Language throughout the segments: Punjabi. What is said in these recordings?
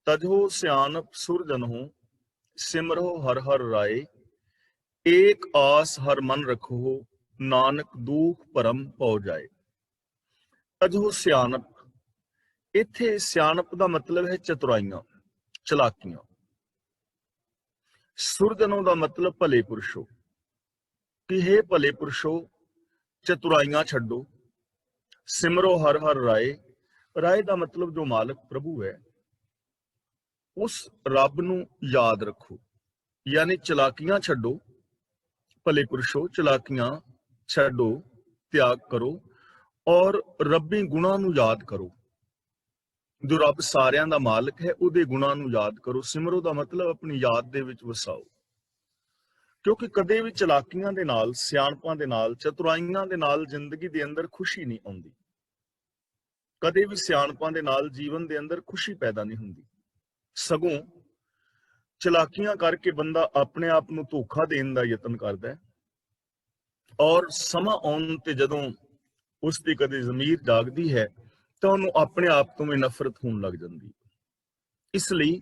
तजहो सियानप सुरजनहु, सिमरहो हर हर राय। एक आस हर मन रखो, नानक दुख परम पौ जाए। तजहो सियानप, इत्थे सियानप का मतलब है चतुराइयां, चलाकियां। सुरजनों का मतलब भले पुरुषो, कि हे भले पुरुषो चतुराइयां छड्डो। सिमरो हर हर राय, राय का मतलब जो मालिक प्रभु है उस रब नूं याद रखो, यानी चलाकियां छड्डो। भले पुरुषो चलाकियां छड्डो, त्याग करो और रब्बी गुणां नूं याद करो। जो रब सारियां दा मालिक है उहदे गुणां नूं याद करो। सिमरो का मतलब अपनी याद दे विच वसाओ, क्योंकि कदे भी चलाकियां दे नाल, सियाणपां दे नाल, चतुराइयां दे नाल जिंदगी दे अंदर खुशी नहीं आउंदी। कदे भी सियाणपां दे नाल जीवन दे अंदर खुशी पैदा नहीं हुंदी। सगों चलाकियां करके बंदा अपने आप नूं धोखा देण दा यतन करदा है, और समा आउण ते जदों उसदी कदे ज़मीर जागदी है तां उहनूं अपने आप तो भी नफरत होण लग जांदी। इसलिए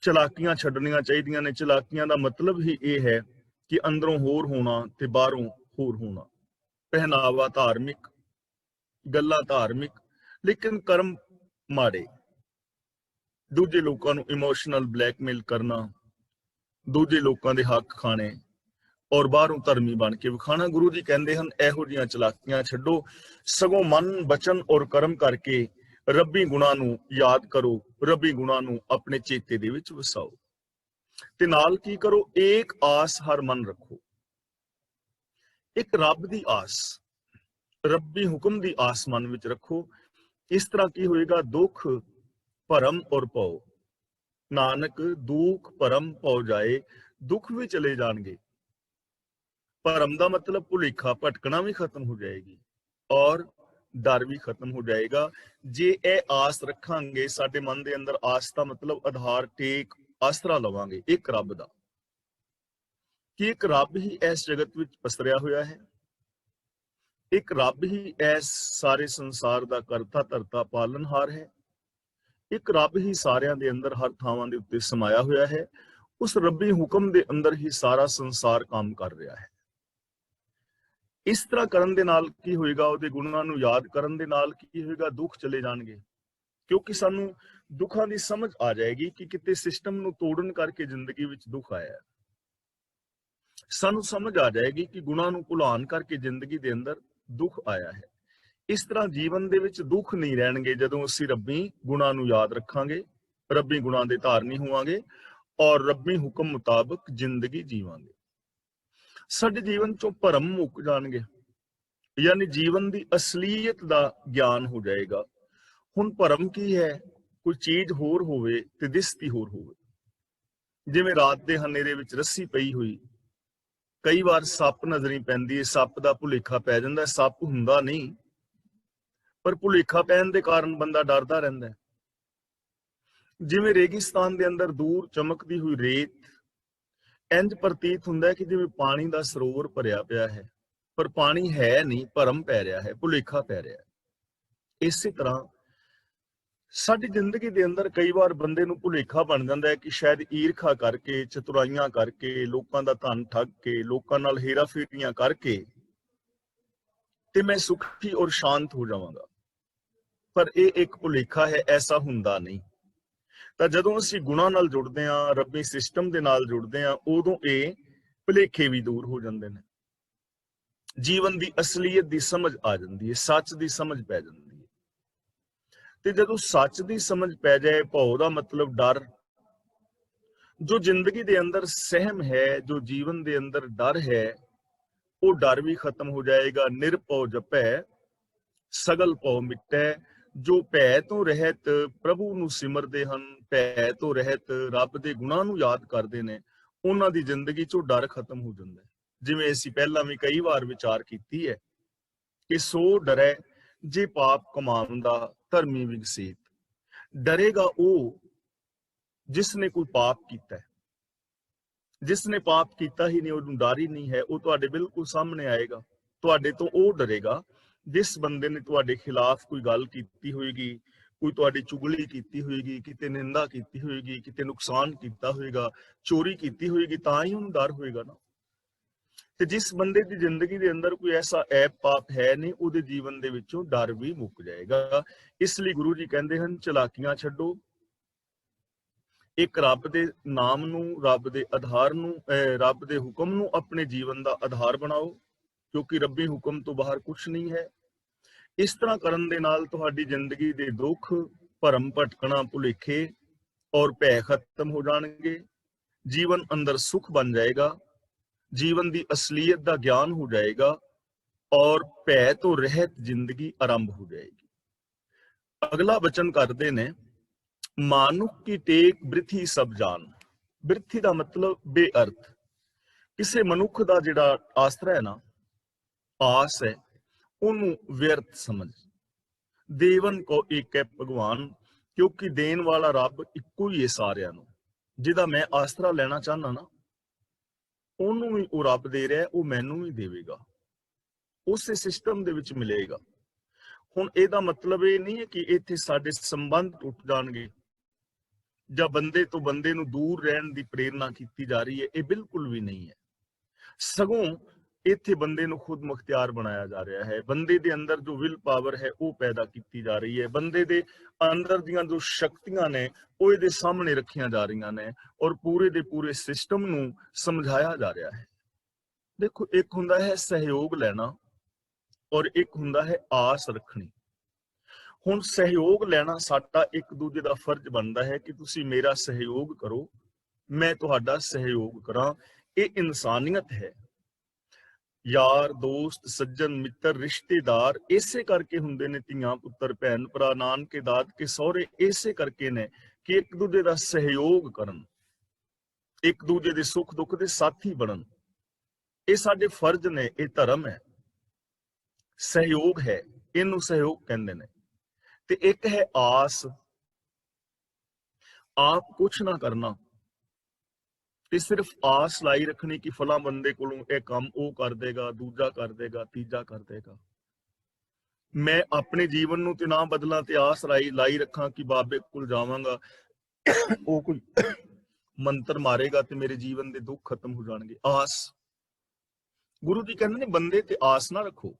चलाकियां छड्डणीਆਂ ਚਾਹੀਦੀਆਂ ਨੇ। चलाकियां ਦਾ मतलब ही यह है कि अंदरों होर होना ते बाहरों होर होना। पहनावा धार्मिक, गल्लां धार्मिक, लेकिन कर्म माड़े। दूजे लोगों को इमोशनल ब्लैकमेल करना, दूजे लोगों के हक खाने और बाहरों धर्मी बन के विखाना। गुरु जी कहते हैं इहो जिहियां चलाकियां छड्डो, सगों मन बचन और कर्म करके रब्बी गुणां नूं याद करो, रब्बी गुणां नूं अपने चेते दे विच वसाओ। ते नाल की करो, एक आस हर मन रखो। एक रब दी आस, रब्बी हुक्म दी आस मन विच रखो। इस तरह की होएगा, दुख भरम और पौ। नानक दुख भरम पौ जाए, दुख भी चले जाएंगे। भरम का मतलब भुलेखा, भटकना भी खत्म हो जाएगी और डर भी खत्म हो जाएगा। जे ए आस रखांगे साडे मन दे अंदर, आस का मतलब आधार, टेक, आसरा लवांगे एक रब दा, कि एक रब ही इस जगत विच पसरिया होया है, एक रब ही इस सारे संसार का करता धरता पालनहार है, एक रब ही सारियां दे अंदर हर थावां दे उत्ते समाया होया है। उस रब्बी हुक्म दे अंदर ही सारा संसार काम कर रहा है। इस तरह करन दे नाल की होएगा, उहदे गुणां नूं याद करन दे नाल की होएगा, दुख चले जाणगे। क्योंकि सानू दुखां दी समझ आ जाएगी कि किते सिस्टम नूं तोड़न करके जिंदगी विच दुख आया है। सानू समझ आ जाएगी कि गुणां नूं भुलान करके जिंदगी दे अंदर दुख आया है। इस तरह जीवन दे विच दुख नहीं रहणगे जदों असीं रब्बी गुणां नूं याद रखांगे, रब्बी गुणां दे धारनी होवांगे और रब्बी हुक्म मुताबिक जिंदगी जीवांगे। साडे जीवन चों भरम मुक जाणगे, यानी जीवन की असलीयत का ज्ञान हो जाएगा। हुण भरम की है, कोई चीज होर होवे ते दिसती होर होवे। जिवें रात के हनेरे विच रस्सी पई हुई, कई बार सप नजरी पैंदी है, सप का भुलेखा पै जांदा, सप हुंदा नहीं, पर भुलेखा पैण दे कारण बंदा डरदा रहिंदा है। जिवें रेगिस्तान के अंदर दूर चमकती हुई रेत, इंज प्रतीत हुंदा है कि जिवें पानी का सरोवर भरिया पिया है, पर पानी है नहीं, भरम पै रहा है, भुलेखा पै रहा है। इस तरह साडी जिंदगी दे अंदर कई बार बंदे नूं भुलेखा बन जांदा है कि शायद ईरखा करके, चतुराइयां करके, लोकां दा धन ठग के, लोकां नाल हेरा फेरियां करके ते मैं सुखी और शांत हो जावांगा। पर यह एक भुलेखा है, ऐसा हुंदा नहीं। ਤਾਂ ਜਦੋਂ ਅਸੀਂ ਗੁਣਾਂ ਨਾਲ ਜੁੜਦੇ ਹਾਂ, ਰੱਬੀ ਸਿਸਟਮ ਦੇ ਨਾਲ ਜੁੜਦੇ ਹਾਂ, ਉਦੋਂ ਇਹ ਭੁਲੇਖੇ ਵੀ ਦੂਰ ਹੋ ਜਾਂਦੇ ਨੇ। ਜੀਵਨ ਦੀ ਅਸਲੀਅਤ ਦੀ ਸਮਝ ਆ ਜਾਂਦੀ ਹੈ, ਸੱਚ ਦੀ ਸਮਝ ਪੈ ਜਾਂਦੀ ਹੈ। ਤੇ ਜਦੋਂ ਸੱਚ ਦੀ ਸਮਝ ਪੈ ਜਾਏ, ਭਉ ਦਾ ਮਤਲਬ ਡਰ, ਜੋ ਜ਼ਿੰਦਗੀ ਦੇ ਅੰਦਰ ਸਹਿਮ ਹੈ, ਜੋ ਜੀਵਨ ਦੇ ਅੰਦਰ ਡਰ ਹੈ, ਉਹ ਡਰ ਵੀ ਖਤਮ ਹੋ ਜਾਏਗਾ। ਨਿਰਭਉ ਜਪੈ ਸਗਲ ਭਉ ਮਿਟੈ। जो भै तो रहत प्रभु नूं सिमरदे हन, भै तो रहत रब दे गुणां नूं याद करदे ने, उन्हां दी जिंदगी चों डर खत्म हो जांदा है। जिवें असीं पहिलां भी कई वार विचार कीती है कि सो डरै जे पाप कमांदा धर्मी विगसीत। डरेगा वो जिसने कोई पाप कीता है, जिसने पाप कीता ही नहीं, उहनूं डर ही नहीं है, वो तुहाडे बिल्कुल सामने आएगा। तुहाडे तो वो डरेगा जिस बंदे ने तुहाडे खिलाफ कोई गल कीती होएगी, ਕੋਈ ਤੁਹਾਡੀ ਚੁਗਲੀ ਕੀਤੀ ਹੋਏਗੀ, ਕਿਤੇ ਨਿੰਦਾ ਕੀਤੀ ਹੋਏਗੀ, ਕਿਤੇ ਨੁਕਸਾਨ ਕੀਤਾ ਹੋਏਗਾ, ਚੋਰੀ ਕੀਤੀ ਹੋਏਗੀ, ਤਾਂ ਹੀ ਉਹਨੂੰ ਡਰ ਹੋਏਗਾ ਨਾ। ਤੇ ਜਿਸ ਬੰਦੇ ਦੀ ਜ਼ਿੰਦਗੀ ਦੇ ਅੰਦਰ ਕੋਈ ਐਸਾ ਐਪ ਪਾਪ ਹੈ ਨਹੀਂ, ਉਹਦੇ ਜੀਵਨ ਦੇ ਵਿੱਚੋਂ ਡਰ ਵੀ ਮੁੱਕ ਜਾਏਗਾ। ਇਸ ਲਈ ਗੁਰੂ ਜੀ ਕਹਿੰਦੇ ਹਨ, ਚਲਾਕੀਆਂ ਛੱਡੋ, ਇੱਕ ਰੱਬ ਦੇ ਨਾਮ ਨੂੰ, ਰੱਬ ਦੇ ਆਧਾਰ ਨੂੰ, ਰੱਬ ਦੇ ਹੁਕਮ ਨੂੰ ਆਪਣੇ ਜੀਵਨ ਦਾ ਆਧਾਰ ਬਣਾਓ, ਕਿਉਂਕਿ ਰੱਬੀ ਹੁਕਮ ਤੋਂ ਬਾਹਰ ਕੁਝ ਨਹੀਂ ਹੈ। ਇਸ ਤਰ੍ਹਾਂ ਕਰਨ ਦੇ ਨਾਲ ਤੁਹਾਡੀ ਜ਼ਿੰਦਗੀ ਦੇ ਦੁੱਖ, ਭਰਮ ਭਟਕਣਾ, ਭੁਲੇਖੇ ਔਰ ਭੈ ਖਤਮ ਹੋ ਜਾਣਗੇ। ਜੀਵਨ ਅੰਦਰ ਸੁਖ ਬਣ ਜਾਏਗਾ, ਜੀਵਨ ਦੀ ਅਸਲੀਅਤ ਦਾ ਗਿਆਨ ਹੋ ਜਾਏਗਾ ਔਰ ਭੈ ਤੋਂ ਰਹਿਤ ਜ਼ਿੰਦਗੀ ਆਰੰਭ ਹੋ ਜਾਏਗੀ। ਅਗਲਾ ਬਚਨ ਕਰਦੇ ਨੇ, ਮਾਨੁਖ ਕੀ ਟੇਕ ਬ੍ਰਿਥੀ ਸਭ ਜਾਨ। ਬ੍ਰਿਥੀ ਦਾ ਮਤਲਬ ਬੇਅਰਥ। ਕਿਸੇ ਮਨੁੱਖ ਦਾ ਜਿਹੜਾ ਆਸਰਾ ਹੈ ਨਾ, ਆਸ ਹੈ, ਉਹਨੂੰ ਵਿਅਰਥ ਸਮਝ। ਦੇਵਨ ਕੋ ਏਕ ਹੈ ਭਗਵਾਨ, ਕਿਉਂਕਿ ਦੇਣ ਵਾਲਾ ਰੱਬ ਇੱਕੋ ਹੀ ਹੈ ਸਾਰਿਆਂ ਨੂੰ। ਜਿਹਦਾ ਮੈਂ ਆਸਰਾ ਲੈਣਾ ਚਾਹਨਾ ਨਾ, ਉਹਨੂੰ ਵੀ ਉਹ ਰੱਬ ਦੇ ਰਿਹਾ, ਉਹ ਮੈਨੂੰ ਵੀ ਦੇਵੇਗਾ, ਉਸੇ ਸਿਸਟਮ ਦੇ ਵਿੱਚ ਮਿਲੇਗਾ। ਹੁਣ ਇਹਦਾ ਮਤਲਬ ਇਹ ਨਹੀਂ ਹੈ ਕਿ ਇੱਥੇ ਸਾਡੇ ਸੰਬੰਧ ਟੁੱਟ ਜਾਣਗੇ ਜਾਂ ਬੰਦੇ ਤੋਂ ਬੰਦੇ ਨੂੰ ਦੂਰ ਰਹਿਣ ਦੀ ਪ੍ਰੇਰਨਾ ਕੀਤੀ ਜਾ ਰਹੀ ਹੈ, ਇਹ ਬਿਲਕੁਲ ਵੀ ਨਹੀਂ ਹੈ। ਸਗੋਂ ਇੱਥੇ ਬੰਦੇ ਨੂੰ ਖੁਦ ਮੁਖਤਿਆਰ ਬਣਾਇਆ ਜਾ ਰਿਹਾ ਹੈ। ਬੰਦੇ ਦੇ ਅੰਦਰ ਜੋ ਵਿਲ ਪਾਵਰ ਹੈ ਉਹ ਪੈਦਾ ਕੀਤੀ ਜਾ ਰਹੀ ਹੈ। ਬੰਦੇ ਦੇ ਅੰਦਰ ਦੀਆਂ ਜੋ ਸ਼ਕਤੀਆਂ ਨੇ ਉਹ ਇਹਦੇ ਸਾਹਮਣੇ ਰੱਖੀਆਂ ਜਾ ਰਹੀਆਂ ਨੇ ਔਰ ਪੂਰੇ ਦੇ ਪੂਰੇ ਸਿਸਟਮ ਨੂੰ ਸਮਝਾਇਆ ਜਾ ਰਿਹਾ ਹੈ। ਦੇਖੋ, ਇੱਕ ਹੁੰਦਾ ਹੈ ਸਹਿਯੋਗ ਲੈਣਾ ਔਰ ਇੱਕ ਹੁੰਦਾ ਹੈ ਆਸ ਰੱਖਣੀ। ਹੁਣ ਸਹਿਯੋਗ ਲੈਣਾ ਸਾਡਾ ਇੱਕ ਦੂਜੇ ਦਾ ਫਰਜ਼ ਬਣਦਾ ਹੈ ਕਿ ਤੁਸੀਂ ਮੇਰਾ ਸਹਿਯੋਗ ਕਰੋ, ਮੈਂ ਤੁਹਾਡਾ ਸਹਿਯੋਗ ਕਰਾਂ। ਇਹ ਇਨਸਾਨੀਅਤ ਹੈ। ਯਾਰ ਦੋਸਤ, ਸੱਜਣ ਮਿੱਤਰ, ਰਿਸ਼ਤੇਦਾਰ ਇਸੇ ਕਰਕੇ ਹੁੰਦੇ ਨੇ। ਧੀਆਂ ਪੁੱਤਰ, ਭੈਣ ਭਰਾ, ਨਾਨਕੇ ਦਾਦਕੇ ਸਹੁਰੇ ਇਸੇ ਕਰਕੇ ਨੇ ਕਿ ਇੱਕ ਦੂਜੇ ਦਾ ਸਹਿਯੋਗ ਕਰਨ, ਇੱਕ ਦੂਜੇ ਦੇ ਸੁੱਖ ਦੁੱਖ ਦੇ ਸਾਥੀ ਬਣਨ। ਇਹ ਸਾਡੇ ਫਰਜ਼ ਨੇ, ਇਹ ਧਰਮ ਹੈ, ਸਹਿਯੋਗ ਹੈ, ਇਹਨੂੰ ਸਹਿਯੋਗ ਕਹਿੰਦੇ ਨੇ। ਤੇ ਇੱਕ ਹੈ ਆਸ। ਆਪ ਕੁਛ ਨਾ ਕਰਨਾ ਤੇ ਸਿਰਫ ਆਸ ਲਾਈ ਰੱਖਣੀ ਕਿ ਫਲਾਂ ਬੰਦੇ ਕੋਲੋਂ ਇਹ ਕੰਮ ਉਹ ਕਰ ਦੇਗਾ, ਦੂਜਾ ਕਰ ਦੇਗਾ, ਤੀਜਾ ਕਰ ਦੇਗਾ। ਮੈਂ ਆਪਣੇ ਜੀਵਨ ਨੂੰ ਤੇ ਨਾ ਬਦਲਾਂ ਤੇ ਆਸ ਲਾਈ ਰੱਖਾਂ ਕਿ ਬਾਬੇ ਕੋਲ ਜਾਵਾਂਗਾ, ਉਹ ਕੋਈ ਮੰਤਰ ਮਾਰੇਗਾ ਤੇ ਮੇਰੇ ਜੀਵਨ ਦੇ ਦੁੱਖ ਖਤਮ ਹੋ ਜਾਣਗੇ। ਆਸ, ਗੁਰੂ ਜੀ ਕਹਿੰਦੇ ਨੇ ਬੰਦੇ ਤੇ ਆਸ ਨਾ ਰੱਖੋ,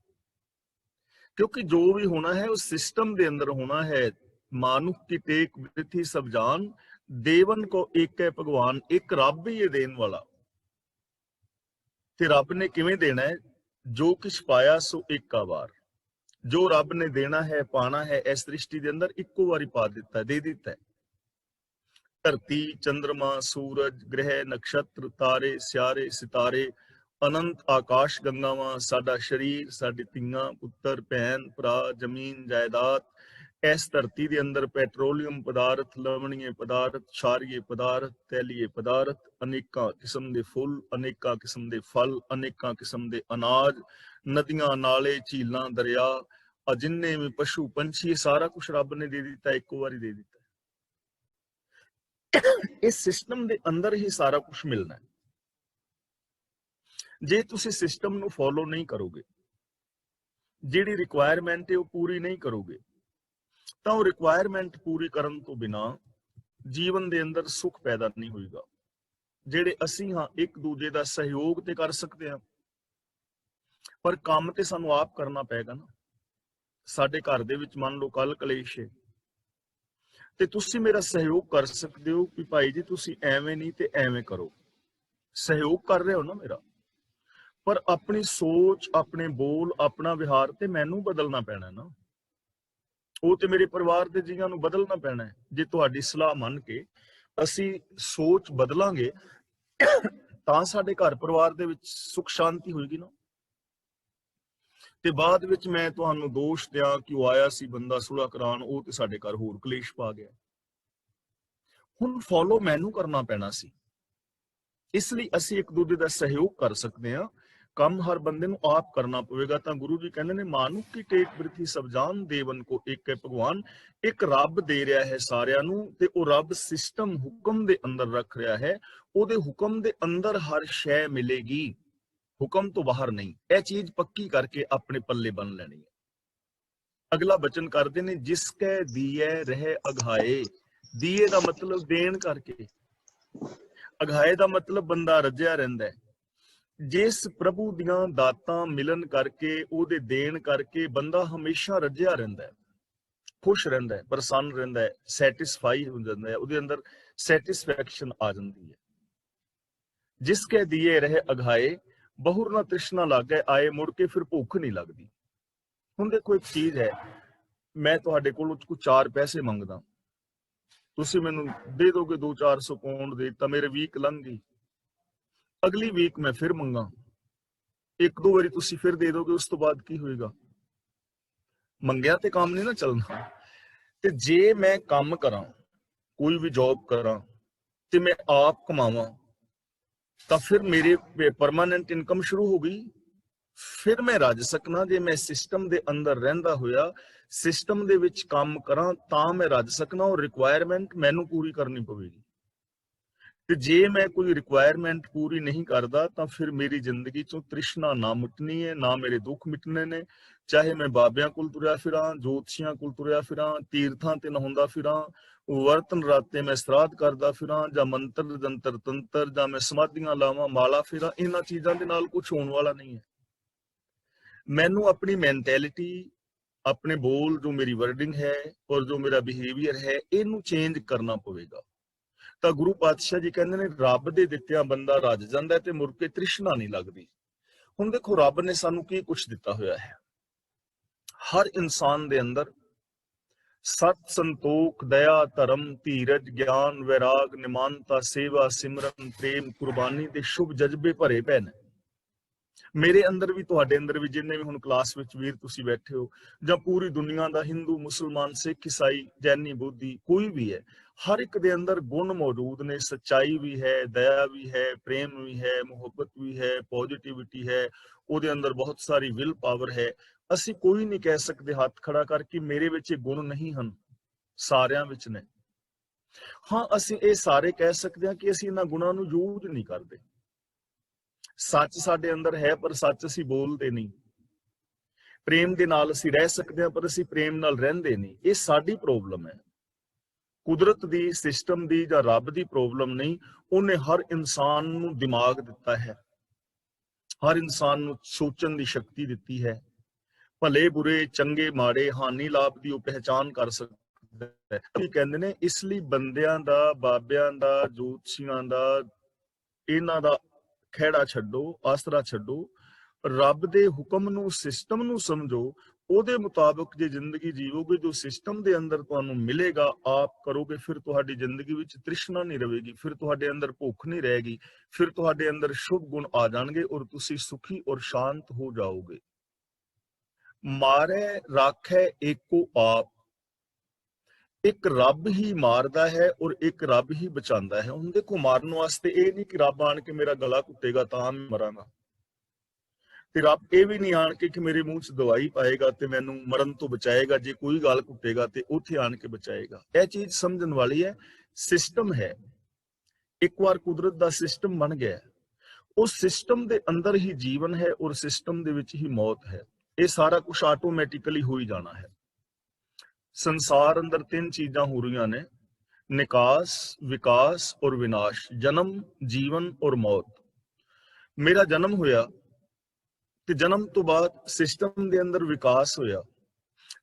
ਕਿਉਂਕਿ ਜੋ ਵੀ ਹੋਣਾ ਹੈ ਉਹ ਸਿਸਟਮ ਦੇ ਅੰਦਰ ਹੋਣਾ ਹੈ। ਮਾਨੁਖ ਕੀ ਟੇਕ ਬ੍ਰਿਥੀ ਸਭ ਜਾਨ, ਦੇਵਨ ਕੋ ਏਕ ਹੈ ਭਗਵਾਨ। ਇੱਕ ਰੱਬ ਹੀ ਹੈ ਦੇਣ ਵਾਲਾ। ਤੇ ਰੱਬ ਨੇ ਕਿਵੇਂ ਦੇਣਾ ਹੈ? ਜੋ ਕਿਛ ਪਾਇਆ ਸੋ ਏਕਾ ਵਾਰ। ਜੋ ਰੱਬ ਨੇ ਦੇਣਾ ਹੈ, ਪਾਣਾ ਹੈ, ਇਸ ਸ੍ਰਿਸ਼ਟੀ ਦੇ ਅੰਦਰ ਇੱਕੋ ਵਾਰੀ ਪਾ ਦਿੱਤਾ, ਦੇ ਦਿੱਤਾ ਹੈ। ਧਰਤੀ, ਚੰਦਰਮਾ, ਸੂਰਜ, ਗ੍ਰਹਿ, ਨਕਸ਼ਤਰ, ਤਾਰੇ, ਸਿਆਰੇ, ਸਿਤਾਰੇ, ਅਨੰਤ ਆਕਾਸ਼ ਗੰਗਾਵਾਂ, ਸਾਡਾ ਸਰੀਰ, ਸਾਡੇ ਧੀਆਂ ਪੁੱਤਰ, ਭੈਣ ਭਰਾ, ਜ਼ਮੀਨ ਜਾਇਦਾਦ, ਇਸ ਧਰਤੀ ਦੇ ਅੰਦਰ ਪੈਟਰੋਲੀਅਮ ਪਦਾਰਥ, ਲਵਣੀਏ ਪਦਾਰਥ, ਛਾਰੀਏ ਪਦਾਰਥ, ਤੈਲੀਏ ਪਦਾਰਥ, ਅਨੇਕਾਂ ਕਿਸਮ ਦੇ ਫੁੱਲ, ਅਨੇਕਾਂ ਕਿਸਮ ਦੇ ਫਲ, ਅਨੇਕਾਂ ਕਿਸਮ ਦੇ ਅਨਾਜ, ਨਦੀਆਂ, ਨਾਲੇ, ਝੀਲਾਂ, ਦਰਿਆ, ਜਿੰਨੇ ਵੀ ਪਸ਼ੂ ਪੰਛੀ, ਸਾਰਾ ਕੁਝ ਰੱਬ ਨੇ ਦੇ ਦਿੱਤਾ, ਇੱਕੋ ਵਾਰੀ ਦੇ ਦਿੱਤਾ। ਇਸ ਸਿਸਟਮ ਦੇ ਅੰਦਰ ਹੀ ਸਾਰਾ ਕੁਝ ਮਿਲਣਾ ਹੈ। ਜੇ ਤੁਸੀਂ ਸਿਸਟਮ ਨੂੰ ਫੋਲੋ ਨਹੀਂ ਕਰੋਗੇ, ਜਿਹੜੀ ਰਿਕੁਆਇਰਮੈਂਟ ਹੈ ਉਹ ਪੂਰੀ ਨਹੀਂ ਕਰੋਗੇ, ਤਾਂ ਉਹ ਰਿਕੁਆਇਰਮੈਂਟ ਪੂਰੀ ਕਰਨ ਤੋਂ ਬਿਨਾ ਜੀਵਨ ਦੇ ਅੰਦਰ ਸੁੱਖ ਪੈਦਾ ਨਹੀਂ ਹੋਏਗਾ। ਜਿਹੜੇ ਅਸੀਂ ਹਾਂ, ਇੱਕ ਦੂਜੇ ਦਾ ਸਹਿਯੋਗ ਤੇ ਕਰ ਸਕਦੇ ਹਾਂ, ਪਰ ਕੰਮ ਤੇ ਸਾਨੂੰ ਆਪ ਕਰਨਾ ਪਏਗਾ ਨਾ। ਸਾਡੇ ਘਰ ਦੇ ਵਿੱਚ ਮੰਨ ਲਓ ਕੱਲ ਕਲੇਸ਼ ਹੈ ਤੇ ਤੁਸੀਂ ਮੇਰਾ ਸਹਿਯੋਗ ਕਰ ਸਕਦੇ ਹੋ ਕਿ ਭਾਈ ਜੀ ਤੁਸੀਂ ਐਵੇਂ ਨਹੀਂ ਤੇ ਐਵੇਂ ਕਰੋ, ਸਹਿਯੋਗ ਕਰ ਰਹੇ ਹੋ ਨਾ ਮੇਰਾ। ਪਰ ਆਪਣੀ ਸੋਚ, ਆਪਣੇ ਬੋਲ, ਆਪਣਾ ਵਿਹਾਰ ਤੇ ਮੈਨੂੰ ਬਦਲਣਾ ਪੈਣਾ ਨਾ। ਉਹ ਤੇ ਮੇਰੇ ਪਰਿਵਾਰ ਦੇ ਜੀਆਂ ਨੂੰ ਬਦਲਣਾ ਪੈਣਾ ਹੈ। ਜੇ ਤੁਹਾਡੀ ਸਲਾਹ ਮੰਨ ਕੇ ਅਸੀਂ ਸੋਚ ਬਦਲਾਂਗੇ ਤਾਂ ਸਾਡੇ ਘਰ ਪਰਿਵਾਰ ਦੇ ਵਿੱਚ ਸੁੱਖ ਸ਼ਾਂਤੀ ਹੋਏਗੀ ਨਾ। ਤੇ ਬਾਅਦ ਵਿੱਚ ਮੈਂ ਤੁਹਾਨੂੰ ਦੋਸ਼ ਦਿਆਂ ਕਿ ਉਹ ਆਇਆ ਸੀ ਬੰਦਾ ਸੁਲ੍ਹਾ ਕਰਾਉਣ, ਉਹ ਤੇ ਸਾਡੇ ਘਰ ਹੋਰ ਕਲੇਸ਼ ਪਾ ਗਿਆ। ਹੁਣ ਫੋਲੋ ਮੈਨੂੰ ਕਰਨਾ ਪੈਣਾ ਸੀ। ਇਸ ਲਈ ਅਸੀਂ ਇੱਕ ਦੂਜੇ ਦਾ ਸਹਿਯੋਗ ਕਰ ਸਕਦੇ ਹਾਂ, ਕੰਮ ਹਰ ਬੰਦੇ ਨੂੰ ਆਪ ਕਰਨਾ ਪਵੇਗਾ। ਤਾਂ ਗੁਰੂ ਜੀ ਕਹਿੰਦੇ ਨੇ, ਮਾਨੁਖ ਕੀ ਟੇਕ ਬ੍ਰਿਥੀ ਸਭ ਜਾਨ, ਦੇਵਨ ਕੋ ਏਕ ਹੈ ਭਗਵਾਨ। ਇੱਕ ਰੱਬ ਦੇ ਰਿਹਾ ਹੈ ਸਾਰਿਆਂ ਨੂੰ, ਤੇ ਉਹ ਰੱਬ ਸਿਸਟਮ ਹੁਕਮ ਦੇ ਅੰਦਰ ਰੱਖ ਰਿਹਾ ਹੈ। ਉਹਦੇ ਹੁਕਮ ਦੇ ਅੰਦਰ ਹਰ ਸ਼ੈ ਮਿਲੇਗੀ, ਹੁਕਮ ਤੋਂ ਬਾਹਰ ਨਹੀਂ। ਇਹ ਚੀਜ਼ ਪੱਕੀ ਕਰਕੇ ਆਪਣੇ ਪੱਲੇ ਬੰਨ ਲੈਣੀ ਹੈ। अगला बचन करते ने, जिसकै दिए रहे अघाए। दिए का मतलब देन करके, अघाए का मतलब बंदा रजिया रहिंदा है। जिस प्रभु दियां दातां मिलन करके, ओदे देन करके बंदा हमेशा रजिया रहिंदा है, खुश रहिंदा है, प्रसन्न रहिंदा है, सैटिस्फाई हो जांदा है, ओदे अंदर सैटिस्फैक्शन आ जांदी है। जिसके दिए रहे अघाए, बहुर ना तृष्णा लागे आए, मुड़ के फिर भुख नहीं लगदी। हुण देखो एक चीज है, मैं तुहाडे कोलों कुछ 4 पैसे मंगदा, तुसीं मैनूं दे दोगे 200-400 पाउंड दे, तां मेरे वीक लंघ गई, अगली वीक मैं फिर मंगा, 1-2 वारी तुसीं फिर दे दोगे, उस तो बाद की होएगा? मंगिया ते काम नहीं ना चलना। ते जे मैं काम करां, कोई भी जॉब करां ते मैं आप कमावां, तां फिर मेरे परमानेंट इनकम शुरू हो गई। फिर मैं रज सकना जे मैं सिस्टम दे अंदर रहिंदा होया सिस्टम दे विच काम करां, तां मैं रज सकना, और रिक्वायरमेंट मैनूं पूरी करनी पवेगी। ते जे मैं कोई रिक्वायरमेंट पूरी नहीं करदा, तां फिर मेरी जिंदगी चों तृष्णा ना मुटनी है, ना मेरे दुख मिटने ने। चाहे मैं बाबियां कोल तुरिया फिरां, जोतशियां कोल तुरिया फिरां, तीर्थां ते नहाउंदा फिरां, वर्त नराते मैं श्राद्ध करदा फिरां, जां मंत्र जंतर तंत्र, जां मैं समाधियां लावां, माला फिरां, इन्हां चीजां दे नाल कुछ होण वाला नहीं है। मैनू अपनी मैंटैलिटी, अपने बोल, जो मेरी वर्डिंग है और जो मेरा बिहेवियर है, इनू चेंज करना पवेगा। ਤਾਂ ਗੁਰੂ ਪਾਤਸ਼ਾਹ ਜੀ ਕਹਿੰਦੇ ਨੇ, ਰੱਬ ਦੇ ਦਿੱਤਿਆਂ ਬੰਦਾ ਰੱਜ ਜਾਂਦਾ ਤੇ ਮੁੜ ਕੇ ਤ੍ਰਿਸ਼ਨਾ ਨਹੀਂ ਲੱਗਦੀ। ਹੁਣ ਦੇਖੋ ਰੱਬ ਨੇ ਸਾਨੂੰ ਕੀ ਕੁਛ ਦਿੱਤਾ ਹੋਇਆ ਹੈ। ਹਰ ਇਨਸਾਨ ਦੇ ਅੰਦਰ ਸਤ, ਸੰਤੋਖ, ਦਇਆ, ਧਰਮ, ਧੀਰਜ, ਗਿਆਨ, ਵੈਰਾਗ, ਨਿਮਾਨਤਾ, ਸੇਵਾ, ਸਿਮਰਨ, ਪ੍ਰੇਮ, ਕੁਰਬਾਨੀ ਦੇ ਸ਼ੁਭ ਜਜ਼ਬੇ ਭਰੇ ਪਏ ਨੇ। ਮੇਰੇ ਅੰਦਰ ਵੀ, ਤੁਹਾਡੇ ਅੰਦਰ ਵੀ, ਜਿੰਨੇ ਵੀ ਹੁਣ ਕਲਾਸ ਵਿੱਚ ਵੀਰ ਤੁਸੀਂ ਬੈਠੇ ਹੋ, ਜਾਂ ਪੂਰੀ ਦੁਨੀਆ ਦਾ ਹਿੰਦੂ, ਮੁਸਲਮਾਨ, ਸਿੱਖ, ਈਸਾਈ, ਜੈਨੀ, ਬੋਧੀ, ਕੋਈ ਵੀ ਹੈ, हर एक दे अंदर गुण मौजूद ने। सच्चाई भी है, दया भी है, प्रेम भी है, मुहब्बत भी है, पॉजिटिविटी है, ਉਹਦੇ ਅੰਦਰ ਬਹੁਤ ਸਾਰੀ ਵਿਲ ਪਾਵਰ ਹੈ। ਅਸੀਂ ਕੋਈ ਨਹੀਂ ਕਹਿ ਸਕਦੇ ਹੱਥ ਖੜਾ ਕਰਕੇ ਮੇਰੇ ਵਿੱਚ ਇਹ ਗੁਣ ਨਹੀਂ ਹਨ, ਸਾਰਿਆਂ ਵਿੱਚ ਨੇ। ਹਾਂ, ਅਸੀਂ ਇਹ ਸਾਰੇ ਕਹਿ ਸਕਦੇ ਹਾਂ ਕਿ ਅਸੀਂ ਇਹਨਾਂ ਗੁਣਾਂ ਨੂੰ ਯੂਜ਼ ਨਹੀਂ ਕਰਦੇ। ਸੱਚ ਸਾਡੇ ਅੰਦਰ ਹੈ, ਪਰ ਸੱਚ ਅਸੀਂ ਬੋਲਦੇ ਨਹੀਂ। ਪ੍ਰੇਮ ਦੇ ਨਾਲ ਅਸੀਂ ਰਹਿ ਸਕਦੇ ਹਾਂ, ਪਰ ਅਸੀਂ ਪ੍ਰੇਮ ਨਾਲ ਰਹਿੰਦੇ ਨਹੀਂ। ਇਹ ਸਾਡੀ ਪ੍ਰੋਬਲਮ ਹੈ, ਕੁਦਰਤ ਦੀ, ਸਿਸਟਮ ਦੀ ਜਾਂ ਰੱਬ ਦੀ ਪ੍ਰੋਬਲਮ ਨਹੀਂ। ਉਹਨੇ ਹਰ ਇਨਸਾਨ ਨੂੰ ਦਿਮਾਗ ਦਿੱਤਾ ਹੈ, ਹਰ ਇਨਸਾਨ ਨੂੰ ਸੋਚਣ ਦੀ ਸ਼ਕਤੀ ਦਿੱਤੀ ਹੈ। ਭਲੇ ਬੁਰੇ, ਚੰਗੇ ਮਾੜੇ, ਹਾਨੀ ਲਾਭ ਦੀ ਉਹ ਪਹਿਚਾਨ ਕਰ ਸਕਦਾ ਹੈ। ਕੀ ਕਹਿੰਦੇ ਨੇ, ਇਸ ਲਈ ਬੰਦਿਆਂ ਦਾ, ਬਾਬਿਆਂ ਦਾ, ਜੋਤਸ਼ੀਆਂ ਦਾ, ਇਹਨਾਂ ਦਾ ਖਹਿੜਾ ਛੱਡੋ, ਆਸਰਾ ਛੱਡੋ, ਰੱਬ ਦੇ ਹੁਕਮ ਨੂੰ, ਸਿਸਟਮ ਨੂੰ ਸਮਝੋ। ਉਹਦੇ ਮੁਤਾਬਕ ਜੇ ਜ਼ਿੰਦਗੀ ਜੀਵੋਗੇ, ਜੋ ਸਿਸਟਮ ਦੇ ਅੰਦਰ ਤੁਹਾਨੂੰ ਮਿਲੇਗਾ, ਆਪ ਕਰੋਗੇ, ਫਿਰ ਤੁਹਾਡੀ ਜ਼ਿੰਦਗੀ ਵਿੱਚ ਤ੍ਰਿਸ਼ਨਾ ਨਹੀਂ ਰਹੇਗੀ, ਫਿਰ ਤੁਹਾਡੇ ਅੰਦਰ ਭੁੱਖ ਨਹੀਂ ਰਹੇਗੀ, ਫਿਰ ਤੁਹਾਡੇ ਅੰਦਰ ਸ਼ੁਭ ਗੁਣ ਆ ਜਾਣਗੇ ਔਰ ਤੁਸੀਂ ਸੁਖੀ ਔਰ ਸ਼ਾਂਤ ਹੋ ਜਾਓਗੇ। ਮਾਰੇ ਰਾਖੈ ਏਕੋ ਆਪ, ਇੱਕ ਰੱਬ ਹੀ ਮਾਰਦਾ ਹੈ ਔਰ ਇੱਕ ਰੱਬ ਹੀ ਬਚਾਉਂਦਾ ਹੈ। ਹੁਣ ਦੇਖੋ, ਮਾਰਨ ਵਾਸਤੇ ਇਹ ਨਹੀਂ ਕਿ ਰੱਬ ਆਣ ਕੇ ਮੇਰਾ ਗਲਾ ਘੁੱਟੇਗਾ ਤਾਂ ਮੈਂ ਮਰਾਂਗਾ, ਤੇ ਰੱਬ ਇਹ ਵੀ ਨਹੀਂ ਆਣ ਕੇ ਕਿ ਮੇਰੇ ਮੂੰਹ 'ਚ ਦਵਾਈ ਪਾਏਗਾ ਤੇ ਮੈਨੂੰ ਮਰਨ ਤੋਂ ਬਚਾਏਗਾ। ਜੇ ਕੋਈ ਗਲ ਘੁੱਟੇਗਾ ਤੇ ਉੱਥੇ ਆਣ ਕੇ ਬਚਾਏਗਾ। ਇਹ ਚੀਜ਼ ਸਮਝਣ ਵਾਲੀ ਹੈ। ਸਿਸਟਮ ਹੈ, ਇੱਕ ਵਾਰ ਕੁਦਰਤ ਦਾ ਸਿਸਟਮ ਬਣ ਗਿਆ, ਉਸ ਸਿਸਟਮ ਦੇ ਅੰਦਰ ਹੀ ਜੀਵਨ ਹੈ ਔਰ ਸਿਸਟਮ ਦੇ ਵਿੱਚ ਹੀ ਮੌਤ ਹੈ। ਇਹ ਸਾਰਾ ਕੁਝ ਆਟੋਮੈਟਿਕਲੀ ਹੋ ਹੀ ਜਾਣਾ ਹੈ। ਸੰਸਾਰ ਅੰਦਰ 3 ਚੀਜ਼ਾਂ ਹੋ ਰਹੀਆਂ ਨੇ, ਨਿਕਾਸ, ਵਿਕਾਸ ਔਰ ਵਿਨਾਸ਼। ਜਨਮ, ਜੀਵਨ ਔਰ ਮੌਤ। ਮੇਰਾ ਜਨਮ ਹੋਇਆ ਤੇ ਜਨਮ ਤੋਂ ਬਾਅਦ ਸਿਸਟਮ ਦੇ ਅੰਦਰ ਵਿਕਾਸ ਹੋਇਆ,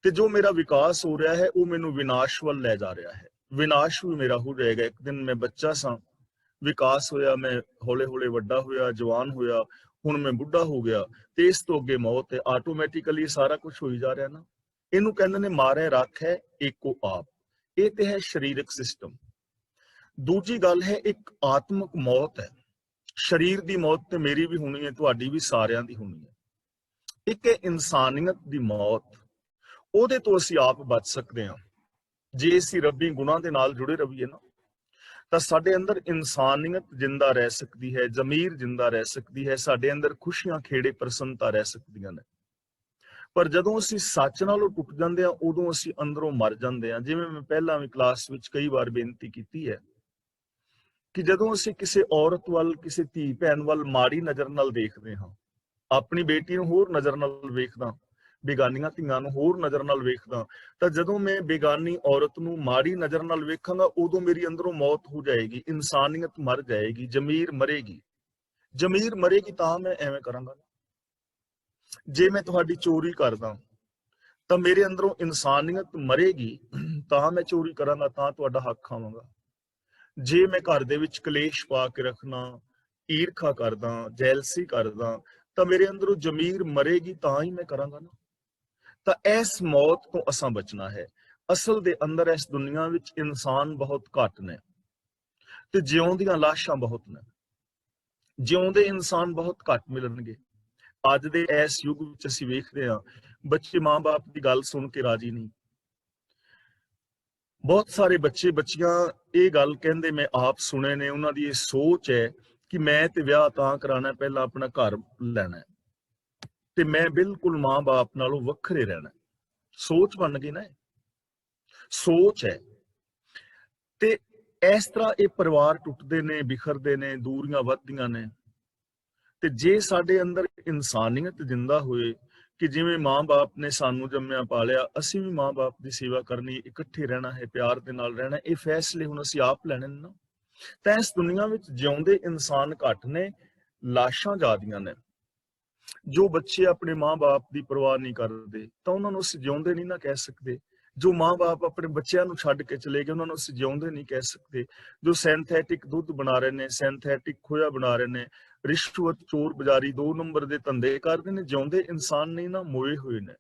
ਤੇ ਜੋ ਮੇਰਾ ਵਿਕਾਸ ਹੋ ਰਿਹਾ ਹੈ ਉਹ ਮੈਨੂੰ ਵਿਨਾਸ਼ ਵੱਲ ਲੈ ਜਾ ਰਿਹਾ ਹੈ। ਵਿਨਾਸ਼ ਵੀ ਮੇਰਾ ਹੋ ਜਾਏਗਾ। ਇੱਕ ਦਿਨ ਮੈਂ ਬੱਚਾ ਸਾਂ, ਵਿਕਾਸ ਹੋਇਆ, ਮੈਂ ਹੌਲੇ ਹੌਲੇ ਵੱਡਾ ਹੋਇਆ, ਜਵਾਨ ਹੋਇਆ, ਹੁਣ ਮੈਂ ਬੁੱਢਾ ਹੋ ਗਿਆ, ਤੇ ਇਸ ਤੋਂ ਅੱਗੇ ਮੌਤ ਹੈ। ਆਟੋਮੈਟਿਕਲੀ ਸਾਰਾ ਕੁਝ ਹੋਈ ਜਾ ਰਿਹਾ ਨਾ। ਇਹਨੂੰ ਕਹਿੰਦੇ ਨੇ ਮਾਰੇ ਰਾਖੈ ਏਕੋ ਆਪ। ਇਹ ਤੇ ਹੈ ਸਰੀਰਕ ਸਿਸਟਮ। ਦੂਜੀ ਗੱਲ ਹੈ ਇੱਕ ਆਤਮਿਕ ਮੌਤ ਹੈ। ਸਰੀਰ ਦੀ ਮੌਤ ਤੇ ਮੇਰੀ ਵੀ ਹੋਣੀ ਹੈ, ਤੁਹਾਡੀ ਵੀ, ਸਾਰਿਆਂ ਦੀ ਹੋਣੀ ਹੈ। ਇੱਕ ਹੈ ਇਨਸਾਨੀਅਤ ਦੀ ਮੌਤ। ਉਹਦੇ ਤੋਂ ਅਸੀਂ ਆਪ ਬਚ ਸਕਦੇ ਹਾਂ ਜੇ ਅਸੀਂ ਰੱਬੀ ਗੁਣਾਂ ਦੇ ਨਾਲ ਜੁੜੇ ਰਹੀਏ ਨਾ, ਤਾਂ ਸਾਡੇ ਅੰਦਰ ਇਨਸਾਨੀਅਤ ਜਿੰਦਾ ਰਹਿ ਸਕਦੀ ਹੈ, ਜ਼ਮੀਰ ਜਿੰਦਾ ਰਹਿ ਸਕਦੀ ਹੈ, ਸਾਡੇ ਅੰਦਰ ਖੁਸ਼ੀਆਂ, ਖੇੜੇ, ਪ੍ਰਸੰਨਤਾ ਰਹਿ ਸਕਦੀਆਂ ਨੇ। ਪਰ ਜਦੋਂ ਅਸੀਂ ਸੱਚ ਨਾਲੋਂ ਟੁੱਟ ਜਾਂਦੇ ਹਾਂ, ਉਦੋਂ ਅਸੀਂ ਅੰਦਰੋਂ ਮਰ ਜਾਂਦੇ ਹਾਂ। ਜਿਵੇਂ ਮੈਂ ਪਹਿਲਾਂ ਵੀ ਕਲਾਸ ਵਿੱਚ ਕਈ ਵਾਰ ਬੇਨਤੀ ਕੀਤੀ ਹੈ ਕਿ ਜਦੋਂ ਅਸੀਂ ਕਿਸੇ ਔਰਤ ਵੱਲ, ਕਿਸੇ ਧੀ ਭੈਣ ਵੱਲ ਮਾੜੀ ਨਜ਼ਰ ਨਾਲ ਦੇਖਦੇ ਹਾਂ, ਆਪਣੀ ਬੇਟੀ ਨੂੰ ਹੋਰ ਨਜ਼ਰ ਨਾਲ ਵੇਖਦਾ, ਬੇਗਾਨੀਆਂ ਧੀਆਂ ਨੂੰ ਹੋਰ ਨਜ਼ਰ ਨਾਲ ਵੇਖਦਾ, ਤਾਂ ਜਦੋਂ ਮੈਂ ਬੇਗਾਨੀ ਔਰਤ ਨੂੰ ਮਾੜੀ ਨਜ਼ਰ ਨਾਲ ਵੇਖਾਂਗਾ ਉਦੋਂ ਮੇਰੀ ਅੰਦਰੋਂ ਮੌਤ ਹੋ ਜਾਏਗੀ, ਇਨਸਾਨੀਅਤ ਮਰ ਜਾਏਗੀ, ਜ਼ਮੀਰ ਮਰੇਗੀ। ਜ਼ਮੀਰ ਮਰੇਗੀ ਤਾਂ ਮੈਂ ਐਵੇਂ ਕਰਾਂਗਾ। ਜੇ ਮੈਂ ਤੁਹਾਡੀ ਚੋਰੀ ਕਰਦਾ ਤਾਂ ਮੇਰੇ ਅੰਦਰੋਂ ਇਨਸਾਨੀਅਤ ਮਰੇਗੀ ਤਾਂ ਮੈਂ ਚੋਰੀ ਕਰਾਂਗਾ, ਤਾਂ ਤੁਹਾਡਾ ਹੱਕ ਖਾਵਾਂਗਾ। ਜੇ ਮੈਂ ਘਰ ਦੇ ਵਿੱਚ ਕਲੇਸ਼ ਪਾ ਕੇ ਰੱਖਣਾ, ਈਰਖਾ ਕਰਦਾ, ਜੈਲਸੀ ਕਰਦਾ, ਤਾਂ ਮੇਰੇ ਅੰਦਰੋਂ ਜ਼ਮੀਰ ਮਰੇਗੀ ਤਾਂ ਹੀ ਮੈਂ ਕਰਾਂਗਾ ਨਾ। ਤਾਂ ਇਸ ਮੌਤ ਤੋਂ ਅਸਾਂ ਬਚਣਾ ਹੈ। ਅਸਲ ਦੇ ਅੰਦਰ ਇਸ ਦੁਨੀਆ ਵਿੱਚ ਇਨਸਾਨ ਬਹੁਤ ਘੱਟ ਨੇ ਤੇ ਜਿਉਂਦੀਆਂ ਲਾਸ਼ਾਂ ਬਹੁਤ ਨੇ। ਜਿਉਂਦੇ ਇਨਸਾਨ ਬਹੁਤ ਘੱਟ ਮਿਲਣਗੇ। ਅੱਜ ਦੇ ਇਸ ਯੁੱਗ ਵਿੱਚ ਅਸੀਂ ਵੇਖਦੇ ਹਾਂ ਬੱਚੇ ਮਾਂ-ਬਾਪ ਦੀ ਗੱਲ ਸੁਣ ਕੇ ਰਾਜੀ ਨਹੀਂ। ਬਹੁਤ ਸਾਰੇ ਬੱਚੇ ਬੱਚੀਆਂ ਇਹ ਗੱਲ ਕਹਿੰਦੇ, ਮੈਂ ਆਪ ਸੁਣੇ ਨੇ, ਉਹਨਾਂ ਦੀ ਇਹ ਸੋਚ ਹੈ ਕਿ ਮੈਂ ਤੇ ਵਿਆਹ ਤਾਂ ਕਰਾਣਾ, ਪਹਿਲਾਂ ਆਪਣਾ ਘਰ ਲੈਣਾ ਤੇ ਮੈਂ ਬਿਲਕੁਲ ਮਾਂ-ਬਾਪ ਨਾਲੋਂ ਵੱਖਰੇ ਰਹਿਣਾ। ਸੋਚ ਬਣ ਗਈ ਨਾ, ਸੋਚ ਹੈ। ਤੇ ਇਸ ਤਰ੍ਹਾਂ ਇਹ ਪਰਿਵਾਰ ਟੁੱਟਦੇ ਨੇ, ਬਿਖਰਦੇ ਨੇ, ਦੂਰੀਆਂ ਵੱਧਦੀਆਂ ਨੇ। ਤੇ ਜੇ ਸਾਡੇ ਅੰਦਰ ਇਨਸਾਨੀਅਤ ਜਿੰਦਾ ਹੋਏ ਕਿ ਜਿਵੇਂ ਮਾਂ-ਬਾਪ ਨੇ ਸਾਨੂੰ ਜੰਮਿਆ ਪਾਲਿਆ, ਅਸੀਂ ਵੀ ਮਾਂ-ਬਾਪ ਦੀ ਸੇਵਾ ਕਰਨੀ, ਇਕੱਠੇ ਰਹਿਣਾ ਹੈ, ਪਿਆਰ ਦੇ ਨਾਲ ਰਹਿਣਾ, ਇਹ ਫੈਸਲੇ ਹੁਣ ਅਸੀਂ ਆਪ ਲੈਣੇ ਨੇ ਨਾ। ਤਾਂ ਇਸ ਦੁਨੀਆ ਵਿੱਚ ਜਿਉਂਦੇ ਇਨਸਾਨ ਘੱਟ ਨੇ, ਲਾਸ਼ਾਂ ਜ਼ਿਆਦੀਆਂ ਨੇ। ਜੋ ਬੱਚੇ ਆਪਣੇ ਮਾਂ-ਬਾਪ ਦੀ ਪਰਵਾਹ ਨਹੀਂ ਕਰਦੇ ਤਾਂ ਉਹਨਾਂ ਨੂੰ ਅਸੀਂ ਜਿਉਂਦੇ ਨਹੀਂ ਨਾ ਕਹਿ ਸਕਦੇ। ਜੋ ਮਾਂ-ਬਾਪ ਆਪਣੇ ਬੱਚਿਆਂ ਨੂੰ ਛੱਡ ਕੇ ਚਲੇ ਗਏ ਉਹਨਾਂ ਨੂੰ ਅਸੀਂ ਜਿਉਂਦੇ ਨਹੀਂ ਕਹਿ ਸਕਦੇ। ਜੋ ਸਿੰਥੈਟਿਕ ਦੁੱਧ ਬਣਾ ਰਹੇ ਨੇ, ਸਿੰਥੈਟਿਕ ਖੋਇਆ ਬਣਾ ਰਹੇ ਨੇ, ਰਿਸ਼ਵਤ, ਚੋਰ ਬਜ਼ਾਰੀ, 2 ਨੰਬਰ ਦੇ ਧੰਦੇ ਕਰਦੇ ਨੇ, ਜਿਉਂਦੇ ਇਨਸਾਨ ਨਹੀਂ ਨਾ, ਮੋਏ ਹੋਏ ਨੇ।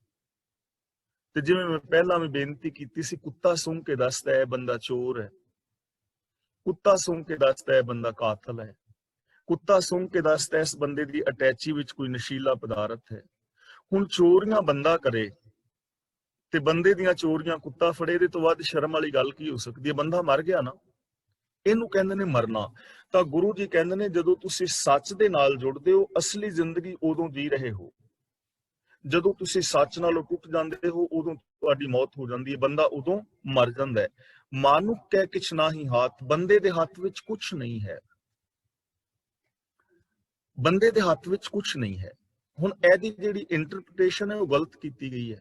ਤੇ ਜਿਵੇਂ ਮੈਂ ਪਹਿਲਾਂ ਵੀ ਬੇਨਤੀ ਕੀਤੀ ਸੀ, ਕੁੱਤਾ ਸੂੰਘ ਕੇ ਦੱਸਦਾ ਹੈ ਬੰਦਾ ਚੋਰ ਹੈ, ਕੁੱਤਾ ਸੂੰਘ ਕੇ ਦੱਸਦਾ ਹੈ ਬੰਦਾ ਕਾਤਲ ਹੈ, ਕੁੱਤਾ ਸੂੰਘ ਕੇ ਦੱਸਦਾ ਇਸ ਬੰਦੇ ਦੀ ਅਟੈਚੀ ਵਿੱਚ ਕੋਈ ਨਸ਼ੀਲਾ ਪਦਾਰਥ ਹੈ। ਹੁਣ ਚੋਰੀਆਂ ਬੰਦਾ ਕਰੇ ਤੇ ਬੰਦੇ ਦੀਆਂ ਚੋਰੀਆਂ ਕੁੱਤਾ ਫੜੇ, ਇਹਦੇ ਤੋਂ ਵੱਧ ਸ਼ਰਮ ਵਾਲੀ ਗੱਲ ਕੀ ਹੋ ਸਕਦੀ ਹੈ? ਬੰਦਾ ਮਰ ਗਿਆ ਨਾ, ਇਹਨੂੰ ਕਹਿੰਦੇ ਨੇ ਮਰਨਾ। ਤਾਂ ਗੁਰੂ ਜੀ ਕਹਿੰਦੇ ਨੇ ਜਦੋਂ ਤੁਸੀਂ ਸੱਚ ਦੇ ਨਾਲ ਜੁੜਦੇ ਹੋ, ਅਸਲੀ ਜ਼ਿੰਦਗੀ ਉਦੋਂ ਜੀ ਰਹੇ ਹੋ। ਜਦੋਂ ਤੁਸੀਂ ਸੱਚ ਨਾਲੋਂ ਟੁੱਟ ਜਾਂਦੇ ਹੋ ਉਦੋਂ ਤੁਹਾਡੀ ਮੌਤ ਹੋ ਜਾਂਦੀ ਹੈ, ਬੰਦਾ ਉਦੋਂ ਮਰ ਜਾਂਦਾ ਹੈ। ਮਾਨੁਖ ਕਹਿ ਕਿਛ ਨਾਹੀ ਹਾਥ, ਬੰਦੇ ਦੇ ਹੱਥ ਵਿੱਚ ਕੁਝ ਨਹੀਂ ਹੈ, ਬੰਦੇ ਦੇ ਹੱਥ ਵਿੱਚ ਕੁਝ ਨਹੀਂ ਹੈ। ਹੁਣ ਇਹਦੀ ਜਿਹੜੀ ਇੰਟਰਪ੍ਰੀਟੇਸ਼ਨ ਹੈ ਉਹ ਗਲਤ ਕੀਤੀ ਗਈ ਹੈ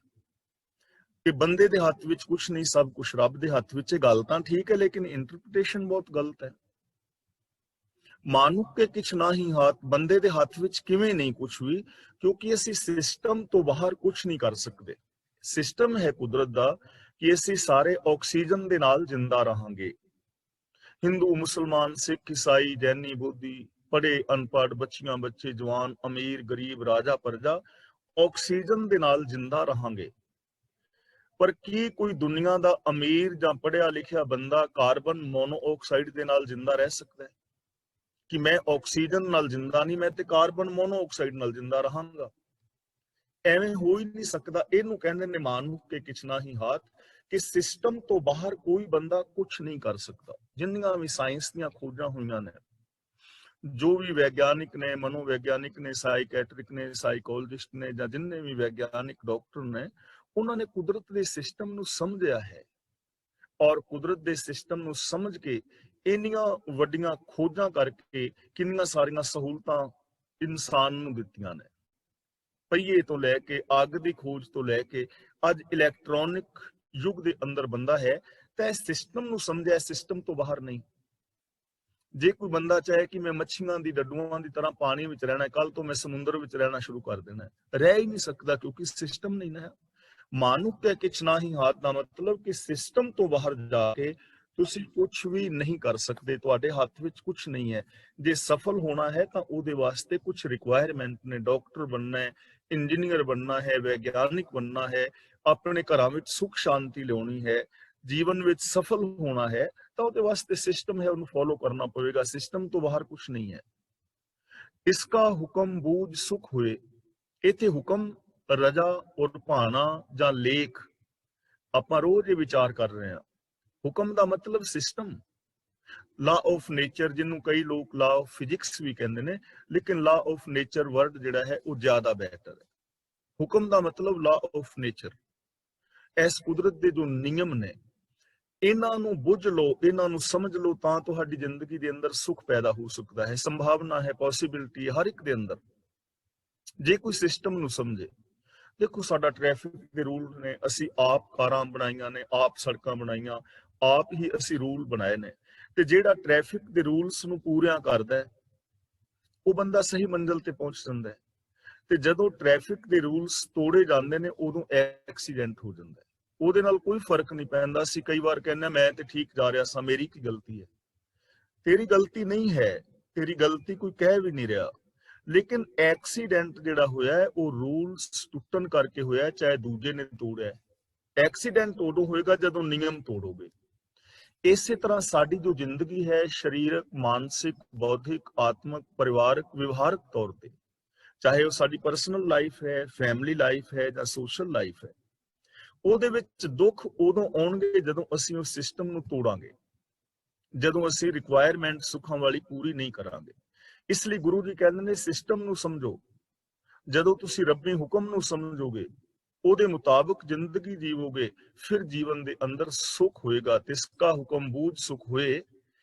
ਕਿ ਬੰਦੇ ਦੇ ਹੱਥ ਵਿੱਚ ਕੁਝ ਨਹੀਂ, ਸਭ ਕੁਝ ਰੱਬ ਦੇ ਹੱਥ ਵਿੱਚ ਹੈ। ਗੱਲ ਤਾਂ ਠੀਕ ਹੈ ਲੇਕਿਨ ਇੰਟਰਪ੍ਰੀਟੇਸ਼ਨ ਬਹੁਤ ਗਲਤ ਹੈ। ਮਾਨੁਖ ਕੇ ਕਿਛ ਨਾਹੀ ਹਾਥ, ਬੰਦੇ ਦੇ ਹੱਥ ਵਿੱਚ ਕਿਵੇਂ ਨਹੀਂ ਕੁਝ ਵੀ? ਕਿਉਂਕਿ ਅਸੀਂ ਸਿਸਟਮ ਤੋਂ ਬਾਹਰ ਕੁਝ ਨਹੀਂ ਕਰ ਸਕਦੇ। ਸਿਸਟਮ ਹੈ ਕੁਦਰਤ ਦਾ ਕਿ ਅਸੀਂ ਸਾਰੇ ਆਕਸੀਜਨ ਦੇ ਨਾਲ ਜਿੰਦਾ ਰਹਾਂਗੇ। ਹਿੰਦੂ, ਮੁਸਲਮਾਨ, ਸਿੱਖ, ਈਸਾਈ, ਜੈਨੀ, ਬੋਧੀ, ਪੜ੍ਹੇ, ਅਨਪੜ੍ਹ, ਬੱਚੀਆਂ, ਬੱਚੇ, ਜਵਾਨ, ਅਮੀਰ, ਗਰੀਬ, ਰਾਜਾ, ਪ੍ਰਜਾ, ਆਕਸੀਜਨ ਦੇ ਨਾਲ ਜਿੰਦਾ ਰਹਾਂਗੇ। ਪਰ ਕੀ ਕੋਈ ਦੁਨੀਆ ਦਾ ਅਮੀਰ ਜਾਂ ਪੜ੍ਹਿਆ ਲਿਖਿਆ ਬੰਦਾ ਕਾਰਬਨ ਮੋਨੋਆਕਸਾਈਡ ਦੇ ਨਾਲ ਜਿੰਦਾ ਰਹਿ ਸਕਦਾ ਹੈ? ਕਿ ਮੈਂ ਆਕਸੀਜਨ ਨਾਲ ਜਿੰਦਾ ਨਹੀਂ, ਮੈਂ ਤੇ ਕਾਰਬਨ ਮੋਨੋਆਕਸਾਈਡ ਨਾਲ ਜਿੰਦਾ ਰਹਾਂਗਾ। ਐਵੇਂ ਹੋ ਹੀ ਨਹੀਂ ਸਕਦਾ। ਇਹਨੂੰ ਕਹਿੰਦੇ ਨੇ ਮਾਨੁਖ ਕੇ ਕਿਛ ਨਾਹੀ ਹਾਥ, ਕਿ ਸਿਸਟਮ ਤੋਂ ਬਾਹਰ ਕੋਈ ਬੰਦਾ ਕੁਝ ਨਹੀਂ ਕਰ ਸਕਦਾ। ਜਿੰਨੀਆਂ ਵੀ ਸਾਇੰਸ ਦੀਆਂ ਖੋਜਾਂ ਹੋਈਆਂ ਨੇ, ਜੋ ਵੀ ਵਿਗਿਆਨਿਕ ਨੇ, ਮਨੋਵਿਗਿਆਨਿਕ ਨੇ, ਸਾਈਕੈਟ੍ਰਿਕ ਨੇ, ਸਾਈਕੋਲੋਜਿਸਟ ਨੇ, ਜਾਂ ਜਿੰਨੇ ਵੀ ਵਿਗਿਆਨਿਕ ਡਾਕਟਰ ਨੇ, ਉਹਨਾਂ ਨੇ ਕੁਦਰਤ ਦੇ ਸਿਸਟਮ ਨੂੰ ਸਮਝਿਆ ਹੈ ਔਰ ਕੁਦਰਤ ਦੇ ਸਿਸਟਮ ਨੂੰ ਸਮਝ ਕੇ ਇੰਨੀਆਂ ਵੱਡੀਆਂ ਖੋਜਾਂ ਕਰਕੇ ਕਿੰਨੀਆਂ ਸਾਰੀਆਂ ਸਹੂਲਤਾਂ ਇਨਸਾਨ ਨੂੰ ਦਿੱਤੀਆਂ ਨੇ। ਪਹੀਏ ਤੋਂ ਲੈ ਕੇ, ਅੱਗ ਦੀ ਖੋਜ ਤੋਂ ਲੈ ਕੇ ਅੱਜ ਇਲੈਕਟ੍ਰੋਨਿਕ ਯੁੱਗ ਦੇ ਅੰਦਰ ਬੰਦਾ ਹੈ ਤਾਂ ਇਸ ਸਿਸਟਮ ਨੂੰ ਸਮਝਿਆ, ਸਿਸਟਮ ਤੋਂ ਬਾਹਰ ਨਹੀਂ। ਜੇ ਕੋਈ ਬੰਦਾ ਚਾਹੇ ਕਿ ਮੈਂ ਮੱਛੀਆਂ ਦੀ, ਡੱਡੂਆਂ ਦੀ ਤਰ੍ਹਾਂ ਪਾਣੀ ਵਿੱਚ ਰਹਿਣਾ, ਕੱਲ ਤੋਂ ਮੈਂ ਸਮੁੰਦਰ ਵਿੱਚ ਰਹਿਣਾ ਸ਼ੁਰੂ ਕਰ ਦੇਣਾ, ਰਹਿ ਹੀ ਨਹੀਂ ਸਕਦਾ ਕਿਉਂਕਿ ਸਿਸਟਮ ਨਹੀਂ ਨਾ ਹੈ। ਮਾਨੁਖ ਕੇ ਕਿਛ ਨਾਹੀ ਹਾਥ ਦਾ ਮਤਲਬ ਕਿ ਸਿਸਟਮ ਤੋਂ ਬਾਹਰ ਜਾ ਕੇ ਤੁਸੀਂ ਕੁਝ ਵੀ ਨਹੀਂ ਕਰ ਸਕਦੇ, ਤੁਹਾਡੇ ਹੱਥ ਵਿੱਚ ਕੁਝ ਨਹੀਂ ਹੈ। ਜੇ ਸਫਲ ਹੋਣਾ ਹੈ ਤਾਂ ਉਹਦੇ ਵਾਸਤੇ ਕੁਝ ਰਿਕੁਆਇਰਮੈਂਟ ਨੇ। ਡਾਕਟਰ ਬਣਨਾ ਹੈ, ਇੰਜੀਨੀਅਰ ਬਣਨਾ ਹੈ, ਵਿਗਿਆਨਿਕ ਬਣਨਾ ਹੈ, ਆਪਣੇ ਘਰਾਂ ਵਿੱਚ ਸੁਖ ਸ਼ਾਂਤੀ ਲਿਆਉਣੀ ਹੈ, ਜੀਵਨ ਵਿੱਚ ਸਫਲ ਹੋਣਾ ਹੈ, ਤਾਂ ਉਹਦੇ ਵਾਸਤੇ ਸਿਸਟਮ ਹੈ, ਉਹਨੂੰ ਫੋਲੋ ਕਰਨਾ ਪਵੇਗਾ। ਸਿਸਟਮ ਤੋਂ ਬਾਹਰ ਕੁਝ ਨਹੀਂ ਹੈ। ਇਸਕਾ ਹੁਕਮ ਬੂਝ ਸੁਖ ਹੋਏ, ਇੱਥੇ ਹੁਕਮ ਰਜਾ ਔਰ ਭਾਣਾ ਜਾਂ ਲੇਖ ਆਪਾਂ ਰੋਜ਼ ਇਹ ਵਿਚਾਰ ਕਰ ਰਹੇ ਹਾਂ। ਹੁਕਮ ਦਾ ਮਤਲਬ ਸਿਸਟਮ, ਲਾ ਆਫ ਨੇਚਰ, ਜਿਹਨੂੰ ਕਈ ਲੋਕ ਲਾ ਆਫ ਫਿਜ਼ਿਕਸ ਵੀ ਕਹਿੰਦੇ ਨੇ, ਲੇਕਿਨ ਲਾ ਆਫ ਨੇਚਰ ਵਰਡ ਜਿਹੜਾ ਹੈ ਉਹ ਜ਼ਿਆਦਾ ਬਿਹਤਰ ਹੈ। ਹੁਕਮ ਦਾ ਮਤਲਬ ਲਾ ਆਫ ਨੇਚਰ। ਇਸ ਕੁਦਰਤ ਦੇ ਜੋ ਨਿਯਮ ਨੇ ਇਹਨਾਂ ਨੂੰ ਬੁੱਝ ਲਓ, ਇਹਨਾਂ ਨੂੰ ਸਮਝ ਲਓ, ਤਾਂ ਤੁਹਾਡੀ ਜ਼ਿੰਦਗੀ ਦੇ ਅੰਦਰ ਸੁੱਖ ਪੈਦਾ ਹੋ ਸਕਦਾ ਹੈ। ਸੰਭਾਵਨਾ ਹੈ, ਪੋਸੀਬਿਲਿਟੀ ਹੈ ਹਰ ਇੱਕ ਦੇ ਅੰਦਰ, ਜੇ ਕੋਈ ਸਿਸਟਮ ਨੂੰ ਸਮਝੇ। ਦੇਖੋ ਸਾਡਾ ਟ੍ਰੈਫਿਕ ਦੇ ਰੂਲ ਨੇ, ਅਸੀਂ ਆਪ ਕਾਰਾਂ ਬਣਾਈਆਂ ਨੇ, ਆਪ ਸੜਕਾਂ ਬਣਾਈਆਂ, ਆਪ ਹੀ ਅਸੀਂ ਰੂਲ ਬਣਾਏ ਨੇ। ਤੇ ਜਿਹੜਾ ਟ੍ਰੈਫਿਕ ਦੇ ਰੂਲਸ ਨੂੰ ਪੂਰਿਆਂ ਕਰਦਾ ਹੈ ਉਹ ਬੰਦਾ ਸਹੀ ਮੰਜ਼ਿਲ ਤੇ ਪਹੁੰਚ ਜਾਂਦਾ ਹੈ। ਤੇ ਜਦੋਂ ਟ੍ਰੈਫਿਕ ਦੇ ਰੂਲਸ ਤੋੜੇ ਜਾਂਦੇ ਨੇ ਉਦੋਂ ਐਕਸੀਡੈਂਟ ਹੋ ਜਾਂਦਾ ਹੈ। ਉਹਦੇ ਨਾਲ ਕੋਈ ਫਰਕ ਨਹੀਂ ਪੈਂਦਾ। ਅਸੀਂ ਕਈ ਵਾਰ ਕਹਿੰਦੇ ਮੈਂ ਤੇ ਠੀਕ ਜਾ ਰਿਹਾ ਸਾਂ, ਮੇਰੀ ਕੀ ਗਲਤੀ ਹੈ? ਤੇਰੀ ਗਲਤੀ ਨਹੀਂ ਹੈ, ਤੇਰੀ ਗਲਤੀ ਕੋਈ ਕਹਿ ਵੀ ਨਹੀਂ ਰਿਹਾ। ਲੇਕਿਨ ਐਕਸੀਡੈਂਟ ਜਿਹੜਾ ਹੋਇਆ ਹੈ ਉਹ ਰੂਲਸ ਟੁੱਟਣ ਕਰਕੇ ਹੋਇਆ, ਚਾਹੇ ਦੂਜੇ ਨੇ ਤੋੜਿਆ। ਐਕਸੀਡੈਂਟ ਉਦੋਂ ਹੋਏਗਾ ਜਦੋਂ ਨਿਯਮ ਤੋੜੋਗੇ। ਇਸੇ ਤਰ੍ਹਾਂ ਸਾਡੀ ਜੋ ਜ਼ਿੰਦਗੀ ਹੈ, ਸਰੀਰਕ, ਮਾਨਸਿਕ, ਬੌਧਿਕ, ਆਤਮਿਕ, ਪਰਿਵਾਰਕ, ਵਿਵਹਾਰਕ ਤੌਰ ਤੇ, ਚਾਹੇ ਉਹ ਸਾਡੀ ਪਰਸਨਲ ਲਾਈਫ ਹੈ, ਫੈਮਿਲੀ ਲਾਈਫ ਹੈ ਜਾਂ ਸੋਸ਼ਲ ਲਾਈਫ ਹੈ, ਉਹਦੇ ਵਿੱਚ ਦੁੱਖ ਉਦੋਂ ਆਉਣਗੇ ਜਦੋਂ ਅਸੀਂ ਉਸ ਸਿਸਟਮ ਨੂੰ ਤੋੜਾਂਗੇ, ਜਦੋਂ ਅਸੀਂ ਰਿਕੁਆਇਰਮੈਂਟ ਸੁੱਖਾਂ ਵਾਲੀ ਪੂਰੀ ਨਹੀਂ ਕਰਾਂਗੇ। ਇਸ ਲਈ ਗੁਰੂ ਜੀ ਕਹਿੰਦੇ ਨੇ ਸਿਸਟਮ ਨੂੰ ਸਮਝੋ। ਜਦੋਂ ਤੁਸੀਂ ਰੱਬੀ ਹੁਕਮ ਨੂੰ ਸਮਝੋਗੇ, ਉਹਦੇ ਮੁਤਾਬਕ ਜ਼ਿੰਦਗੀ ਜੀਵੋਗੇ, ਫਿਰ ਜੀਵਨ ਦੇ ਅੰਦਰ ਸੁੱਖ ਹੋਏਗਾ। ਤਿਸਕਾ ਹੁਕਮ ਬੂਝ ਸੁਖ ਹੋਏ,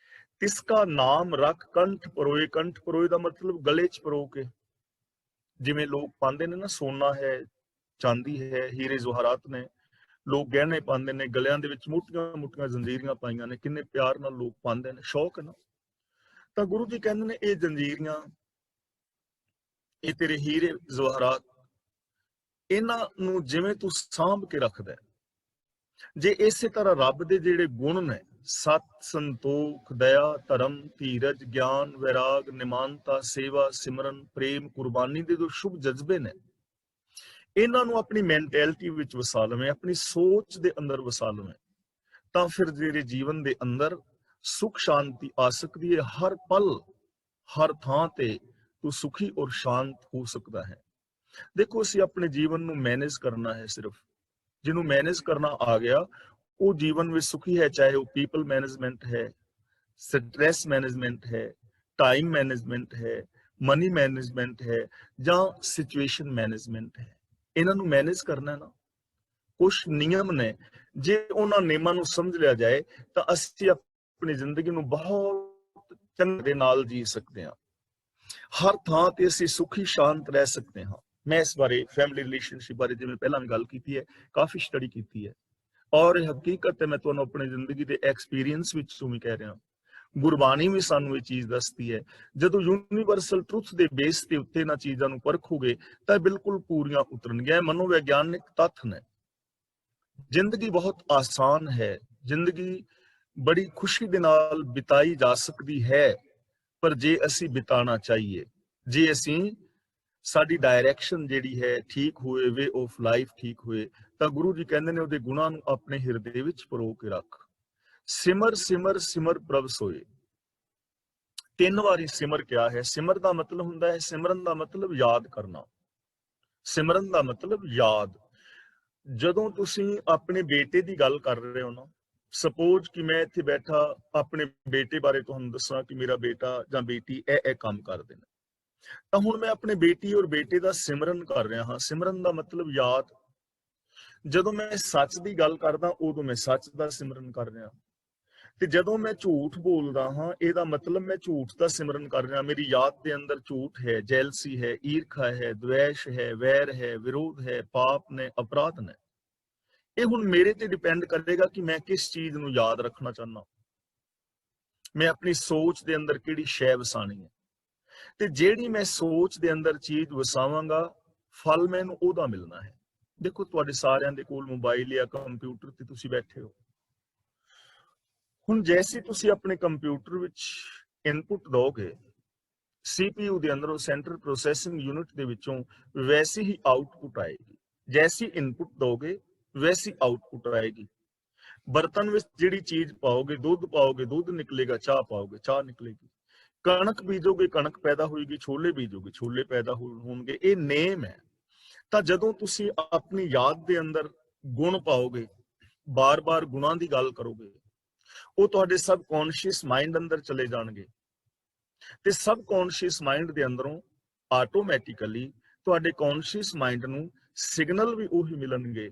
ਤਿਸਕਾ ਨਾਮ ਰੱਖ ਕੰਠ ਪਰੋਏ। ਕੰਠ ਪਰੋਏ ਦਾ ਮਤਲਬ ਗਲੇ 'ਚ ਪਰੋ ਕੇ। ਜਿਵੇਂ ਲੋਕ ਪਾਉਂਦੇ ਨੇ ਨਾ, ਸੋਨਾ ਹੈ, ਚਾਂਦੀ ਹੈ, ਹੀਰੇ ਜਵਾਹਰਾਤ ਨੇ, ਲੋਕ ਗਹਿਣੇ ਪਾਉਂਦੇ ਨੇ, ਗਲਿਆਂ ਦੇ ਵਿੱਚ ਮੋਟੀਆਂ ਮੋਟੀਆਂ ਜ਼ੰਜੀਰੀਆਂ ਪਾਈਆਂ ਨੇ, ਕਿੰਨੇ ਪਿਆਰ ਨਾਲ ਲੋਕ ਪਾਉਂਦੇ ਨੇ, ਸ਼ੌਕ ਹੈ ਨਾ। ਤਾਂ ਗੁਰੂ ਜੀ ਕਹਿੰਦੇ ਨੇ ਇਹ ਜ਼ੰਜੀਰੀਆਂ, ਇਹ ਤੇਰੇ ਹੀਰੇ ਜਵਾਹਰਾਤ, ਇਹਨਾਂ ਨੂੰ ਜਿਵੇਂ ਤੂੰ ਸਾਂਭ ਕੇ ਰੱਖਦਾ, ਜੇ ਇਸੇ ਤਰ੍ਹਾਂ ਰੱਬ ਦੇ ਜਿਹੜੇ ਗੁਣ ਨੇ, ਸਤ, ਸੰਤੋਖ, ਦਇਆ, ਧਰਮ, ਧੀਰਜ, ਗਿਆਨ, ਵੈਰਾਗ, ਨਿਮਾਨਤਾ, ਸੇਵਾ, ਸਿਮਰਨ, ਪ੍ਰੇਮ, ਕੁਰਬਾਨੀ ਦੇ ਜੋ ਸ਼ੁਭ ਜਜ਼ਬੇ ਨੇ, ਇਹਨਾਂ ਨੂੰ ਆਪਣੀ ਮੈਂਟੈਲਿਟੀ ਵਿੱਚ ਵਸਾ ਲਵੇਂ, ਆਪਣੀ ਸੋਚ ਦੇ ਅੰਦਰ ਵਸਾ ਲਵੇਂ, ਤਾਂ ਫਿਰ ਜਿਹੜੇ ਜੀਵਨ ਦੇ ਅੰਦਰ ਸੁਖ ਸ਼ਾਂਤੀ ਆ ਸਕਦੀ ਹੈ। ਹਰ ਪਲ, ਹਰ ਥਾਂ ਤੇ ਤੂੰ ਸੁਖੀ ਔਰ ਸ਼ਾਂਤ ਹੋ ਸਕਦਾ ਹੈ। ਦੇਖੋ ਅਸੀਂ ਆਪਣੇ ਜੀਵਨ ਨੂੰ ਮੈਨੇਜ ਕਰਨਾ ਹੈ। ਸਿਰਫ ਜਿਹਨੂੰ ਮੈਨੇਜ ਕਰਨਾ ਆ ਗਿਆ ਉਹ ਜੀਵਨ ਵਿੱਚ ਸੁਖੀ ਹੈ, ਚਾਹੇ ਉਹ ਪੀਪਲ ਮੈਨੇਜਮੈਂਟ ਹੈ, ਸਟ੍ਰੈਸ ਮੈਨੇਜਮੈਂਟ ਹੈ, ਟਾਈਮ ਮੈਨੇਜਮੈਂਟ ਹੈ, ਮਨੀ ਮੈਨੇਜਮੈਂਟ ਹੈ ਜਾਂ ਸਿਚੁਏਸ਼ਨ ਮੈਨੇਜਮੈਂਟ ਹੈ। ਇਹਨਾਂ ਨੂੰ ਮੈਨੇਜ ਕਰਨਾ ਨਾ, ਕੁਝ ਨਿਯਮ ਨੇ, ਜੇ ਉਹਨਾਂ ਨਿਯਮਾਂ ਨੂੰ ਸਮਝ ਲਿਆ ਜਾਏ ਤਾਂ ਅਸੀਂ ਆਪਣੀ ਜ਼ਿੰਦਗੀ ਨੂੰ ਬਹੁਤ ਚੰਗੇ ਦੇ ਨਾਲ ਜੀ ਸਕਦੇ ਹਾਂ। ਹਰ ਥਾਂ ਤੇ ਅਸੀਂ ਸੁਖੀ ਸ਼ਾਂਤ ਰਹਿ ਸਕਦੇ ਹਾਂ। ਮੈਂ ਇਸ ਬਾਰੇ, ਫੈਮਿਲੀ ਰਿਲੇਸ਼ਨਸ਼ਿਪ ਬਾਰੇ, ਜਿਵੇਂ ਪਹਿਲਾਂ ਵੀ ਗੱਲ ਕੀਤੀ ਹੈ, ਕਾਫੀ ਸਟੱਡੀ ਕੀਤੀ ਹੈ, ਔਰ ਇਹ ਹਕੀਕਤ ਹੈ, ਮੈਂ ਤੁਹਾਨੂੰ ਆਪਣੀ ਜ਼ਿੰਦਗੀ ਦੇ ਐਕਸਪੀਰੀਅੰਸ ਵਿੱਚ ਤੋਂ ਵੀ ਕਹਿ ਰਿਹਾ। ਗੁਰਬਾਣੀ ਵੀ ਸਾਨੂੰ ਇਹ ਚੀਜ਼ ਦੱਸਦੀ ਹੈ, ਜਦੋਂ ਯੂਨੀਵਰਸਲ ਟਰੁਥ ਦੇ ਬੇਸ ਦੇ ਉੱਤੇ ਇਹਨਾਂ ਚੀਜ਼ਾਂ ਨੂੰ ਪਰਖੋਗੇ ਤਾਂ ਬਿਲਕੁਲ ਪੂਰੀਆਂ ਉਤਰਨਗੀਆਂ। ਮਨੋਵਿਗਿਆਨਿਕ ਤੱਥ ਨੇ। ਜ਼ਿੰਦਗੀ ਬਹੁਤ ਆਸਾਨ ਹੈ, ਜ਼ਿੰਦਗੀ ਬੜੀ ਖੁਸ਼ੀ ਦੇ ਨਾਲ ਬਿਤਾਈ ਜਾ ਸਕਦੀ ਹੈ, ਪਰ ਜੇ ਅਸੀਂ ਬਿਤਾਣਾ ਚਾਹੀਏ, ਜੇ ਅਸੀਂ, ਸਾਡੀ ਡਾਇਰੈਕਸ਼ਨ ਜਿਹੜੀ ਹੈ ਠੀਕ ਹੋਏ, ਵੇ ਆਫ ਲਾਈਫ ਠੀਕ ਹੋਏ, ਤਾਂ ਗੁਰੂ ਜੀ ਕਹਿੰਦੇ ਨੇ ਉਹਦੇ ਗੁਣਾਂ ਨੂੰ ਆਪਣੇ ਹਿਰਦੇ ਵਿੱਚ ਪਰੋ ਕੇ ਰੱਖ। ਸਿਮਰ ਸਿਮਰ ਸਿਮਰ ਪ੍ਰਭ ਸੋਏ। 3 ਵਾਰੀ ਸਿਮਰ ਕਿਹਾ ਹੈ। ਸਿਮਰ ਦਾ ਮਤਲਬ ਹੁੰਦਾ ਹੈ, ਸਿਮਰਨ ਦਾ ਮਤਲਬ ਯਾਦ ਕਰਨਾ, ਸਿਮਰਨ ਦਾ ਮਤਲਬ ਯਾਦ। ਜਦੋਂ ਤੁਸੀਂ ਆਪਣੇ ਬੇਟੇ ਦੀ ਗੱਲ ਕਰ ਰਹੇ ਹੋ ਨਾ, ਸਪੋਜ਼ ਕਿ ਮੈਂ ਇੱਥੇ ਬੈਠਾ ਆਪਣੇ ਬੇਟੇ ਬਾਰੇ ਤੁਹਾਨੂੰ ਦੱਸਾਂ ਕਿ ਮੇਰਾ ਬੇਟਾ ਜਾਂ ਬੇਟੀ ਇਹ ਕੰਮ ਕਰਦੇ ਨੇ, ਤਾਂ ਹੁਣ ਮੈਂ ਆਪਣੇ ਬੇਟੀ ਔਰ ਬੇਟੇ ਦਾ ਸਿਮਰਨ ਕਰ ਰਿਹਾ ਹਾਂ। ਸਿਮਰਨ ਦਾ ਮਤਲਬ ਯਾਦ। ਜਦੋਂ ਮੈਂ ਸੱਚ ਦੀ ਗੱਲ ਕਰਦਾ ਉਦੋਂ ਮੈਂ ਸੱਚ ਦਾ ਸਿਮਰਨ ਕਰ ਰਿਹਾ, ਤੇ ਜਦੋਂ ਮੈਂ ਝੂਠ ਬੋਲਦਾ ਹਾਂ ਇਹਦਾ ਮਤਲਬ ਮੈਂ ਝੂਠ ਦਾ ਸਿਮਰਨ ਕਰ ਰਿਹਾ। ਮੇਰੀ ਯਾਦ ਦੇ ਅੰਦਰ ਝੂਠ ਹੈ, ਜੈਲਸੀ ਹੈ, ਈਰਖਾ ਹੈ, ਦਵੇਸ਼ ਹੈ, ਵੈਰ ਹੈ, ਵਿਰੋਧ ਹੈ, ਪਾਪ ਨੇ, ਅਪਰਾਧ ਨੇ। ਇਹ ਹੁਣ ਮੇਰੇ ਤੇ ਡਿਪੈਂਡ ਕਰੇਗਾ ਕਿ ਮੈਂ ਕਿਸ ਚੀਜ਼ ਨੂੰ ਯਾਦ ਰੱਖਣਾ ਚਾਹੁੰਦਾ, ਮੈਂ ਆਪਣੀ ਸੋਚ ਦੇ ਅੰਦਰ ਕਿਹੜੀ ਸ਼ੈ ਵਸਾਣੀ ਹੈ। ਤੇ ਜਿਹੜੀ ਮੈਂ ਸੋਚ ਦੇ ਅੰਦਰ ਚੀਜ਼ ਵਸਾਵਾਂਗਾ, ਫਲ ਮੈਨੂੰ ਉਹਦਾ ਮਿਲਣਾ ਹੈ। ਦੇਖੋ ਤੁਹਾਡੇ ਸਾਰਿਆਂ ਦੇ ਕੋਲ ਮੋਬਾਈਲ ਜਾਂ ਕੰਪਿਊਟਰ ਤੇ ਤੁਸੀਂ ਬੈਠੇ ਹੋ। ਹੁਣ ਜੈਸੇ ਤੁਸੀਂ ਆਪਣੇ ਕੰਪਿਊਟਰ ਵਿੱਚ ਇਨਪੁਟ ਦੋਗੇ, CPU ਦੇ ਅੰਦਰੋਂ, ਸੈਂਟਰਲ ਪ੍ਰੋਸੈਸਿੰਗ ਯੂਨਿਟ ਦੇ ਵਿੱਚੋਂ ਵੈਸੀ ਹੀ ਆਊਟਪੁੱਟ ਆਏਗੀ। ਜੈਸੀ ਇਨਪੁਟ ਦੋਗੇ ਵੈਸੀ ਆਊਟਪੁੱਟ ਆਏਗੀ। ਬਰਤਨ ਵਿੱਚ ਜਿਹੜੀ ਚੀਜ਼ ਪਾਓਗੇ, ਦੁੱਧ ਪਾਓਗੇ ਦੁੱਧ ਨਿਕਲੇਗਾ, ਚਾਹ ਪਾਓਗੇ ਚਾਹ ਨਿਕਲੇਗੀ। ਕਣਕ ਬੀਜੋਗੇ ਕਣਕ ਪੈਦਾ ਹੋਏਗੀ, ਛੋਲੇ ਬੀਜੋਗੇ ਛੋਲੇ ਪੈਦਾ ਹੋਣਗੇ। ਇਹ ਨੇਮ ਹੈ। ਤਾਂ ਜਦੋਂ ਤੁਸੀਂ ਆਪਣੀ ਯਾਦ ਦੇ ਅੰਦਰ ਗੁਣ ਪਾਓਗੇ, ਬਾਰ-ਬਾਰ ਗੁਣਾਂ ਦੀ ਗੱਲ ਕਰੋਗੇ, ਉਹ ਤੁਹਾਡੇ ਸਬਕੌਂਸ਼ੀਅਸ ਮਾਈਂਡ ਅੰਦਰ ਚਲੇ ਜਾਣਗੇ, ਤੇ ਸਬਕੌਂਸ਼ੀਅਸ ਮਾਈਂਡ ਦੇ ਅੰਦਰੋਂ ਆਟੋਮੈਟਿਕਲੀ ਤੁਹਾਡੇ ਕੌਂਸ਼ੀਅਸ ਮਾਈਂਡ ਨੂੰ ਸਿਗਨਲ ਵੀ ਉਹੀ ਮਿਲਣਗੇ,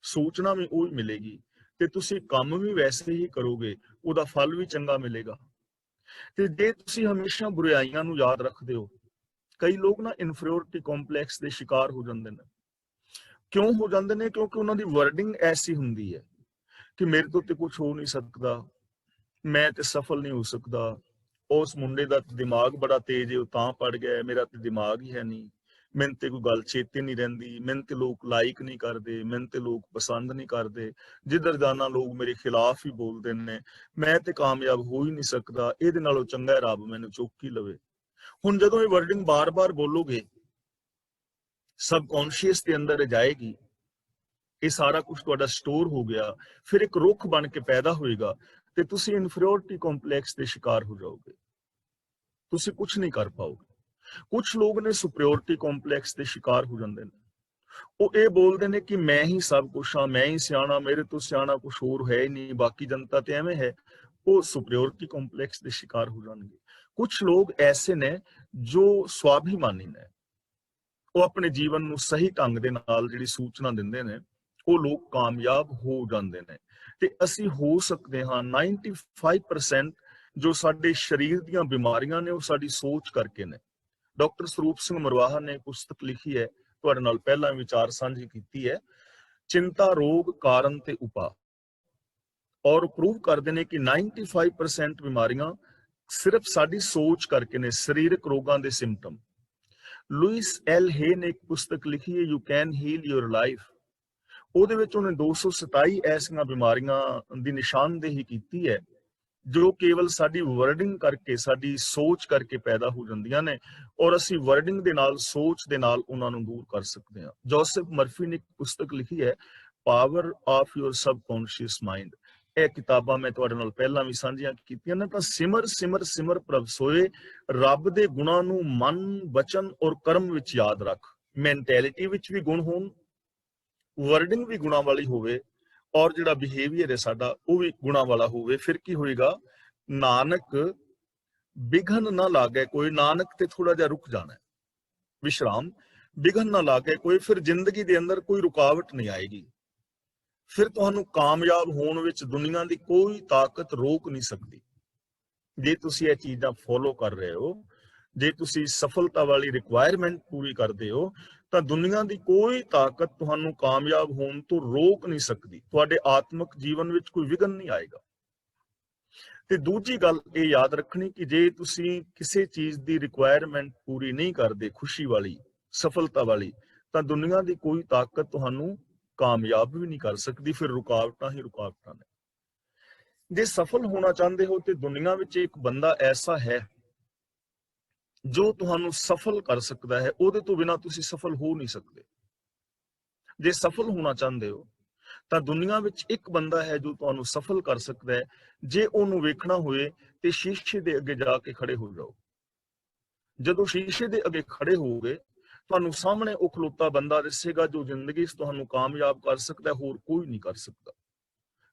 ਸੂਚਨਾ ਵੀ ਉਹੀ ਮਿਲੇਗੀ, ਤੇ ਤੁਸੀਂ ਕੰਮ ਵੀ ਵੈਸੇ ਹੀ ਕਰੋਗੇ, ਉਹਦਾ ਫਲ ਵੀ ਚੰਗਾ ਮਿਲੇਗਾ। ਤੇ ਜੇ ਤੁਸੀਂ ਹਮੇਸ਼ਾ ਬੁਰਾਈਆਂ ਨੂੰ ਯਾਦ ਰੱਖਦੇ ਹੋ, ਕਈ ਲੋਕ ਨਾ ਇਨਫੀਰੀਅਰਿਟੀ ਕੰਪਲੈਕਸ ਦੇ ਸ਼ਿਕਾਰ ਹੋ ਜਾਂਦੇ ਨੇ। ਕਿਉਂ ਹੋ ਜਾਂਦੇ ਨੇ? ਕਿਉਂਕਿ ਉਹਨਾਂ ਦੀ ਵਰਡਿੰਗ ਐਸੀ ਹੁੰਦੀ ਹੈ ਕਿ ਮੇਰੇ ਤੋਂ ਤੇ ਕੁਝ ਹੋ ਨਹੀਂ ਸਕਦਾ, ਮੈਂ ਤੇ ਸਫਲ ਨਹੀਂ ਹੋ ਸਕਦਾ, ਉਸ ਮੁੰਡੇ ਦਾ ਦਿਮਾਗ ਬੜਾ ਤੇਜ਼ ਹੈ, ਉਹ ਤਾਂ ਪੜ ਗਿਆ, ਮੇਰਾ ਤੇ ਦਿਮਾਗ ਹੀ ਹੈ ਨਹੀਂ, ਮੈਨੂੰ ਤੇ ਕੋਈ ਗੱਲ ਚੇਤੇ ਨਹੀਂ ਰਹਿੰਦੀ, ਮੈਨੂੰ ਤੇ ਲੋਕ ਲਾਈਕ ਨਹੀਂ ਕਰਦੇ, ਮੈਨੂੰ ਤੇ ਲੋਕ ਪਸੰਦ ਨਹੀਂ ਕਰਦੇ, ਜਿੱਧਰ ਜਾਣਾ ਲੋਕ ਮੇਰੇ ਖਿਲਾਫ ਹੀ ਬੋਲਦੇ ਨੇ, ਮੈਂ ਤੇ ਕਾਮਯਾਬ ਹੋ ਹੀ ਨਹੀਂ ਸਕਦਾ, ਇਹਦੇ ਨਾਲੋਂ ਚੰਗਾ ਰੱਬ ਮੈਨੂੰ ਚੁੱਕ ਹੀ ਲਵੇ। ਹੁਣ ਜਦੋਂ ਇਹ ਵਰਡਿੰਗ ਬਾਰ-ਬਾਰ ਬੋਲੋਗੇ, ਸਬਕੌਂਸ਼ੀਅਸ ਦੇ ਅੰਦਰ ਜਾਏਗੀ, ਇਹ ਸਾਰਾ ਕੁਝ ਤੁਹਾਡਾ ਸਟੋਰ ਹੋ ਗਿਆ, ਫਿਰ ਇੱਕ ਰੁੱਖ ਬਣ ਕੇ ਪੈਦਾ ਹੋਏਗਾ ਤੇ ਤੁਸੀਂ ਇਨਫੀਰੀਅਰਿਟੀ ਕੰਪਲੈਕਸ ਦੇ ਸ਼ਿਕਾਰ ਹੋ ਜਾਓਗੇ, ਤੁਸੀਂ ਕੁਝ ਨਹੀਂ ਕਰ ਪਾਓਗੇ। ਕੁਝ ਲੋਕ ਨੇ ਸੁਪਰੀਅਰਿਟੀ ਕੰਪਲੈਕਸ ਦੇ ਸ਼ਿਕਾਰ ਹੋ ਜਾਂਦੇ ਨੇ, ਉਹ ਇਹ ਬੋਲਦੇ ਨੇ ਕਿ ਮੈਂ ਹੀ ਸਭ ਕੁਝ ਹਾਂ, ਮੈਂ ਹੀ ਸਿਆਣਾ, ਮੇਰੇ ਤੋਂ ਸਿਆਣਾ ਕੁਝ ਹੋਰ ਹੈ ਹੀ ਨਹੀਂ, ਬਾਕੀ ਜਨਤਾ ਤੇ ਐਵੇਂ ਹੈ। ਉਹ ਸੁਪਰੀਅਰਿਟੀ ਕੰਪਲੈਕਸ ਦੇ ਸ਼ਿਕਾਰ ਹੋ ਜਾਣਗੇ। ਕੁਝ ਲੋਕ ਐਸੇ ਨੇ ਜੋ ਸਵਾਭਿਮਾਨੀ ਨੇ, ਉਹ ਆਪਣੇ ਜੀਵਨ ਨੂੰ ਸਹੀ ਢੰਗ ਦੇ ਨਾਲ ਜਿਹੜੀ ਸੂਚਨਾ ਦਿੰਦੇ ਨੇ, ਉਹ ਲੋਕ ਕਾਮਯਾਬ ਹੋ ਜਾਂਦੇ ਨੇ। ਤੇ ਅਸੀਂ ਹੋ ਸਕਦੇ ਹਾਂ 95% ਜੋ ਸਾਡੇ ਸਰੀਰ ਦੀਆਂ ਬਿਮਾਰੀਆਂ ਨੇ ਉਹ ਸਾਡੀ ਸੋਚ ਕਰਕੇ ਨੇ। ਡਾਕਟਰ ਸਰੂਪ ਸਿੰਘ ਮਰਵਾਹਾ ਨੇ ਪੁਸਤਕ ਲਿਖੀ ਹੈ, ਤੁਹਾਡੇ ਨਾਲ ਪਹਿਲਾਂ ਵਿਚਾਰ ਸਾਂਝੀ ਕੀਤੀ ਹੈ, ਚਿੰਤਾ ਰੋਗ ਕਾਰਨ ਤੇ ਉਪਾਅ, ਔਰ ਪ੍ਰੂਵ ਕਰਦੇ ਨੇ ਕਿ 95% ਬਿਮਾਰੀਆਂ ਸਿਰਫ ਸਾਡੀ ਸੋਚ ਕਰਕੇ ਨੇ, ਸਰੀਰਕ ਰੋਗਾਂ ਦੇ ਸਿੰਪਟਮ। ਲੂਇਸ ਐਲ ਹੇ ਨੇ ਇੱਕ ਪੁਸਤਕ ਲਿਖੀ ਹੈ, you can heal your life. ਉਹਦੇ ਵਿੱਚ ਉਹਨੇ 227 ਐਸੀਆਂ ਬਿਮਾਰੀਆਂ ਦੀ ਨਿਸ਼ਾਨਦੇਹੀ ਕੀਤੀ ਹੈ ਜੋ ਕੇਵਲ ਸਾਡੀ ਵਰਡਿੰਗ ਕਰਕੇ, ਸਾਡੀ ਸੋਚ ਕਰਕੇ ਪੈਦਾ ਹੋ ਜਾਂਦੀਆਂ ਨੇ, ਔਰ ਅਸੀਂ ਵਰਡਿੰਗ ਦੇ ਨਾਲ, ਸੋਚ ਦੇ ਨਾਲ ਉਹਨਾਂ ਨੂੰ ਦੂਰ ਕਰ ਸਕਦੇ ਹਾਂ। ਜੋਸਫ ਮਰਫੀ ਨੇ ਇੱਕ ਪੁਸਤਕ ਲਿਖੀ ਹੈ, power of your subconscious mind. ਇਹ ਕਿਤਾਬਾਂ ਮੈਂ ਤੁਹਾਡੇ ਨਾਲ ਪਹਿਲਾਂ ਵੀ ਸਾਂਝੀਆਂ ਕੀਤੀਆਂ ਨੇ। ਤਾਂ ਸਿਮਰ ਸਿਮਰ ਸਿਮਰ ਪ੍ਰਭ ਸੋਏ, ਰੱਬ ਦੇ ਗੁਣਾਂ ਨੂੰ ਮਨ, ਵਚਨ ਔਰ ਕਰਮ ਵਿੱਚ ਯਾਦ ਰੱਖ। ਮੈਂਟੈਲਿਟੀ ਵਿੱਚ ਵੀ ਗੁਣ ਹੋਣ, ਵਰਡਿੰਗ ਵੀ ਗੁਣਾਂ ਵਾਲੀ ਹੋਵੇ, ਔਰ ਜਿਹੜਾ ਬਿਹੇਵੀਅਰ ਹੈ ਸਾਡਾ ਉਹ ਵੀ ਗੁਣਾਂ ਵਾਲਾ ਹੋਵੇ। ਫਿਰ ਕੀ ਹੋਏਗਾ? ਨਾਨਕ ਬਿਘਨ ਨਾ ਲਾਗੇ ਕੋਈ, ਨਾਨਕ ਤੇ ਥੋੜਾ ਜਿਹਾ ਰੁਕ ਜਾਣਾ, ਵਿਸ਼ਰਾਮ, ਬਿਘਨ ਨਾ ਲਾਗੇ ਕੋਈ, ਫਿਰ ਜ਼ਿੰਦਗੀ ਦੇ ਅੰਦਰ ਕੋਈ ਰੁਕਾਵਟ ਨਹੀਂ ਆਏਗੀ। ਫਿਰ ਤੁਹਾਨੂੰ ਕਾਮਯਾਬ ਹੋਣ ਵਿੱਚ ਦੁਨੀਆ ਦੀ ਕੋਈ ਤਾਕਤ ਰੋਕ ਨਹੀਂ ਸਕਦੀ। ਜੇ ਤੁਸੀਂ ਇਹ ਚੀਜ਼ਾਂ ਫੋਲੋ ਕਰ ਰਹੇ ਹੋ, ਜੇ ਤੁਸੀਂ ਸਫਲਤਾ ਵਾਲੀ ਰਿਕੁਆਇਰਮੈਂਟ ਪੂਰੀ ਕਰਦੇ ਹੋ, ਤਾਂ ਦੁਨੀਆ ਦੀ ਕੋਈ ਤਾਕਤ ਤੁਹਾਨੂੰ ਕਾਮਯਾਬ ਹੋਣ ਤੋਂ ਰੋਕ ਨਹੀਂ ਸਕਦੀ। ਤੁਹਾਡੇ ਆਤਮਿਕ ਜੀਵਨ ਵਿੱਚ ਕੋਈ ਵਿਘਨ ਨਹੀਂ ਆਏਗਾ। ਤੇ ਦੂਜੀ ਗੱਲ ਇਹ ਯਾਦ ਰੱਖਣੀ ਕਿ ਜੇ ਤੁਸੀਂ ਕਿਸੇ ਚੀਜ਼ ਦੀ ਰਿਕੁਆਇਰਮੈਂਟ ਪੂਰੀ ਨਹੀਂ ਕਰਦੇ, ਖੁਸ਼ੀ ਵਾਲੀ, ਸਫਲਤਾ ਵਾਲੀ, ਤਾਂ ਦੁਨੀਆ ਦੀ ਕੋਈ ਤਾਕਤ ਤੁਹਾਨੂੰ ਕਾਮਯਾਬ ਵੀ ਨਹੀਂ ਕਰ ਸਕਦੀ। ਫਿਰ ਰੁਕਾਵਟਾਂ ਹੀ ਰੁਕਾਵਟਾਂ ਨੇ। ਜੇ ਸਫਲ ਹੋਣਾ ਚਾਹੁੰਦੇ ਹੋ ਤੇ ਦੁਨੀਆ ਵਿੱਚ ਇੱਕ ਬੰਦਾ ਐਸਾ ਹੈ ਜੋ ਤੁਹਾਨੂੰ ਸਫਲ ਕਰ ਸਕਦਾ ਹੈ, ਉਹਦੇ ਤੋਂ ਬਿਨਾਂ ਤੁਸੀਂ ਸਫਲ ਹੋ ਨਹੀਂ ਸਕਦੇ। ਜੇ ਸਫਲ ਹੋਣਾ ਚਾਹੁੰਦੇ ਹੋ ਤਾਂ ਦੁਨੀਆ ਵਿੱਚ ਇੱਕ ਬੰਦਾ ਹੈ ਜੋ ਤੁਹਾਨੂੰ ਸਫਲ ਕਰ ਸਕਦਾ ਹੈ। ਜੇ ਉਹਨੂੰ ਵੇਖਣਾ ਹੋਏ ਤੇ ਸ਼ੀਸ਼ੇ ਦੇ ਅੱਗੇ ਜਾ ਕੇ ਖੜੇ ਹੋ ਜਾਓ। ਜਦੋਂ ਸ਼ੀਸ਼ੇ ਦੇ ਅੱਗੇ ਖੜੇ ਹੋਵੋਗੇ, ਤੁਹਾਨੂੰ ਸਾਹਮਣੇ ਉਹ ਖਲੋਤਾ ਬੰਦਾ ਦਿਸੇਗਾ ਜੋ ਜ਼ਿੰਦਗੀ 'ਚ ਤੁਹਾਨੂੰ ਕਾਮਯਾਬ ਕਰ ਸਕਦਾ, ਹੋਰ ਕੋਈ ਨਹੀਂ ਕਰ ਸਕਦਾ।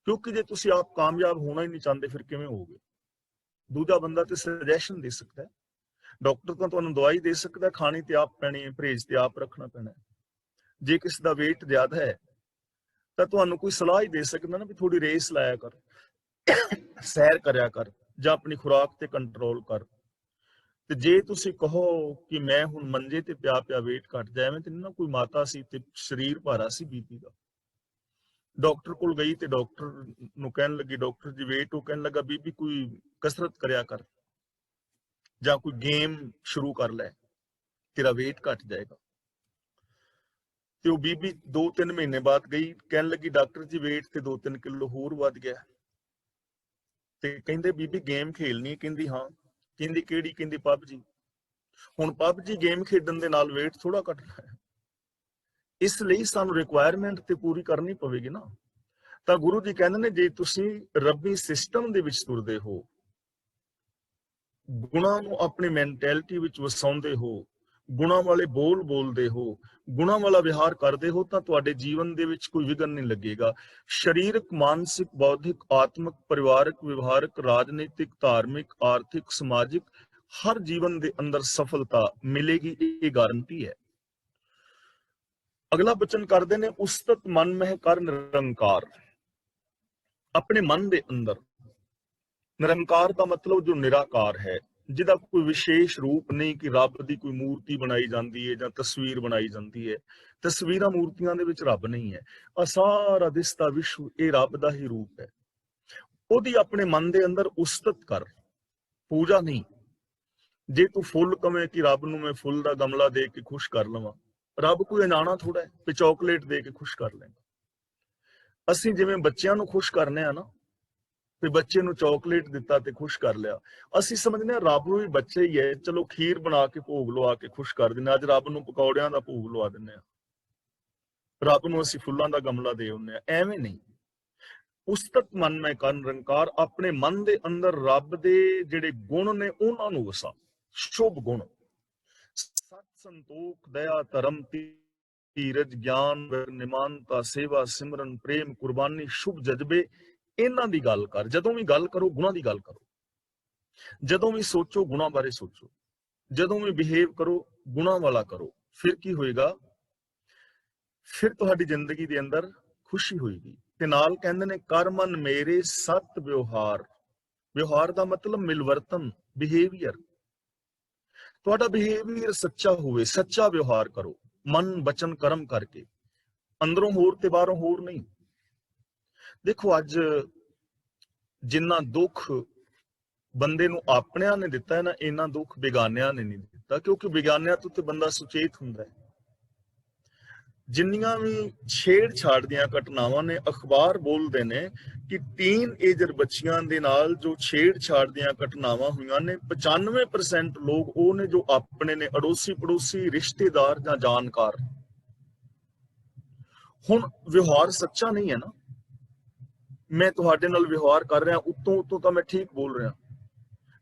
ਕਿਉਂਕਿ ਜੇ ਤੁਸੀਂ ਆਪ ਕਾਮਯਾਬ ਹੋਣਾ ਹੀ ਨਹੀਂ ਚਾਹੁੰਦੇ, ਫਿਰ ਕਿਵੇਂ ਹੋਵੋਗੇ? ਦੂਜਾ ਬੰਦਾ ਤੇ ਸੁਜੈਸ਼ਨ ਦੇ ਸਕਦਾ ਹੈ, ਡਾਕਟਰ ਤਾਂ ਤੁਹਾਨੂੰ ਦਵਾਈ ਦੇ ਸਕਦਾ, ਖਾਣੀ ਤੇ ਆਪ ਪੈਣੀ ਹੈ, ਪਰਹੇਜ਼ ਤੇ ਆਪ ਰੱਖਣਾ ਪੈਣਾ। ਜੇ ਕਿਸੇ ਦਾ weight ਜ਼ਿਆਦਾ ਹੈ ਤਾਂ ਤੁਹਾਨੂੰ ਕੋਈ ਸਲਾਹ ਹੀ ਦੇ ਸਕਦਾ ਨਾ ਵੀ ਥੋੜੀ ਰੇਸ ਲਾਇਆ ਕਰ, ਸੈਰ ਕਰਿਆ ਕਰ, ਜਾਂ ਆਪਣੀ ਖੁਰਾਕ ਤੇ ਕੰਟਰੋਲ ਕਰ। ਤੇ ਜੇ ਤੁਸੀਂ ਕਹੋ ਕਿ ਮੈਂ ਹੁਣ ਮੰਜੇ ਤੇ ਪਿਆ weight ਘਟ ਜਾਏ, ਤੇ ਨਾ ਕੋਈ ਮਾਤਾ ਸੀ ਤੇ ਸਰੀਰ ਭਾਰਾ ਸੀ ਬੀਪੀ ਦਾ, ਡਾਕਟਰ ਕੋਲ ਗਈ ਤੇ ਡਾਕਟਰ ਨੂੰ ਕਹਿਣ ਲੱਗੀ, ਡਾਕਟਰ ਜੀ weight, ਉਹ ਕਹਿਣ ਲੱਗਾ ਬੀਬੀ ਕੋਈ ਕਸਰਤ ਕਰਿਆ ਕਰ ਜਾਂ ਕੋਈ ਗੇਮ ਸ਼ੁਰੂ ਕਰ ਲੈ, ਤੇਰਾ weight ਘਟ ਜਾਏਗਾ। ਤੇ ਉਹ ਬੀਬੀ 2-3 ਮਹੀਨੇ ਬਾਅਦ ਗਈ, ਕਹਿਣ ਲੱਗੀ ਡਾਕਟਰ ਜੀ weight ਤੇ 2-3 ਕਿਲੋ ਹੋਰ ਵੱਧ ਗਿਆ। ਤੇ ਕਹਿੰਦੇ ਬੀਬੀ ਗੇਮ ਖੇਲਣੀ? ਕਹਿੰਦੀ ਹਾਂ। ਕਹਿੰਦੀ ਕਿਹੜੀ? ਕਹਿੰਦੀ ਪਬਜੀ। ਹੁਣ ਪਬਜੀ ਗੇਮ ਖੇਡਣ ਦੇ ਨਾਲ weight ਥੋੜਾ ਘਟਣਾ ਹੈ। ਇਸ ਲਈ ਸਾਨੂੰ ਰਿਕੁਆਇਰਮੈਂਟ ਤੇ ਪੂਰੀ ਕਰਨੀ ਪਵੇਗੀ ਨਾ। ਤਾਂ ਗੁਰੂ ਜੀ ਕਹਿੰਦੇ ਨੇ ਜੇ ਤੁਸੀਂ ਰੱਬੀ ਸਿਸਟਮ ਦੇ ਵਿੱਚ ਤੁਰਦੇ ਹੋ, ਗੁਣਾਂ ਨੂੰ ਆਪਣੀ ਮੈਂਟੈਲਿਟੀ ਵਿੱਚ ਵਸਾਉਂਦੇ ਹੋ, ਗੁਣਾਂ ਵਾਲੇ ਬੋਲ ਬੋਲਦੇ ਹੋ, ਗੁਣਾਂ ਵਾਲਾ ਵਿਹਾਰ ਕਰਦੇ ਹੋ, ਤਾਂ ਤੁਹਾਡੇ ਜੀਵਨ ਦੇ ਵਿੱਚ ਕੋਈ ਵਿਘਨ ਨਹੀਂ ਲੱਗੇਗਾ। ਸਰੀਰਕ, ਮਾਨਸਿਕ, ਬੌਧਿਕ, ਆਤਮਿਕ, ਪਰਿਵਾਰਕ, ਵਿਵਹਾਰਕ, ਰਾਜਨੀਤਿਕ, ਧਾਰਮਿਕ, ਆਰਥਿਕ, ਸਮਾਜਿਕ, ਹਰ ਜੀਵਨ ਦੇ ਅੰਦਰ ਸਫਲਤਾ ਮਿਲੇਗੀ, ਇਹ ਗਾਰੰਟੀ ਹੈ। ਅਗਲਾ ਬਚਨ ਕਰਦੇ ਨੇ, ਉਸਤਤ ਮਨ ਮਹਿ ਕਰ ਨਿਰੰਕਾਰ। ਆਪਣੇ ਮਨ ਦੇ ਅੰਦਰ, ਨਿਰੰਕਾਰ ਦਾ ਮਤਲਬ ਜੋ ਨਿਰਾਕਾਰ ਹੈ, ਜਿਹਦਾ ਕੋਈ ਵਿਸ਼ੇਸ਼ ਰੂਪ ਨਹੀਂ ਕਿ ਰੱਬ ਦੀ ਕੋਈ ਮੂਰਤੀ ਬਣਾਈ ਜਾਂਦੀ ਹੈ ਜਾਂ ਤਸਵੀਰ ਬਣਾਈ ਜਾਂਦੀ ਹੈ। ਤਸਵੀਰਾਂ ਮੂਰਤੀਆਂ ਦੇ ਵਿੱਚ ਰੱਬ ਨਹੀਂ ਹੈ। ਆ ਸਾਰਾ ਦਿਸਦਾ ਵਿਸ਼ਵ ਇਹ ਰੱਬ ਦਾ ਹੀ ਰੂਪ ਹੈ। ਉਹਦੀ ਆਪਣੇ ਮਨ ਦੇ ਅੰਦਰ ਉਸਤਤ ਕਰ, ਪੂਜਾ ਨਹੀਂ। ਜੇ ਤੂੰ ਫੁੱਲ ਕਵੇਂ ਕਿ ਰੱਬ ਨੂੰ ਮੈਂ ਫੁੱਲ ਦਾ ਗਮਲਾ ਦੇ ਕੇ ਖੁਸ਼ ਕਰ ਲਵਾਂ, ਰੱਬ ਕੋਈ ਅਣਜਾਣਾ ਥੋੜਾ ਹੈ ਕਿ ਚਾਕਲੇਟ ਦੇ ਕੇ ਖੁਸ਼ ਕਰ ਲੈਂਦਾ। ਅਸੀਂ ਜਿਵੇਂ ਬੱਚਿਆਂ ਨੂੰ ਖੁਸ਼ ਕਰਨੇ ਆ ਨਾ, ਤੇ ਬੱਚੇ ਨੂੰ ਚਾਕਲੇਟ ਦਿੱਤਾ ਤੇ ਖੁਸ਼ ਕਰ ਲਿਆ, ਅਸੀਂ ਸਮਝਦੇ ਹਾਂ ਰੱਬ ਵੀ ਬੱਚੇ ਹੀ ਹੈ, ਚਲੋ ਖੀਰ ਬਣਾ ਕੇ ਭੋਗ ਲਵਾ ਕੇ ਖੁਸ਼ ਕਰ ਦਿੰਦੇ। ਅੱਜ ਰੱਬ ਨੂੰ ਪਕੌੜਿਆਂ ਦਾ ਭੋਗ ਲਵਾ ਦਿੰਦੇ ਆ, ਰੱਬ ਨੂੰ ਅਸੀਂ ਫੁੱਲਾਂ ਦਾ ਗਮਲਾ ਦੇ ਆਉਂਦੇ ਆ। ਐਵੇਂ ਨਹੀਂ। ਉਸਤਤ ਮਨ ਮੈਂ ਕਰਨ ਨਿਰੰਕਾਰ, ਆਪਣੇ ਮਨ ਦੇ ਅੰਦਰ ਰੱਬ ਦੇ ਜਿਹੜੇ ਗੁਣ ਨੇ ਉਹਨਾਂ ਨੂੰ ਵਸਾ। ਸ਼ੁਭ ਗੁਣ, ਸਤ ਸੰਤੋਖ ਦਇਆ ਧਰਮ ਧੀਰਜ ਗਿਆਨ ਨਿਮਾਨਤਾ ਸੇਵਾ ਸਿਮਰਨ ਪ੍ਰੇਮ ਕੁਰਬਾਨੀ ਸ਼ੁਭ ਜਜ਼ਬੇ, ਇਹਨਾਂ ਦੀ ਗੱਲ ਕਰ। ਜਦੋਂ ਵੀ ਗੱਲ ਕਰੋ ਗੁਣਾਂ ਦੀ ਗੱਲ ਕਰੋ, ਜਦੋਂ ਵੀ ਸੋਚੋ ਗੁਣਾਂ ਬਾਰੇ ਸੋਚੋ, ਜਦੋਂ ਵੀ ਬਿਹੇਵ ਕਰੋ ਗੁਣਾਂ ਵਾਲਾ ਕਰੋ। ਫਿਰ ਕੀ ਹੋਏਗਾ? ਫਿਰ ਤੁਹਾਡੀ ਜ਼ਿੰਦਗੀ ਦੇ ਅੰਦਰ ਖੁਸ਼ੀ ਹੋਏਗੀ। ਤੇ ਨਾਲ ਕਹਿੰਦੇ ਨੇ ਕਰ ਮਨ ਮੇਰੇ ਸਤ ਵਿਵਹਾਰ। ਵਿਵਹਾਰ ਦਾ ਮਤਲਬ ਮਿਲਵਰਤਨ, ਬਿਹੇਵੀਅਰ। ਤੁਹਾਡਾ ਬਿਹੇਵੀਅਰ ਸੱਚਾ ਹੋਵੇ, ਸੱਚਾ ਵਿਵਹਾਰ ਕਰੋ ਮਨ ਬਚਨ ਕਰਮ ਕਰਕੇ, ਅੰਦਰੋਂ ਹੋਰ ਤੇ ਬਾਹਰੋਂ ਹੋਰ ਨਹੀਂ। ਦੇਖੋ ਅੱਜ ਜਿੰਨਾ ਦੁੱਖ ਬੰਦੇ ਨੂੰ ਆਪਣਿਆਂ ਨੇ ਦਿੱਤਾ ਹੈ ਨਾ, ਇੰਨਾ ਦੁੱਖ ਬੇਗਾਨਿਆਂ ਨੇ ਨਹੀਂ ਦਿੱਤਾ, ਕਿਉਂਕਿ ਬੇਗਾਨਿਆਂ ਤੋਂ ਤੇ ਬੰਦਾ ਸੁਚੇਤ ਹੁੰਦਾ ਹੈ। ਜਿੰਨੀਆਂ ਵੀ ਛੇੜਛਾੜ ਦੀਆਂ ਘਟਨਾਵਾਂ ਨੇ, ਅਖਬਾਰ ਬੋਲਦੇ ਨੇ ਕਿ ਟੀਨ ਏਜਰ ਬੱਚੀਆਂ ਦੇ ਨਾਲ ਜੋ ਛੇੜਛਾੜ ਦੀਆਂ ਘਟਨਾਵਾਂ ਹੋਈਆਂ ਨੇ, 95% ਲੋਕ ਉਹ ਨੇ ਜੋ ਆਪਣੇ ਨੇ, ਅੜੋਸੀ ਪੜੋਸੀ ਰਿਸ਼ਤੇਦਾਰ ਜਾਂ ਜਾਣਕਾਰ। ਹੁਣ ਵਿਵਹਾਰ ਸੱਚਾ ਨਹੀਂ ਹੈ ਨਾ। ਮੈਂ ਤੁਹਾਡੇ ਨਾਲ ਵਿਵਹਾਰ ਕਰ ਰਿਹਾ, ਉੱਤੋਂ ਤਾਂ ਮੈਂ ਠੀਕ ਬੋਲ ਰਿਹਾ,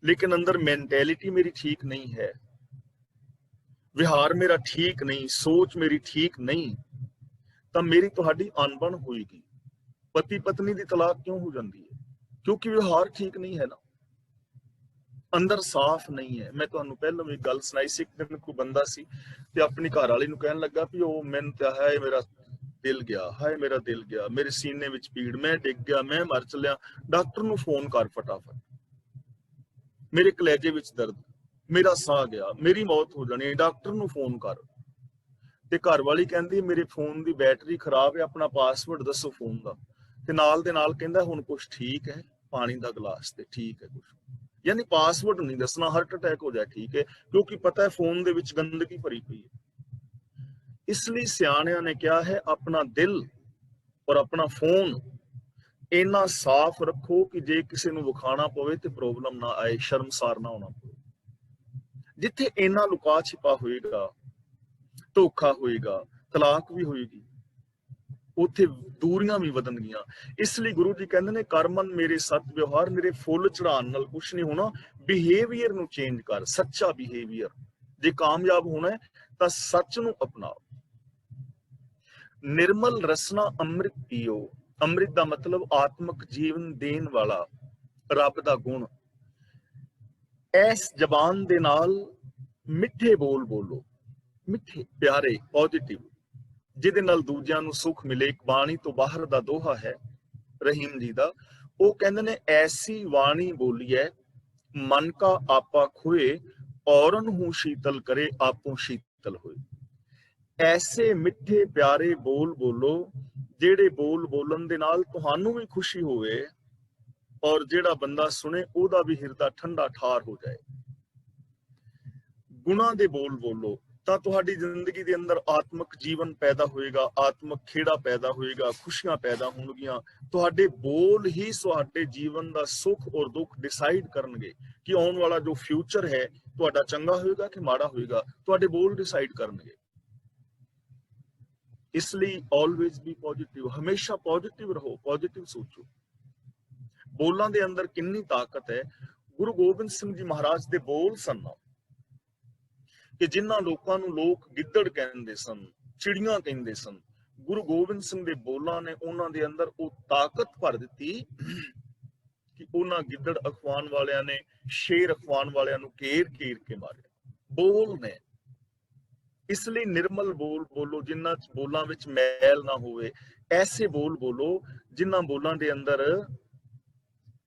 ਲੇਕਿਨ ਅੰਦਰ ਮੈਂਟੈਲਿਟੀ ਮੇਰੀ ਠੀਕ ਨਹੀਂ ਹੈ, ਵਿਹਾਰ ਮੇਰਾ ਠੀਕ ਨਹੀਂ, ਸੋਚ ਮੇਰੀ ਠੀਕ ਨਹੀਂ, ਤਾਂ ਮੇਰੀ ਤੁਹਾਡੀ ਅਣਬਣ ਹੋਏਗੀ। ਪਤੀ ਪਤਨੀ ਦੀ ਤਲਾਕ ਕਿਉਂ ਹੋ ਜਾਂਦੀ ਹੈ? ਕਿਉਂਕਿ ਵਿਹਾਰ ਠੀਕ ਨਹੀਂ ਹੈ ਨਾ, ਅੰਦਰ ਸਾਫ਼ ਨਹੀਂ ਹੈ। ਮੈਂ ਤੁਹਾਨੂੰ ਪਹਿਲਾਂ ਵੀ ਗੱਲ ਸੁਣਾਈ ਸੀ, ਇੱਕ ਦਿਨ ਕੋਈ ਬੰਦਾ ਸੀ ਤੇ ਆਪਣੀ ਘਰ ਵਾਲੀ ਨੂੰ ਕਹਿਣ ਲੱਗਾ ਵੀ ਉਹ ਮੈਨੂੰ ਤਾਂ ਹੈ ਮੇਰਾ ਦਿਲ ਗਿਆ, ਹਾਏ ਮੇਰਾ ਦਿਲ ਗਿਆ, ਮੇਰੇ ਸੀਨੇ ਵਿੱਚ ਪੀੜ, ਮੈਂ ਡਿੱਗ ਗਿਆ, ਮੈਂ ਮਰ ਚੱਲਿਆ, ਡਾਕਟਰ ਨੂੰ ਫੋਨ ਕਰ ਫਟਾਫਟ, ਮੇਰੇ ਕਲੇਜੇ ਵਿੱਚ ਦਰਦ, ਮੇਰਾ ਸਾਹ ਗਿਆ, ਮੇਰੀ ਮੌਤ ਹੋ ਜਾਣੀ, ਡਾਕਟਰ ਨੂੰ ਫੋਨ ਕਰ। ਤੇ ਘਰ ਵਾਲੀ ਕਹਿੰਦੀ ਮੇਰੇ ਫੋਨ ਦੀ ਬੈਟਰੀ ਖਰਾਬ ਹੈ, ਆਪਣਾ ਪਾਸਵਰਡ ਦੱਸੋ ਫੋਨ ਦਾ। ਤੇ ਨਾਲ ਦੇ ਨਾਲ ਕਹਿੰਦਾ ਹੁਣ ਕੁਛ ਠੀਕ ਹੈ, ਪਾਣੀ ਦਾ ਗਲਾਸ ਤੇ ਠੀਕ ਹੈ ਕੁਛ, ਯਾਨੀ ਪਾਸਵਰਡ ਨਹੀਂ ਦੱਸਣਾ, ਹਾਰਟ ਅਟੈਕ ਹੋ ਜਾਏ ਠੀਕ ਹੈ, ਕਿਉਂਕਿ ਪਤਾ ਹੈ ਫੋਨ ਦੇ ਵਿੱਚ ਗੰਦਗੀ ਭਰੀ ਪਈ ਹੈ। ਇਸ ਲਈ ਸਿਆਣਿਆਂ ਨੇ ਕਿਹਾ ਹੈ ਆਪਣਾ ਦਿਲ ਔਰ ਆਪਣਾ ਫੋਨ ਇੰਨਾ ਸਾਫ਼ ਰੱਖੋ ਕਿ ਜੇ ਕਿਸੇ ਨੂੰ ਵਿਖਾਣਾ ਪਵੇ ਤੇ ਪ੍ਰੋਬਲਮ ਨਾ ਆਏ, ਸ਼ਰਮਸਾਰ ਨਾ ਹੋਣਾ ਪਵੇ। ਜਿੱਥੇ ਇੰਨਾ ਲੁਕਾ ਛਿਪਾ ਹੋਏਗਾ, ਧੋਖਾ ਹੋਏਗਾ, ਤਲਾਕ ਵੀ ਹੋਏਗੀ, ਉੱਥੇ ਦੂਰੀਆਂ ਵੀ ਵਧਣਗੀਆਂ। ਇਸ ਲਈ ਗੁਰੂ ਜੀ ਕਹਿੰਦੇ ਨੇ ਕਰ ਮਨ ਮੇਰੇ ਸਤ ਵਿਵਹਾਰ, ਮੇਰੇ ਫੁੱਲ ਚੜਾਉਣ ਨਾਲ ਕੁਛ ਨਹੀਂ ਹੋਣਾ, ਬਿਹੇਵੀਅਰ ਨੂੰ ਚੇਂਜ ਕਰ, ਸੱਚਾ ਬਿਹੇਵੀਅਰ। ਜੇ ਕਾਮਯਾਬ ਹੋਣਾ ਹੈ ਤਾਂ ਸੱਚ ਨੂੰ ਅਪਣਾਓ। ਨਿਰਮਲ ਰਸਨਾ ਅੰਮ੍ਰਿਤ ਪੀਓ। ਅੰਮ੍ਰਿਤ ਦਾ ਮਤਲਬ ਆਤਮਿਕ ਜੀਵਨ ਦੇਣ ਵਾਲਾ ਰੱਬ ਦਾ ਗੁਣ। ਇਸ ਜ਼ਬਾਨ ਦੇ ਨਾਲ ਮਿੱਠੇ ਬੋਲ ਬੋਲੋ, ਮਿੱਠੇ ਪਿਆਰੇ ਪੋਜ਼ਿਟਿਵ, ਜਿਹਦੇ ਨਾਲ ਦੂਜਿਆਂ ਨੂੰ ਸੁੱਖ ਮਿਲੇ। ਇੱਕ ਬਾਣੀ ਤੋਂ ਬਾਹਰ ਦਾ ਦੋਹਾ ਹੈ ਰਹੀਮ ਜੀ ਦਾ, ਉਹ ਕਹਿੰਦੇ ਨੇ ਐਸੀ ਬਾਣੀ ਬੋਲੀਐ ਮਨ ਕਾ ਆਪਾ ਖੋਏ, ਔਰਨ ਹੂੰ ਸ਼ੀਤਲ ਕਰੇ ਆਪੋ ਸ਼ੀਤਲ ਹੋਏ। ਐਸੇ ਮਿੱਠੇ ਪਿਆਰੇ ਬੋਲ ਬੋਲੋ ਜਿਹੜੇ ਬੋਲ ਬੋਲਣ ਦੇ ਨਾਲ ਤੁਹਾਨੂੰ ਵੀ ਖੁਸ਼ੀ ਹੋਵੇ ਔਰ ਜਿਹੜਾ ਬੰਦਾ ਸੁਣੇ ਉਹਦਾ ਵੀ ਹਿਰਦਾ ਠੰਡਾ ਠਾਰ ਹੋ ਜਾਏ। ਗੁਣਾਂ ਦੇ ਬੋਲ ਬੋਲੋ ਤਾਂ ਤੁਹਾਡੀ ਜ਼ਿੰਦਗੀ ਦੇ ਅੰਦਰ ਆਤਮਿਕ ਜੀਵਨ ਪੈਦਾ ਹੋਏਗਾ, ਆਤਮਿਕ ਖੇੜਾ ਪੈਦਾ ਹੋਏਗਾ, ਖੁਸ਼ੀਆਂ ਪੈਦਾ ਹੋਣਗੀਆਂ। ਤੁਹਾਡੇ ਬੋਲ ਹੀ ਤੁਹਾਡੇ ਜੀਵਨ ਦਾ ਸੁੱਖ ਔਰ ਦੁੱਖ ਡਿਸਾਈਡ ਕਰਨਗੇ ਕਿ ਆਉਣ ਵਾਲਾ ਜੋ ਫਿਊਚਰ ਹੈ ਤੁਹਾਡਾ ਚੰਗਾ ਹੋਏਗਾ ਕਿ ਮਾੜਾ ਹੋਏਗਾ। ਤੁਹਾਡੇ ਬੋਲ ਡਿਸਾਈਡ ਕਰਨਗੇ। ਇਸ ਲਈ ਆਲਵੇਜ਼ ਬੀ ਪੋਜ਼ਿਟਿਵ, ਹਮੇਸ਼ਾ ਪੋਜ਼ਿਟਿਵ ਰਹੋ, ਪੋਜ਼ਿਟਿਵ ਸੋਚੋ। ਬੋਲਾਂ ਦੇ ਅੰਦਰ ਕਿੰਨੀ ਤਾਕਤ ਹੈ। ਗੁਰੂ ਗੋਬਿੰਦ ਸਿੰਘ ਜੀ ਮਹਾਰਾਜ ਦੇ ਬੋਲ ਸਨ ਕਿ ਜਿਨ੍ਹਾਂ ਲੋਕਾਂ ਨੂੰ ਲੋਕ ਗਿੱਦੜ ਕਹਿੰਦੇ ਸਨ, ਚਿੜੀਆਂ ਕਹਿੰਦੇ ਸਨ, ਗੁਰੂ ਗੋਬਿੰਦ ਸਿੰਘ ਦੇ ਬੋਲਾਂ ਨੇ ਉਹਨਾਂ ਦੇ ਅੰਦਰ ਉਹ ਤਾਕਤ ਭਰ ਦਿੱਤੀ ਕਿ ਉਹਨਾਂ ਗਿੱਦੜ ਅਖਵਾਨ ਵਾਲਿਆਂ ਨੇ, ਸ਼ੇਰ ਅਖਵਾਨ ਵਾਲਿਆਂ ਨੂੰ ਘੇਰ ਘੇਰ ਕੇ ਮਾਰਿਆ। ਬੋਲ ਨੇ। ਇਸ ਲਈ ਨਿਰਮਲ ਬੋਲ ਬੋਲੋ, ਜਿਨ੍ਹਾਂ ਬੋਲਾਂ ਵਿੱਚ ਮੈਲ ਨਾ ਹੋਵੇ। ਐਸੇ ਬੋਲ ਬੋਲੋ ਜਿਨ੍ਹਾਂ ਬੋਲਾਂ ਦੇ ਅੰਦਰ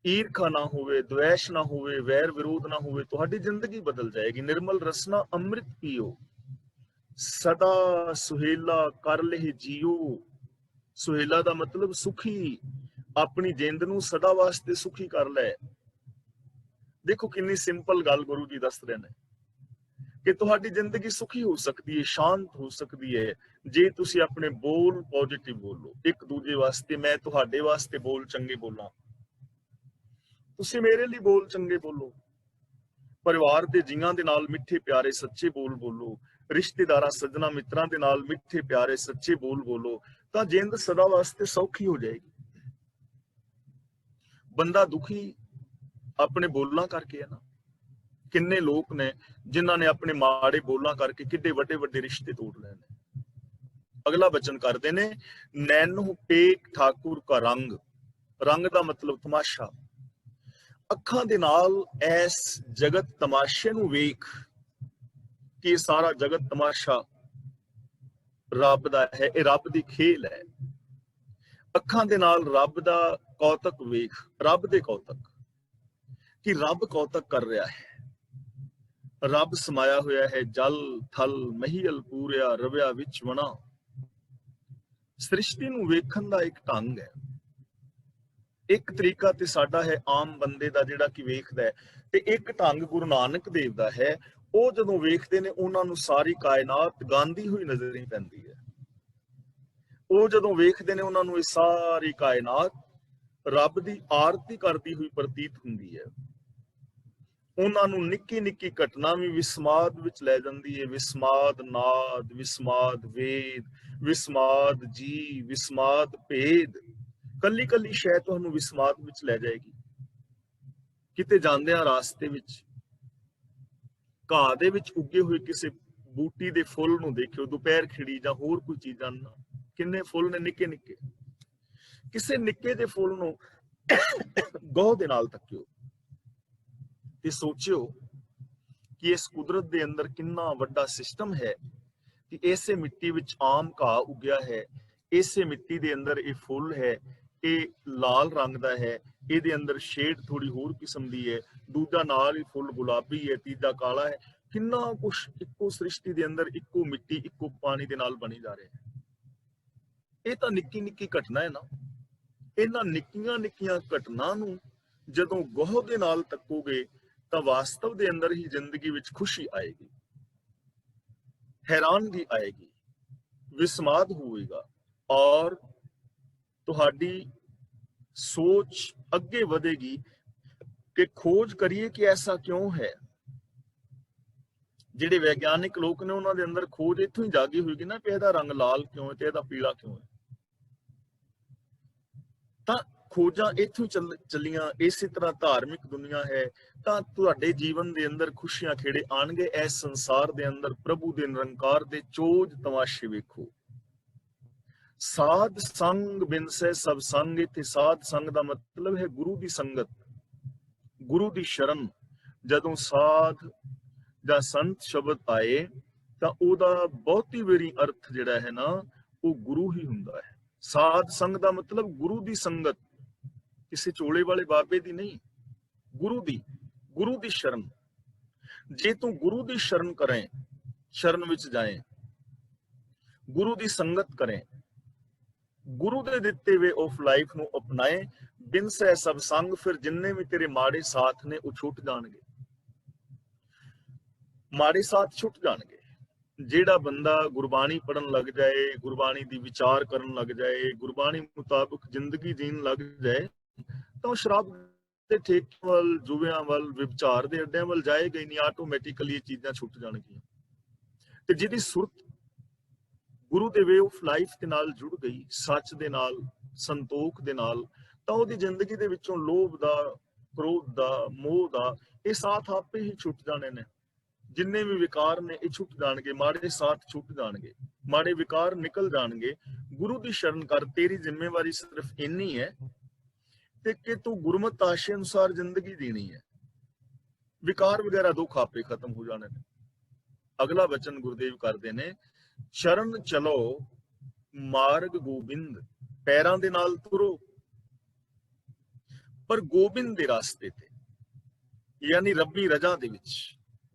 ਈਰਖਾ ਨਾ ਹੋਵੇ, द्वेष ना होवे, वैर विरोध ना होवे, ਤੁਹਾਡੀ ਜ਼ਿੰਦਗੀ ਬਦਲ ਜਾਏਗੀ। निर्मल रसना अमृत पीओ, सदा सुहेला कर ले जियो। सुहेला ਦਾ ਮਤਲਬ ਸੁਖੀ, ਆਪਣੀ ਜਿੰਦ ਨੂੰ ਸਦਾ ਵਾਸਤੇ ਸੁਖੀ ਕਰ ਲੈ। ਦੇਖੋ ਕਿੰਨੀ ਸਿੰਪਲ ਗੱਲ ਗੁਰੂ ਜੀ ਦੱਸ ਰਹੇ ਨੇ ਕਿ ਤੁਹਾਡੀ ਜ਼ਿੰਦਗੀ ਸੁਖੀ ਹੋ ਸਕਦੀ ਹੈ, ਸ਼ਾਂਤ ਹੋ ਸਕਦੀ ਹੈ, ਜੇ ਤੁਸੀਂ ਆਪਣੇ ਬੋਲ ਪੋਜ਼ਿਟਿਵ ਬੋਲੋ ਇੱਕ ਦੂਜੇ ਵਾਸਤੇ। ਮੈਂ ਤੁਹਾਡੇ ਵਾਸਤੇ ਬੋਲ ਚੰਗੇ ਬੋਲਾਂ, ਤੁਸੀਂ ਮੇਰੇ ਲਈ ਬੋਲ ਚੰਗੇ ਬੋਲੋ। ਪਰਿਵਾਰ ਦੇ ਜੀਆਂ ਦੇ ਨਾਲ ਮਿੱਠੇ ਪਿਆਰੇ ਸੱਚੇ ਬੋਲ ਬੋਲੋ, ਰਿਸ਼ਤੇਦਾਰਾਂ ਸੱਜਣਾ ਮਿੱਤਰਾਂ ਦੇ ਨਾਲ ਮਿੱਠੇ ਪਿਆਰੇ ਸੱਚੇ ਬੋਲ ਬੋਲੋ, ਤਾਂ ਜਿੰਦ ਸਦਾ ਵਾਸਤੇ ਸੌਖੀ ਹੋ ਜਾਏਗੀ। ਬੰਦਾ ਦੁਖੀ ਆਪਣੇ ਬੋਲਾਂ ਕਰਕੇ ਹੈ ਨਾ। ਕਿੰਨੇ ਲੋਕ ਨੇ ਜਿਨ੍ਹਾਂ ਨੇ ਆਪਣੇ ਮਾੜੇ ਬੋਲਾਂ ਕਰਕੇ ਕਿੱਡੇ ਵੱਡੇ ਵੱਡੇ ਰਿਸ਼ਤੇ ਤੋੜ ਲਏ ਨੇ। ਅਗਲਾ ਬਚਨ ਕਰਦੇ ਨੇ, ਨੈਨੂ ਟੇਕ ਠਾਕੁਰ ਕਾ ਰੰਗ। ਰੰਗ ਦਾ ਮਤਲਬ ਤਮਾਸ਼ਾ। ਅੱਖਾਂ ਦੇ ਨਾਲ ਐਸ ਜਗਤ ਤਮਾਸ਼ੇ ਨੂੰ ਵੇਖ ਕਿ ਸਾਰਾ ਜਗਤ ਤਮਾਸ਼ਾ ਰੱਬ ਦਾ ਹੈ, ਇਹ ਰੱਬ ਦੀ ਖੇਲ ਹੈ। ਅੱਖਾਂ ਦੇ ਨਾਲ ਰੱਬ ਦਾ ਕੌਤਕ ਵੇਖ, ਰੱਬ ਦੇ ਕੌਤਕ, ਕਿ ਰੱਬ ਕੌਤਕ ਕਰ ਰਿਹਾ ਹੈ। ਰੱਬ ਸਮਾਇਆ ਹੋਇਆ ਹੈ ਜਲ ਥਲ ਮਹੀਲ ਪੂਰਿਆ ਰਵਿਆ ਵਿੱਚ ਵਣਾ। ਸ੍ਰਿਸ਼ਟੀ ਨੂੰ ਵੇਖਣ ਦਾ ਇੱਕ ਢੰਗ ਹੈ, ਇੱਕ ਤਰੀਕਾ ਤੇ ਸਾਡਾ ਹੈ ਆਮ ਬੰਦੇ ਦਾ ਜਿਹੜਾ ਕਿ ਵੇਖਦਾ ਹੈ, ਤੇ ਇੱਕ ਢੰਗ ਗੁਰੂ ਨਾਨਕ ਦੇਵ ਦਾ ਹੈ। ਉਹ ਜਦੋਂ ਵੇਖਦੇ ਨੇ ਉਹਨਾਂ ਨੂੰ ਸਾਰੀ ਕਾਇਨਾਤ ਗਾਂਦੀ ਹੋਈ ਨਜ਼ਰ ਨਹੀਂ ਪੈਂਦੀ ਹੈ। ਉਹ ਜਦੋਂ ਵੇਖਦੇ ਨੇ ਉਹਨਾਂ ਨੂੰ ਇਹ ਸਾਰੀ ਕਾਇਨਾਤ ਰੱਬ ਦੀ ਆਰਤੀ ਕਰਦੀ ਹੋਈ ਪ੍ਰਤੀਤ ਹੁੰਦੀ ਹੈ। ਉਹਨਾਂ ਨੂੰ ਨਿੱਕੀ ਨਿੱਕੀ ਘਟਨਾ ਵੀ ਵਿਸਮਾਦ ਵਿੱਚ ਲੈ ਜਾਂਦੀ ਹੈ। ਵਿਸਮਾਦ ਨਾਦ, ਵਿਸਮਾਦ ਵੇਦ, ਵਿਸਮਾਦ ਜੀ, ਵਿਸਮਾਦ ਭੇਦ, ਕੱਲੀ ਕੱਲੀ ਸ਼ੈ ਤੁਹਾਨੂੰ ਵਿਸਮਾਦ ਵਿੱਚ ਲੈ ਜਾਏਗੀ। ਕਿਤੇ ਜਾਂਦਿਆਂ ਰਾਸਤੇ ਵਿੱਚ ਘਾਹ ਦੇ ਵਿੱਚ ਉੱਗੇ ਹੋਏ ਕਿਸੇ ਬੂਟੀ ਦੇ ਫੁੱਲ ਨੂੰ ਦੇਖਿਓ, ਦੁਪਹਿਰ ਖਿੜੀ ਜਾਂ ਹੋਰ ਕੋਈ ਚੀਜ਼ਾਂ ਨਾ, ਕਿੰਨੇ ਫੁੱਲ ਨੇ ਨਿੱਕੇ ਨਿੱਕੇ। ਕਿਸੇ ਨਿੱਕੇ ਜਿਹੇ ਫੁੱਲ ਨੂੰ ਗਹੁ ਦੇ ਨਾਲ ਤੱਕਿਓ ਤੇ ਸੋਚਿਓ ਕਿ ਇਸ ਕੁਦਰਤ ਦੇ ਅੰਦਰ ਕਿੰਨਾ ਵੱਡਾ ਸਿਸਟਮ ਹੈ ਕਿ ਇਸੇ ਮਿੱਟੀ ਵਿੱਚ ਆਮ ਘਾਹ ਉੱਗਿਆ ਹੈ, ਇਸੇ ਮਿੱਟੀ ਦੇ ਅੰਦਰ ਇਹ ਫੁੱਲ ਹੈ, ਇਹ ਲਾਲ ਰੰਗ ਦਾ ਹੈ, ਇਹਦੇ ਅੰਦਰ ਸ਼ੇਡ ਥੋੜੀ ਹੋਰ ਕਿਸਮ ਦੀ ਹੈ, ਦੂਜਾ ਨਾਲ ਹੀ ਫੁੱਲ ਗੁਲਾਬੀ ਹੈ, ਤੀਜਾ ਕਾਲਾ ਹੈ। ਕਿੰਨਾ ਕੁਛ ਇੱਕੋ ਸ੍ਰਿਸ਼ਟੀ ਦੇ ਅੰਦਰ, ਇੱਕੋ ਮਿੱਟੀ, ਇੱਕੋ ਪਾਣੀ ਦੇ ਨਾਲ ਬਣੀ ਜਾ ਰਿਹਾ ਹੈ। ਇਹ ਤਾਂ ਨਿੱਕੀ ਨਿੱਕੀ ਘਟਨਾ ਹੈ ਨਾ। ਇਹਨਾਂ ਨਿੱਕੀਆਂ ਨਿੱਕੀਆਂ ਘਟਨਾ ਨੂੰ ਜਦੋਂ ਗਹੁ ਦੇ ਨਾਲ ਤੱਕੋਗੇ ਤਾਂ ਵਾਸਤਵ ਦੇ ਅੰਦਰ ਹੀ ਜ਼ਿੰਦਗੀ ਵਿੱਚ ਖੁਸ਼ੀ ਆਏਗੀ, ਹੈਰਾਨਗੀ ਆਏਗੀ, ਵਿਸਮਾਦ ਹੋਵੇਗਾ, ਔਰ ਤੁਹਾਡੀ ਸੋਚ ਅੱਗੇ ਵਧੇਗੀ ਕਿ ਖੋਜ ਕਰੀਏ ਕਿ ਐਸਾ ਕਿਉਂ ਹੈ। ਜਿਹੜੇ ਵਿਗਿਆਨਿਕ ਲੋਕ ਨੇ ਉਹਨਾਂ ਦੇ ਅੰਦਰ ਖੋਜ ਇੱਥੋਂ ਹੀ ਜਾਗੀ ਹੋਏਗੀ ਨਾ ਕਿ ਇਹਦਾ ਰੰਗ ਲਾਲ ਕਿਉਂ ਹੈ ਤੇ ਇਹਦਾ ਪੀਲਾ ਕਿਉਂ ਹੈ। ਤਾਂ ਖੋਜਾਂ ਇੱਥੋਂ ਚੱਲੀਆਂ। ਇਸੇ ਤਰ੍ਹਾਂ ਧਾਰਮਿਕ ਦੁਨੀਆ ਹੈ, ਤਾਂ ਤੁਹਾਡੇ ਜੀਵਨ ਦੇ ਅੰਦਰ ਖੁਸ਼ੀਆਂ ਖੇੜੇ ਆਣਗੇ। ਇਸ ਸੰਸਾਰ ਦੇ ਅੰਦਰ ਪ੍ਰਭੂ ਦੇ ਨਿਰੰਕਾਰ ਦੇ ਚੋਜ ਤਮਾਸ਼ੇ ਵੇਖੋ। ਸਾਧ ਸੰਗ ਬਿਨਸੈ ਸਭ ਸੰਗ। ਇੱਥੇ ਸਾਧ ਸੰਗ ਦਾ ਮਤਲਬ ਹੈ ਗੁਰੂ ਦੀ ਸੰਗਤ, ਗੁਰੂ ਦੀ ਸ਼ਰਨ। ਜਦੋਂ ਸਾਧ ਜਾਂ ਸੰਤ ਸ਼ਬਦ ਆਏ ਤਾਂ ਉਹਦਾ ਬਹੁਤੀ ਵਾਰੀ ਅਰਥ ਜਿਹੜਾ ਹੈ ਨਾ ਉਹ ਗੁਰੂ ਹੀ ਹੁੰਦਾ ਹੈ। ਸਾਧ ਸੰਗ ਦਾ ਮਤਲਬ ਗੁਰੂ ਦੀ ਸੰਗਤ, ਕਿਸੇ ਚੋਲੇ ਵਾਲੇ ਬਾਬੇ ਦੀ ਨਹੀਂ, ਗੁਰੂ ਦੀ, ਗੁਰੂ ਦੀ ਸ਼ਰਨ। ਜੇ ਤੂੰ ਗੁਰੂ ਦੀ ਸ਼ਰਨ ਕਰੇ, ਸ਼ਰਨ ਵਿੱਚ ਜਾਏ, ਗੁਰੂ ਦੀ ਸੰਗਤ ਕਰੇ, ਗੁਰੂ ਦੇ ਦਿੱਤੇ ਵੇ ਆਫ ਲਾਈਫ ਨੂੰ ਅਪਣਾਏ, ਬਿਨਸੈ ਸਭ ਸੰਗ, ਫਿਰ ਜਿੰਨੇ ਵੀ ਤੇਰੇ ਮਾੜੇ ਸਾਥ ਨੇ ਉਹ ਛੁੱਟ ਜਾਣਗੇ। ਮਾੜੇ ਸਾਥ ਛੁੱਟ ਜਾਣਗੇ। ਜਿਹੜਾ ਬੰਦਾ ਗੁਰਬਾਣੀ ਪੜਨ ਲੱਗ ਜਾਏ, ਗੁਰਬਾਣੀ ਦੀ ਵਿਚਾਰ ਕਰਨ ਲੱਗ ਜਾਏ, ਗੁਰਬਾਣੀ ਮੁਤਾਬਕ ਜ਼ਿੰਦਗੀ ਜੀਣ ਲੱਗ ਜਾਏ, ਤਾਂ ਉਹ ਸ਼ਰਾਬ ਦੇ ਠੇਕਿਆਂ ਵੱਲ, ਜੁਵਿਆਂ ਵੱਲ, ਵਿਚਾਰ ਦੇ ਅੱਡਿਆਂ ਵੱਲ ਜਾਏਗਾ ਹੀ ਨਹੀਂ। ਆਟੋਮੈਟਿਕਲੀ ਇਹ ਚੀਜ਼ਾਂ ਛੁੱਟ ਜਾਣਗੀਆਂ। ਤੇ ਜਿਹਦੀ ਸੁਰਤ ਗੁਰੂ ਦੇ ਵੇ ਆਫ ਲਾਈਫ ਦੇ ਨਾਲ ਜੁੜ ਗਈ, ਸੱਚ ਦੇ ਨਾਲ, ਸੰਤੋਖ ਦੇ ਨਾਲ, ਤਾਂ ਉਹਦੀ ਜ਼ਿੰਦਗੀ ਦੇ ਵਿੱਚੋਂ ਲੋਭ ਦਾ, ਕ੍ਰੋਧ ਦਾ, ਮੋਹ ਦਾ ਇਹ ਸਾਥ ਆਪੇ ਹੀ ਛੁੱਟ ਜਾਣੇ ਨੇ। ਜਿੰਨੇ ਵੀ ਵਿਕਾਰ ਨੇ ਇਹ ਛੁੱਟ ਜਾਣਗੇ, ਮਾੜੇ ਸਾਥ ਛੁੱਟ ਜਾਣਗੇ, ਮਾੜੇ ਵਿਕਾਰ ਨਿਕਲ ਜਾਣਗੇ। ਗੁਰੂ ਦੀ ਸ਼ਰਨ ਕਰ। ਤੇਰੀ ਜ਼ਿੰਮੇਵਾਰੀ ਸਿਰਫ ਇੰਨੀ ਹੈ ਤੇ ਕਿ ਤੂੰ ਗੁਰਮਤਿ ਆਸ਼ੇ ਅਨੁਸਾਰ ਜ਼ਿੰਦਗੀ ਜੀਣੀ ਹੈ। ਵਿਕਾਰ ਵਗੈਰਾ ਦੁੱਖ ਆਪੇ ਖਤਮ ਹੋ ਜਾਣੇ ਨੇ। ਅਗਲਾ ਬਚਨ ਗੁਰਦੇਵ ਕਰਦੇ ਨੇ, ਸ਼ਰਨ ਚਲੋ ਮਾਰਗ ਗੋਬਿੰਦ। ਪੈਰਾਂ ਦੇ ਨਾਲ ਤੁਰੋ, पर गोबिंद दे रास्ते ते, यानी रब्बी रजा दे विच,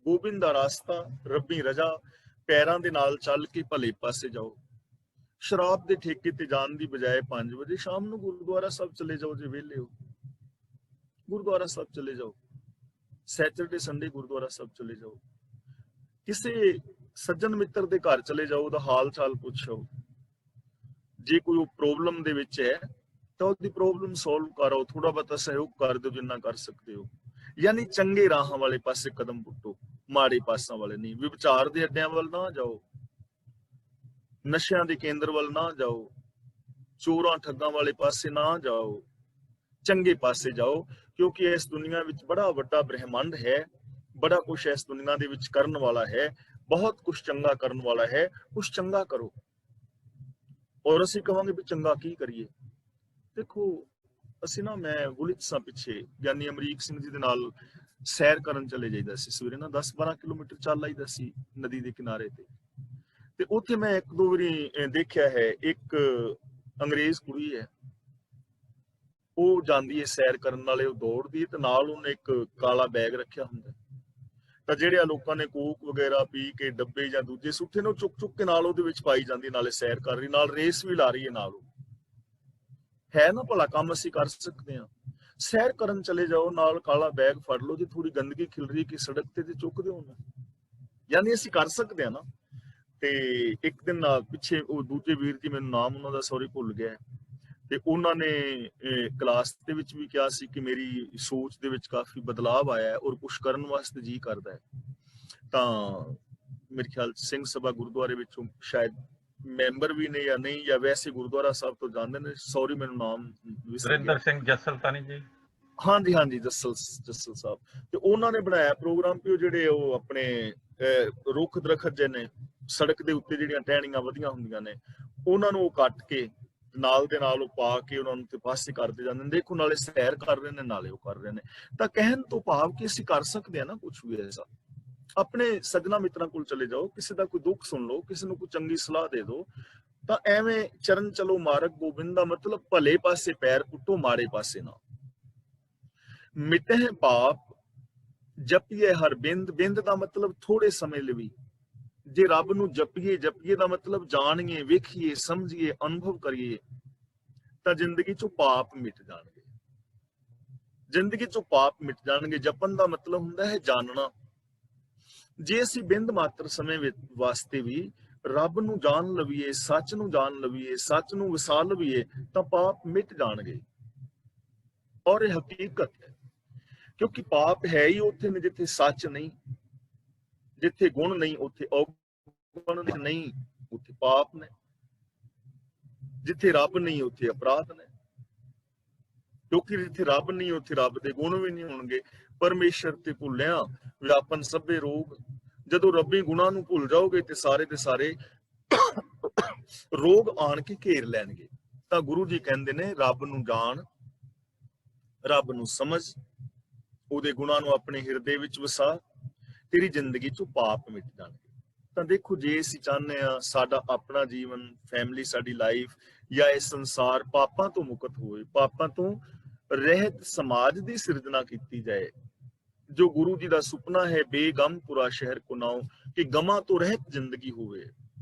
गोबिंद दा रास्ता रब्बी रजा, पैरां दे नाल चल के भले पासे जाओ। शराब दे ठेके ते जाण दी बजाए 5 वजे शाम नूं गुरुद्वारा साहब चले जाओ। जे वेले हो गुरुद्वारा साहब चले जाओ, सैटरडे संडे गुरुद्वारा साहब चले जाओ, किसी सज्जन मित्र दे घर चले जाओ, ਉਹਦਾ हाल चाल पुछो। जे कोई प्रॉब्लम दे विच है तो ਉਹਦੀ प्रॉब्लम सॉल्व करो, थोड़ा बहुत सहयोग कर दो जिन्ना कर सकते हो। यानी चंगे राह वाले पासे कदम पुट्टो, माड़े पासां वाले नहीं। विचार दे अड्डियां वल ना जाओ, नशियां दे केंद्र वल ना जाओ, चोरां ठग्गां वाले पासे ना जाओ, चंगे पासे जाओ। क्योंकि इस दुनिया विच बड़ा वड्डा ब्रह्मांड है, बड़ा कुछ इस दुनिया दे विच करन वाला है, बहुत कुछ चंगा करन वाला है। कुछ चंगा करो। और ਅਸੀਂ ਕਹਾਂਗੇ ਵੀ ਚੰਗਾ ਕੀ ਕਰੀਏ। ਦੇਖੋ ਅਸੀਂ ਨਾ, ਮੈਂ ਗੁਲਿਤ ਸਾਂ ਪਿੱਛੇ ਗਿਆਨੀ ਅਮਰੀਕ ਸਿੰਘ ਜੀ ਦੇ ਨਾਲ ਸੈਰ ਕਰਨ ਚਲੇ ਜਾਈਦਾ ਸੀ ਸਵੇਰੇ ਨਾ, 10-12 ਕਿਲੋਮੀਟਰ ਚੱਲ ਆਈਦਾ ਸੀ ਨਦੀ ਦੇ ਕਿਨਾਰੇ ਤੇ ਉੱਥੇ ਮੈਂ ਇੱਕ ਦੋ ਵਾਰੀ ਦੇਖਿਆ ਹੈ, ਇੱਕ ਅੰਗਰੇਜ਼ ਕੁੜੀ ਹੈ, ਉਹ ਜਾਂਦੀ ਹੈ ਸੈਰ ਕਰਨ, ਨਾਲੇ ਉਹ ਦੌੜਦੀ ਹੈ ਤੇ ਨਾਲ ਉਹਨੇ ਇੱਕ ਕਾਲਾ ਬੈਗ ਰੱਖਿਆ ਹੁੰਦਾ। ਤਾਂ ਜਿਹੜੇ ਲੋਕਾਂ ਨੇ ਕੋਕ ਵਗੈਰਾ ਪੀ ਕੇ ਡੱਬੇ ਜਾਂ ਦੂਜੇ ਸੁੱਟੇ ਨੇ, ਉਹ ਚੁੱਕ ਕੇ ਨਾਲ ਉਹਦੇ ਵਿੱਚ ਪਾਈ ਜਾਂਦੀ, ਨਾਲੇ ਸੈਰ ਕਰ ਰਹੀ, ਨਾਲ ਰੇਸ ਵੀ ਲਾ ਰਹੀ ਹੈ ਨਾਲ। ਉਹ ਹੈ ਨਾ ਭਲਾ ਕੰਮ ਅਸੀਂ ਕਰ ਸਕਦੇ ਹਾਂ। ਸੈਰ ਕਰਨ ਚਲੇ ਜਾਓ, ਨਾਲ ਕਾਲਾ ਬੈਗ ਫੜ ਲਓ, ਜੇ ਥੋੜੀ ਗੰਦਗੀ ਖਿਲ ਰਹੀ ਕਿ ਸੜਕ ਤੇ ਚੁੱਕ ਦਿਓ ਉਹਨੂੰ। ਯਾਨੀ ਅਸੀਂ ਕਰ ਸਕਦੇ ਹਾਂ ਨਾ। ਤੇ ਇੱਕ ਦਿਨ ਪਿੱਛੇ ਉਹ ਦੂਜੇ ਵੀਰ ਜੀ, ਮੈਨੂੰ ਨਾਮ ਉਹਨਾਂ ਦਾ ਸੌਰੀ ਭੁੱਲ ਗਿਆ, ਤੇ ਉਹਨਾਂ ਨੇ ਕਲਾਸ ਦੇ ਵਿੱਚ ਵੀ ਕਿਹਾ ਸੀ ਕਿ ਮੇਰੀ ਸੋਚ ਦੇ ਵਿੱਚ ਕਾਫੀ ਬਦਲਾਵ ਆਇਆ ਹੈ ਔਰ ਕੁਛ ਕਰਨ ਵਾਸਤੇ ਜੀ ਕਰਦਾ ਹੈ। ਤਾਂ ਮੇਰੇ ਖਿਆਲ ਸਿੰਘ ਸਭਾ ਗੁਰਦੁਆਰੇ ਵਿੱਚੋਂ ਸ਼ਾਇਦ ਮੈਂਬਰ ਵੀ ਨੇ ਜਾਂ ਨਹੀਂ, ਜਾਂ ਵੈਸੇ ਗੁਰਦੁਆਰਾ ਸਾਹਿਬ ਤੋਂ ਜਾਂਦੇ ਨੇ, ਸੌਰੀ ਮੈਨੂੰ ਨਾਮ ਵਰਿੰਦਰ ਸਿੰਘ ਜੱਸਲ ਤਾਂ ਨਹੀਂ ਜੀ? ਹਾਂਜੀ ਹਾਂਜੀ, ਜੱਸਲ ਸਾਹਿਬ। ਤੇ ਉਹਨਾਂ ਨੇ ਬਣਾਇਆ ਪ੍ਰੋਗਰਾਮ ਕਿ ਉਹ ਜਿਹੜੇ ਉਹ ਆਪਣੇ ਰੁੱਖ ਦਰਖਤ ਜੇ ਨੇ ਸੜਕ ਦੇ ਉੱਤੇ, ਜਿਹੜੀਆਂ ਟਹਿਣੀਆਂ ਵਧੀਆਂ ਹੁੰਦੀਆਂ ਨੇ, ਉਹਨਾਂ ਨੂੰ ਉਹ ਕੱਟ ਕੇ ਨਾਲ ਦੇ ਨਾਲ ਉਹ ਪਾ ਕੇ ਉਹਨਾਂ ਨੂੰ ਤੇ ਪਾਸੇ ਕਰਦੇ ਜਾਂਦੇ ਨੇ। ਦੇਖੋ ਨਾਲੇ ਸੈਰ ਕਰ ਰਹੇ ਨੇ, ਨਾਲੇ ਉਹ ਕਰ ਰਹੇ ਨੇ। ਤਾਂ ਕਹਿਣ ਤੋਂ ਭਾਵ ਕਿ ਅਸੀਂ ਕਰ ਸਕਦੇ ਹਾਂ ਨਾ ਕੁਛ ਵੀ ਐਸਾ। ਆਪਣੇ ਸੱਜਣਾ ਮਿੱਤਰਾਂ ਕੋਲ ਚਲੇ ਜਾਓ, ਕਿਸੇ ਦਾ ਕੋਈ ਦੁੱਖ ਸੁਣ ਲਓ, ਕਿਸੇ ਨੂੰ ਕੋਈ ਚੰਗੀ ਸਲਾਹ ਦੇ ਦਿਓ। ਤਾਂ ਐਵੇਂ ਚਰਨ ਚਲੋ ਮਾਰਗ ਗੋਬਿੰਦ ਦਾ ਮਤਲਬ ਭਲੇ ਪਾਸੇ ਪੈਰ ਪੁੱਟੋ, ਮਾੜੇ ਪਾਸੇ ਨਾ। ਮਿਟਹਿ ਪਾਪ ਜਪੀਏ ਹਰ ਬਿੰਦ, ਬਿੰਦ ਦਾ ਮਤਲਬ ਥੋੜੇ ਸਮੇਂ ਲਈ। ਜੇ ਰੱਬ ਨੂੰ ਜਪੀਏ, ਜਪੀਏ ਦਾ ਮਤਲਬ ਜਾਣੀਏ, ਵੇਖੀਏ, ਸਮਝੀਏ, ਅਨੁਭਵ ਕਰੀਏ, ਤਾਂ ਜ਼ਿੰਦਗੀ ਚੋਂ ਪਾਪ ਮਿਟ ਜਾਣਗੇ। ਜ਼ਿੰਦਗੀ ਚੋਂ ਪਾਪ ਮਿਟ ਜਾਣਗੇ। ਜਪਣ ਦਾ ਮਤਲਬ ਹੁੰਦਾ ਹੈ ਜਾਣਨਾ। ਜੇ ਅਸੀਂ ਬਿੰਦ ਮਾਤਰ ਸਮੇਂ ਵਾਸਤੇ ਵੀ ਰੱਬ ਨੂੰ ਜਾਣ ਲਵੀਏ, ਸੱਚ ਨੂੰ ਜਾਣ ਲਵੀਏ, ਸੱਚ ਨੂੰ ਵਸਾ ਲਵੀਏ, ਤਾਂ ਪਾਪ ਮਿਟ ਜਾਣਗੇ। ਔਰ ਇਹ ਹਕੀਕਤ ਹੈ, ਕਿਉਂਕਿ ਪਾਪ ਹੈ ਹੀ ਉੱਥੇ ਨੇ ਜਿੱਥੇ ਸੱਚ ਨਹੀਂ, ਜਿੱਥੇ ਗੁਣ ਨਹੀਂ ਉੱਥੇ ਔਗੁਣ ਨਹੀਂ, ਉੱਥੇ ਪਾਪ ਨੇ। ਜਿੱਥੇ ਰੱਬ ਨਹੀਂ ਉੱਥੇ ਅਪਰਾਧ ਨੇ, ਕਿਉਂਕਿ ਜਿੱਥੇ ਰੱਬ ਨਹੀਂ ਉੱਥੇ ਰੱਬ ਦੇ ਗੁਣ ਵੀ ਨਹੀਂ ਹੋਣਗੇ। ਪਰਮੇਸ਼ਰ ਤੇ ਭੁੱਲਿਆ ਵਿਆਪਨ ਸਭੇ ਰੋਗ। ਜਦੋਂ ਰੱਬੀ ਗੁਣਾਂ ਨੂੰ ਭੁੱਲ ਜਾਓਗੇ ਤੇ ਸਾਰੇ ਦੇ ਸਾਰੇ ਰੋਗ ਆਣ ਕੇ ਘੇਰ ਲੈਣਗੇ। ਤਾਂ ਗੁਰੂ ਜੀ ਕਹਿੰਦੇ ਨੇ, ਰੱਬ ਨੂੰ ਜਾਣ, ਰੱਬ ਨੂੰ ਸਮਝ, ਉਹਦੇ ਗੁਣਾਂ ਨੂੰ ਆਪਣੇ ਹਿਰਦੇ ਵਿੱਚ ਵਸਾ, ਤੇਰੀ ਜ਼ਿੰਦਗੀ ਚੋਂ ਪਾਪ ਮਿਟ ਜਾਣਗੇ। ਤਾਂ ਦੇਖੋ, ਜੇ ਅਸੀਂ ਚਾਹੁੰਦੇ ਹਾਂ ਸਾਡਾ ਆਪਣਾ ਜੀਵਨ, ਫੈਮਿਲੀ, ਸਾਡੀ ਲਾਈਫ ਜਾਂ ਇਹ ਸੰਸਾਰ ਪਾਪਾਂ ਤੋਂ ਮੁਕਤ ਹੋਵੇ, ਪਾਪਾਂ ਤੋਂ ਰਹਿਤ ਸਮਾਜ ਦੀ ਸਿਰਜਣਾ ਕੀਤੀ ਜਾਏ, ਜੋ ਗੁਰੂ ਜੀ ਦਾ ਸੁਪਨਾ ਹੈ, ਬੇਗਮ ਪੁਰਾ ਸ਼ਹਿਰ ਕੋ ਨਾਉ, ਕਿ ਗਮਾਂ ਤੋਂ ਰਹਿਤ ਜ਼ਿੰਦਗੀ ਹੋਵੇ,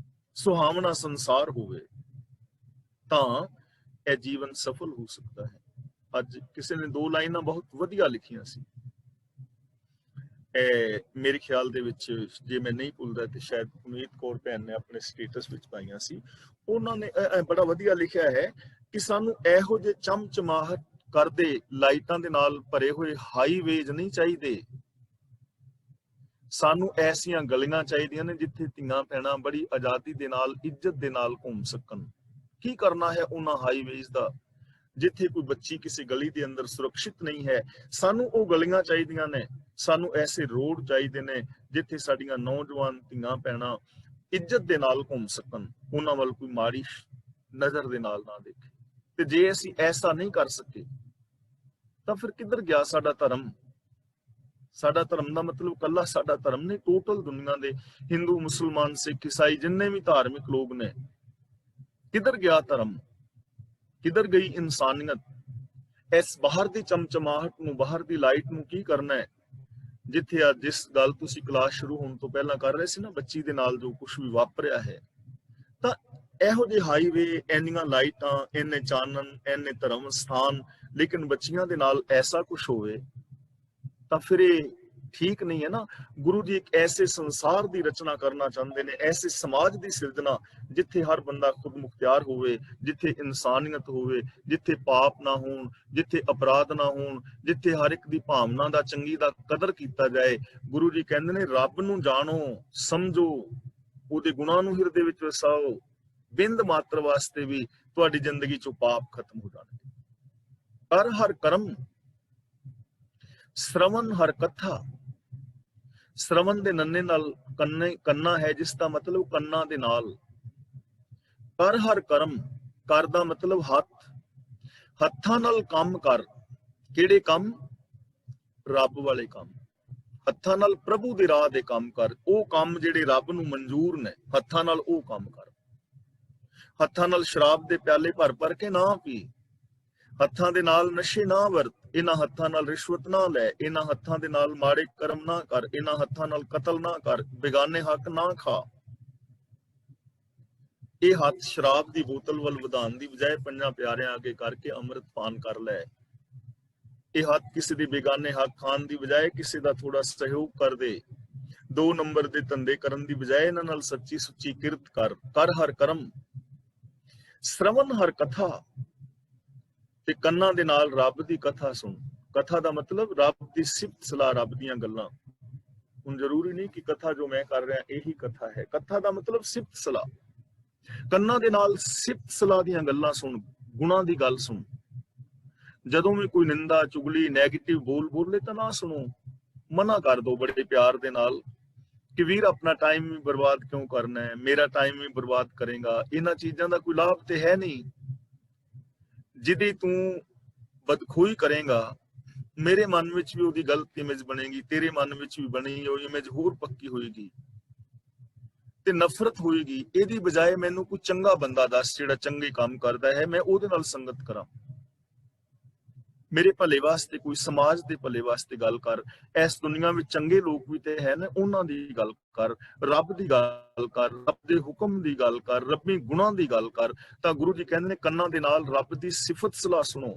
ਸੁਹਾਵਣਾ ਸੰਸਾਰ ਹੋਵੇ, ਤਾਂ ਇਹ ਜੀਵਨ ਸਫਲ ਹੋ ਸਕਦਾ ਹੈ। ਅੱਜ ਕਿਸੇ ਨੇ 2 ਲਾਈਨਾਂ ਬਹੁਤ ਵਧੀਆ ਲਿਖੀਆਂ ਸੀ, ਮੇਰੇ ਖਿਆਲ ਦੇ ਵਿੱਚ, ਜੇ ਮੈਂ ਨਹੀਂ ਭੁੱਲਦਾ ਤੇ ਸ਼ਾਇਦ ਪੁਨੀਤ ਕੌਰ ਭੈਣ ਨੇ ਆਪਣੇ ਸਟੇਟਸ ਵਿੱਚ ਪਾਈਆਂ ਸੀ। ਉਹਨਾਂ ਨੇ ਬੜਾ ਵਧੀਆ ਲਿਖਿਆ ਹੈ ਕਿ ਸਾਨੂੰ ਇਹੋ ਜਿਹੇ ਚਮਚਮਾਹਟ ਕਰਦੇ ਲਾਈਟਾਂ ਦੇ ਨਾਲ ਭਰੇ ਹੋਏ ਹਾਈਵੇਜ਼ ਨਹੀਂ ਚਾਹੀਦੇ, ਸਾਨੂੰ ਐਸੀਆਂ ਗਲੀਆਂ ਚਾਹੀਦੀਆਂ ਨੇ ਜਿੱਥੇ ਧੀਆਂ ਭੈਣਾਂ ਬੜੀ ਆਜ਼ਾਦੀ ਦੇ ਨਾਲ, ਇੱਜ਼ਤ ਦੇ ਨਾਲ ਘੁੰਮ ਸਕਣ। ਕੀ ਕਰਨਾ ਹੈ ਉਹਨਾਂ ਹਾਈਵੇਜ਼ ਦਾ? ਜਿੱਥੇ ਕੋਈ ਬੱਚੀ ਕਿਸੇ ਗਲੀ ਦੇ ਅੰਦਰ ਸੁਰੱਖਿਅਤ ਨਹੀਂ ਹੈ, ਸਾਨੂੰ ਉਹ ਗਲੀਆਂ ਚਾਹੀਦੀਆਂ ਨੇ। ਸਾਨੂੰ ਐਸੇ ਰੋਡ ਚਾਹੀਦੇ ਨੇ ਜਿੱਥੇ ਸਾਡੀਆਂ ਨੌਜਵਾਨ ਧੀਆਂ ਭੈਣਾਂ ਇੱਜ਼ਤ ਦੇ ਨਾਲ ਘੁੰਮ ਸਕਣ, ਉਹਨਾਂ ਵੱਲ ਕੋਈ ਮਾੜੀ ਨਜ਼ਰ ਦੇ ਨਾਲ ਨਾ ਦੇਖੇ। ਤੇ ਜੇ ਅਸੀਂ ਐਸਾ ਨਹੀਂ ਕਰ ਸਕੇ ਤਾਂ ਫਿਰ ਕਿੱਧਰ ਗਿਆ ਸਾਡਾ ਧਰਮ? ਸਾਡਾ ਧਰਮ ਦਾ ਮਤਲਬ ਕੱਲਾ ਸਾਡਾ ਧਰਮ ਨਹੀਂ, ਟੋਟਲ ਦੁਨੀਆ ਦੇ ਹਿੰਦੂ, ਮੁਸਲਮਾਨ, ਸਿੱਖ, ਈਸਾਈ, ਜਿੰਨੇ ਵੀ ਧਾਰਮਿਕ ਲੋਕ ਨੇ, ਕਿੱਧਰ ਗਿਆ ਧਰਮ? ਕਿੱਧਰ ਗਈ ਇਨਸਾਨੀਅਤ? ਇਸ ਬਾਹਰ ਦੀ ਚਮਚਮਾਹਟ ਨੂੰ, ਬਾਹਰ ਦੀ ਲਾਈਟ ਨੂੰ ਕੀ ਕਰਨਾ ਹੈ? ਜਿੱਥੇ ਅੱਜ ਜਿਸ ਗੱਲ ਤੁਸੀਂ ਕਲਾਸ ਸ਼ੁਰੂ ਹੋਣ ਤੋਂ ਪਹਿਲਾਂ ਕਰ ਰਹੇ ਸੀ ਨਾ, ਬੱਚੀ ਦੇ ਨਾਲ ਜੋ ਕੁਝ ਵੀ ਵਾਪਰਿਆ ਹੈ, ਤਾਂ ਇਹੋ ਜਿਹੇ ਹਾਈਵੇ, ਇੰਨੀਆਂ ਲਾਈਟਾਂ, ਇੰਨੇ ਚਾਨਣ, ਇੰਨੇ ਧਰਮ ਸਥਾਨ, ਲੇਕਿਨ ਬੱਚੀਆਂ ਦੇ ਨਾਲ ਐਸਾ ਕੁਝ ਹੋਵੇ ਤਾਂ ਫਿਰ ਇਹ ਠੀਕ ਨਹੀਂ ਹੈ ਨਾ। ਗੁਰੂ ਜੀ ਇੱਕ ਐਸੇ ਸੰਸਾਰ ਦੀ ਰਚਨਾ ਕਰਨਾ ਚਾਹੁੰਦੇ ਨੇ, ਐਸੇ ਸਮਾਜ ਦੀ ਸਿਰਜਣਾ ਜਿੱਥੇ ਹਰ ਬੰਦਾ ਖੁਦ ਮੁਖਤਿਆਰ ਹੋਵੇ, ਜਿੱਥੇ ਇਨਸਾਨੀਅਤ ਹੋਵੇ, ਜਿੱਥੇ ਪਾਪ ਨਾ ਹੋਣ, ਜਿੱਥੇ ਅਪਰਾਧ ਨਾ ਹੋਣ, ਜਿੱਥੇ ਹਰ ਇੱਕ ਦੀ ਭਾਵਨਾ ਦਾ, ਚੰਗੀ ਦਾ ਕਦਰ ਕੀਤਾ ਜਾਏ। ਗੁਰੂ ਜੀ ਕਹਿੰਦੇ ਨੇ ਰੱਬ ਨੂੰ ਜਾਣੋ, ਸਮਝੋ, ਉਹਦੇ ਗੁਣਾਂ ਨੂੰ ਹਿਰਦੇ ਵਿੱਚ ਵਸਾਓ, ਬਿੰਦ ਮਾਤਰ ਵਾਸਤੇ ਵੀ ਤੁਹਾਡੀ ਜ਼ਿੰਦਗੀ ਚੋਂ ਪਾਪ ਖਤਮ ਹੋ ਜਾਣਗੇ। ਕਰ ਹਰ ਕਰਮ, ਸ਼ਰਵਨ ਹਰ ਕਥਾ। ਸ਼ਰਵਨ ਦੇ ਨੰਨੇ ਨਾਲ ਕੰਨਾ ਹੈ, ਜਿਸ ਦਾ ਮਤਲਬ ਕੰਨਾਂ ਦੇ ਨਾਲ। ਕਰ ਹਰ ਕਰਮ, ਕਰ ਦਾ ਮਤਲਬ ਹੱਥ, ਹੱਥਾਂ ਨਾਲ ਕੰਮ ਕਰ। ਕਿਹੜੇ ਕੰਮ? ਰੱਬ ਵਾਲੇ ਕੰਮ। ਹੱਥਾਂ ਨਾਲ ਪ੍ਰਭੂ ਦੇ ਰਾਹ ਦੇ ਕੰਮ ਕਰ, ਉਹ ਕੰਮ ਜਿਹੜੇ ਰੱਬ ਨੂੰ ਮਨਜ਼ੂਰ ਨੇ, ਹੱਥਾਂ ਨਾਲ ਉਹ ਕੰਮ ਕਰ। ਹੱਥਾਂ ਨਾਲ ਸ਼ਰਾਬ ਦੇ ਪਿਆਲੇ ਭਰ ਭਰ ਕੇ ਨਾ ਪੀ, ਹੱਥਾਂ ਦੇ ਨਾਲ ਨਸ਼ੇ ਨਾ ਵਰਤ, ਇਹਨਾਂ ਹੱਥਾਂ ਨਾਲ ਰਿਸ਼ਵਤ ਨਾ ਲੈ, ਇਹਨਾਂ ਹੱਥਾਂ ਦੇ ਨਾਲ ਮਾੜੇ ਕਰਮ ਨਾ ਕਰ, ਇਹਨਾਂ ਹੱਥਾਂ ਨਾਲ ਕਤਲ ਨਾ ਕਰ, ਬੇਗਾਨੇ ਹੱਕ ਨਾ ਖਾ। ਇਹ ਹੱਥ ਸ਼ਰਾਬ ਦੀ ਬੋਤਲ ਵੱਲ ਵਧਾਉਣ ਦੀ ਬਜਾਏ ਪੰਜਾਂ ਪਿਆਰਿਆਂ ਅੱਗੇ ਕਰਕੇ ਅੰਮ੍ਰਿਤ ਪਾਨ ਕਰ ਲੈ। ਇਹ ਹੱਥ ਕਿਸੇ ਦੇ ਬੇਗਾਨੇ ਹੱਕ ਖਾਣ ਦੀ ਬਜਾਏ ਕਿਸੇ ਦਾ ਥੋੜਾ ਸਹਿਯੋਗ ਕਰ ਦੇ। 2 ਨੰਬਰ ਦੇ ਧੰਦੇ ਕਰਨ ਦੀ ਬਜਾਏ ਇਹਨਾਂ ਨਾਲ ਸੱਚੀ ਸੁੱਚੀ ਕਿਰਤ ਕਰ। ਕਰ ਹਰ ਕਰਮ, ਸ਼ਰਵਨ ਹਰ ਕਥਾ, ਤੇ ਕੰਨਾਂ ਦੇ ਨਾਲ ਰੱਬ ਦੀ ਕਥਾ ਸੁਣ। ਕਥਾ ਦਾ ਮਤਲਬ ਰੱਬ ਦੀ ਸਿਫਤ ਸਲਾਹ, ਰੱਬ ਦੀਆਂ ਗੱਲਾਂ। ਹੁਣ ਜ਼ਰੂਰੀ ਨਹੀਂ ਕਿ ਕਥਾ ਜੋ ਮੈਂ ਕਰ ਰਿਹਾ ਇਹੀ ਕਥਾ ਹੈ। ਕਥਾ ਦਾ ਮਤਲਬ ਸਿਫਤ ਸਲਾਹ। ਕੰਨਾਂ ਦੇ ਨਾਲ ਸਿਫਤ ਸਲਾਹ ਦੀਆਂ ਗੱਲਾਂ ਸੁਣ, ਗੁਣਾਂ ਦੀ ਗੱਲ ਸੁਣ। ਜਦੋਂ ਵੀ ਕੋਈ ਨਿੰਦਾ, ਚੁਗਲੀ, ਨੈਗੇਟਿਵ ਬੋਲ ਬੋਲੇ ਤਾਂ ਨਾ ਸੁਣੋ, ਮਨਾ ਕਰ ਦੋ ਬੜੇ ਪਿਆਰ ਦੇ ਨਾਲ ਕਿ ਵੀਰ ਆਪਣਾ ਟਾਈਮ ਵੀ ਬਰਬਾਦ ਕਿਉਂ ਕਰਨਾ ਹੈ, ਮੇਰਾ ਟਾਈਮ ਵੀ ਬਰਬਾਦ ਕਰੇਗਾ, ਇਹਨਾਂ ਚੀਜ਼ਾਂ ਦਾ ਕੋਈ ਲਾਭ ਤੇ ਹੈ ਨਹੀਂ। ਜਿਹਦੀ ਤੂੰ ਬਦਖੋਈ ਕਰੇਗਾ, ਮੇਰੇ ਮਨ ਵਿੱਚ ਵੀ ਉਹਦੀ ਗਲਤ ਇਮੇਜ ਬਣੇਗੀ, ਤੇਰੇ ਮਨ ਵਿੱਚ ਵੀ ਬਣੀ ਉਹ ਇਮੇਜ ਹੋਰ ਪੱਕੀ ਹੋਏਗੀ ਤੇ ਨਫ਼ਰਤ ਹੋਏਗੀ। ਇਹਦੀ ਬਜਾਏ ਮੈਨੂੰ ਕੋਈ ਚੰਗਾ ਬੰਦਾ ਦੱਸ ਜਿਹੜਾ ਚੰਗੇ ਕੰਮ ਕਰਦਾ ਹੈ, ਮੈਂ ਉਹਦੇ ਨਾਲ ਸੰਗਤ ਕਰਾਂ। ਮੇਰੇ ਭਲੇ ਵਾਸਤੇ, ਕੋਈ ਸਮਾਜ ਦੇ ਭਲੇ ਵਾਸਤੇ ਗੱਲ ਕਰ। ਇਸ ਦੁਨੀਆ ਵਿੱਚ ਚੰਗੇ ਲੋਕ ਵੀ ਤੇ ਹੈ ਨਾ, ਉਹਨਾਂ ਦੀ ਗੱਲ ਕਰ, ਰੱਬ ਦੀ ਗੱਲ ਕਰ, ਰੱਬ ਦੇ ਹੁਕਮ ਦੀ ਗੱਲ ਕਰ, ਰੱਬੀ ਗੁਣਾਂ ਦੀ ਗੱਲ ਕਰ। ਤਾਂ ਗੁਰੂ ਜੀ ਕਹਿੰਦੇ ਨੇ ਕੰਨਾਂ ਦੇ ਨਾਲ ਰੱਬ ਦੀ ਸਿਫਤ ਸਲਾਹ ਸੁਣੋ,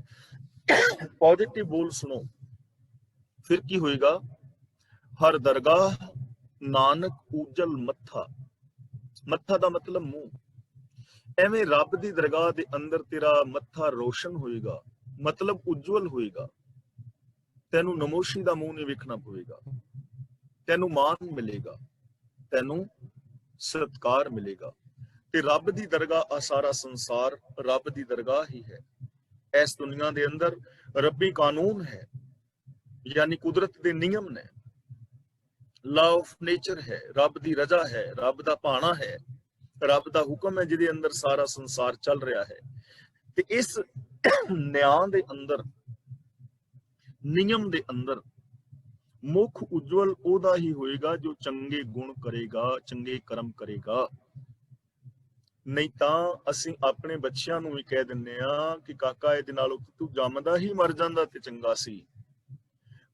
ਪੋਜ਼ਿਟਿਵ ਬੋਲ ਸੁਣੋ। ਫਿਰ ਕੀ ਹੋਏਗਾ? ਹਰ ਦਰਗਾਹ ਨਾਨਕ ਉਜਲ ਮੱਥਾ। ਮੱਥਾ ਦਾ ਮਤਲਬ ਮੂੰਹ। ਐਵੇਂ ਰੱਬ ਦੀ ਦਰਗਾਹ ਦੇ ਅੰਦਰ ਤੇਰਾ ਮੱਥਾ ਰੋਸ਼ਨ ਹੋਏਗਾ, ਮਤਲਬ ਉਜਵਲ ਹੋਏਗਾ। ਤੈਨੂੰ ਨਮੋਸ਼ੀ ਦਾ ਮੂੰਹ ਨਹੀਂ ਵੇਖਣਾ ਪਵੇਗਾ, ਤੈਨੂੰ ਮਾਣ ਮਿਲੇਗਾ, ਤੈਨੂੰ ਸਤਿਕਾਰ ਮਿਲੇਗਾ। ਤੇ ਰੱਬ ਦੀ ਦਰਗਾਹ, ਆ ਸਾਰਾ ਸੰਸਾਰ ਰੱਬ ਦੀ ਦਰਗਾਹ ਹੀ ਹੈ। ਇਸ ਦੁਨੀਆ ਦੇ ਅੰਦਰ ਰੱਬੀ ਕਾਨੂੰਨ ਹੈ, ਯਾਨੀ ਕੁਦਰਤ ਦੇ ਨਿਯਮ ਨੇ, ਲਾ ਆਫ ਨੇਚਰ ਹੈ, ਰੱਬ ਦੀ ਰਜ਼ਾ ਹੈ, ਰੱਬ ਦਾ ਭਾਣਾ ਹੈ, ਰੱਬ ਦਾ ਹੁਕਮ ਹੈ, ਜਿਹਦੇ ਅੰਦਰ ਸਾਰਾ ਸੰਸਾਰ ਚੱਲ ਰਿਹਾ ਹੈ। ਤੇ ਇਸ ਨਿਆਂ ਦੇ ਅੰਦਰ, ਨਿਯਮ ਦੇ ਅੰਦਰ ਮੁੱਖ ਉਜਵਲ ਉਹਦਾ ਹੀ ਹੋਏਗਾ ਜੋ ਚੰਗੇ ਗੁਣ ਕਰੇਗਾ, ਚੰਗੇ ਕਰਮ ਕਰੇਗਾ। ਨਹੀਂ ਤਾਂ ਅਸੀਂ ਆਪਣੇ ਬੱਚਿਆਂ ਨੂੰ ਵੀ ਕਹਿ ਦਿੰਦੇ ਆ ਕਿ ਕਾਕਾ ਇਹਦੇ ਨਾਲੋਂ ਤੂੰ ਜੰਮਦਾ ਹੀ ਮਰ ਜਾਂਦਾ ਤੇ ਚੰਗਾ ਸੀ।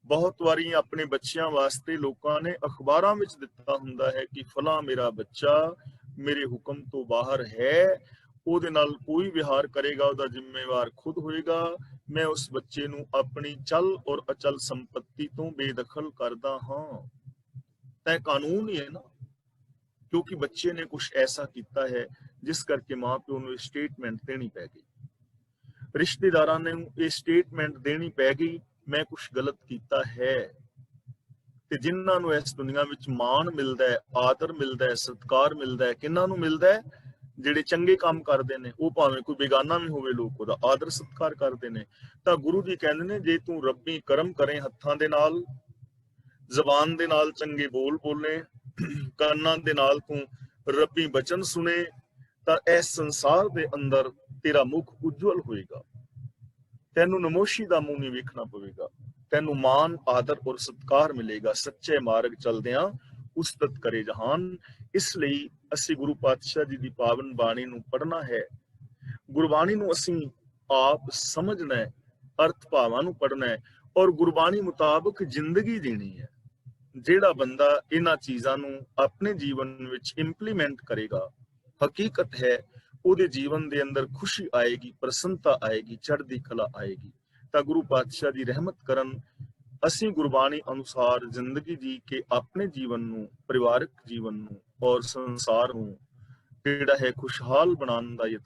ਬਹੁਤ ਵਾਰੀ ਆਪਣੇ ਬੱਚਿਆਂ ਵਾਸਤੇ ਲੋਕਾਂ ਨੇ ਅਖਬਾਰਾਂ ਵਿੱਚ ਦਿੱਤਾ ਹੁੰਦਾ ਹੈ ਕਿ ਫਲਾਂ ਮੇਰਾ ਬੱਚਾ ਮੇਰੇ ਹੁਕਮ ਤੋਂ ਬਾਹਰ ਹੈ, ਉਹਦੇ ਨਾਲ ਕੋਈ ਵਿਹਾਰ ਕਰੇਗਾ ਉਹਦਾ ਜ਼ਿੰਮੇਵਾਰ ਖੁਦ ਹੋਏਗਾ। ਮੈਂ ਉਸ ਬੱਚੇ ਨੂੰ ਆਪਣੀ ਚਲ ਔਰ ਅਚਲ ਸੰਪत्ति ਤੋਂ ਬੇਦਖਲ ਕਰਦਾ ਹਾਂ। ਤਾਂ ਕਾਨੂੰਨ ਹੀ ਹੈ ਨਾ, ਕਿਉਂਕਿ ਬੱਚੇ ਨੇ ਕੁਝ ਐਸਾ ਕੀਤਾ ਹੈ ਜਿਸ ਕਰਕੇ ਮਾਂ ਪਿਓ ਨੂੰ ਇਹ ਸਟੇਟਮੈਂਟ ਦੇਣੀ ਪੈ ਗਈ, ਰਿਸ਼ਤੇਦਾਰਾਂ ਨੇ ਇਹ ਸਟੇਟਮੈਂਟ ਦੇਣੀ ਪੈ ਗਈ, ਮੈਂ ਕੁਝ ਗਲਤ ਕੀਤਾ ਹੈ। ਤੇ ਜਿਨ੍ਹਾਂ ਨੂੰ ਇਸ ਦੁਨੀਆ ਵਿੱਚ ਮਾਣ ਮਿਲਦਾ ਹੈ, ਆਦਰ ਮਿਲਦਾ ਹੈ, ਸਤਿਕਾਰ ਮਿਲਦਾ ਹੈ, ਕਿਹਨਾਂ ਨੂੰ ਮਿਲਦਾ ਹੈ? ਜਿਹੜੇ ਚੰਗੇ ਕੰਮ ਕਰਦੇ ਨੇ, ਉਹ ਭਾਵੇਂ ਕੋਈ ਬੇਗਾਨਾ ਵੀ ਹੋਵੇ, ਲੋਕ ਉਹਦਾ ਆਦਰ ਸਤਿਕਾਰ ਕਰਦੇ ਨੇ। ਤਾਂ ਗੁਰੂ ਜੀ ਕਹਿੰਦੇ ਨੇ ਜੇ ਤੂੰ ਰੱਬੀ ਕਰਮ ਕਰੇ, ਹੱਥਾਂ ਦੇ ਨਾਲ, ਜ਼ਬਾਨ ਦੇ ਨਾਲ ਚੰਗੇ ਬੋਲ ਬੋਲੇ, ਕੰਨਾਂ ਦੇ ਨਾਲ ਤੂੰ ਰੱਬੀ ਬਚਨ ਸੁਣੇ, ਤਾਂ ਇਸ ਸੰਸਾਰ ਦੇ ਅੰਦਰ ਤੇਰਾ ਮੁਖ ਉਜਵਲ ਹੋਏਗਾ, ਤੈਨੂੰ ਨਮੋਸ਼ੀ ਦਾ ਮੂੰਹ ਨਹੀਂ ਵੇਖਣਾ ਪਵੇਗਾ, ਤੈਨੂੰ ਮਾਨ, ਆਦਰ ਔਰ ਸਤਿਕਾਰ ਮਿਲੇਗਾ। ਸੱਚੇ ਮਾਰਗ ਚਲਦਿਆਂ ਉਸਤਤ ਕਰੇ ਜਹਾਨ। ਇਸ ਲਈ ਅਸੀਂ ਗੁਰੂ ਪਾਤਸ਼ਾਹ ਜੀ ਦੀ ਪਾਵਨ ਬਾਣੀ ਨੂੰ ਪੜ੍ਹਨਾ ਹੈ, ਗੁਰਬਾਣੀ ਨੂੰ ਅਸੀਂ ਆਪ ਸਮਝਣਾ ਹੈ, अर्थ भावां नूं पढ़ना है और गुरबाणी मुताबिक जिंदगी जीनी है। ਜਿਹੜਾ ਬੰਦਾ ਇਹਨਾਂ ਚੀਜ਼ਾਂ ਨੂੰ ਆਪਣੇ ਜੀਵਨ ਵਿੱਚ ਇੰਪਲੀਮੈਂਟ ਕਰੇਗਾ, ਹਕੀਕਤ ਹੈ ਉਹਦੇ ਜੀਵਨ ਦੇ ਅੰਦਰ ਖੁਸ਼ੀ ਆਏਗੀ, ਪ੍ਰਸੰਨਤਾ ਆਏਗੀ, ਚੜ੍ਹਦੀ ਕਲਾ ਆਏਗੀ। ਤਾਂ ਗੁਰੂ ਪਾਤਸ਼ਾਹ ਦੀ ਰਹਿਮਤ ਕਰਨ ਅਸੀਂ ਗੁਰਬਾਣੀ ਅਨੁਸਾਰ ਜ਼ਿੰਦਗੀ ਜੀ ਕੇ ਆਪਣੇ ਜੀਵਨ ਨੂੰ, ਪਰਿਵਾਰਕ ਜੀਵਨ ਨੂੰ ਔਰ ਸੰਸਾਰ ਨੂੰ ਜਿਹੜਾ ਹੈ ਖੁਸ਼ਹਾਲ ਬਣਾਉਣ ਦਾ ਯਤਨ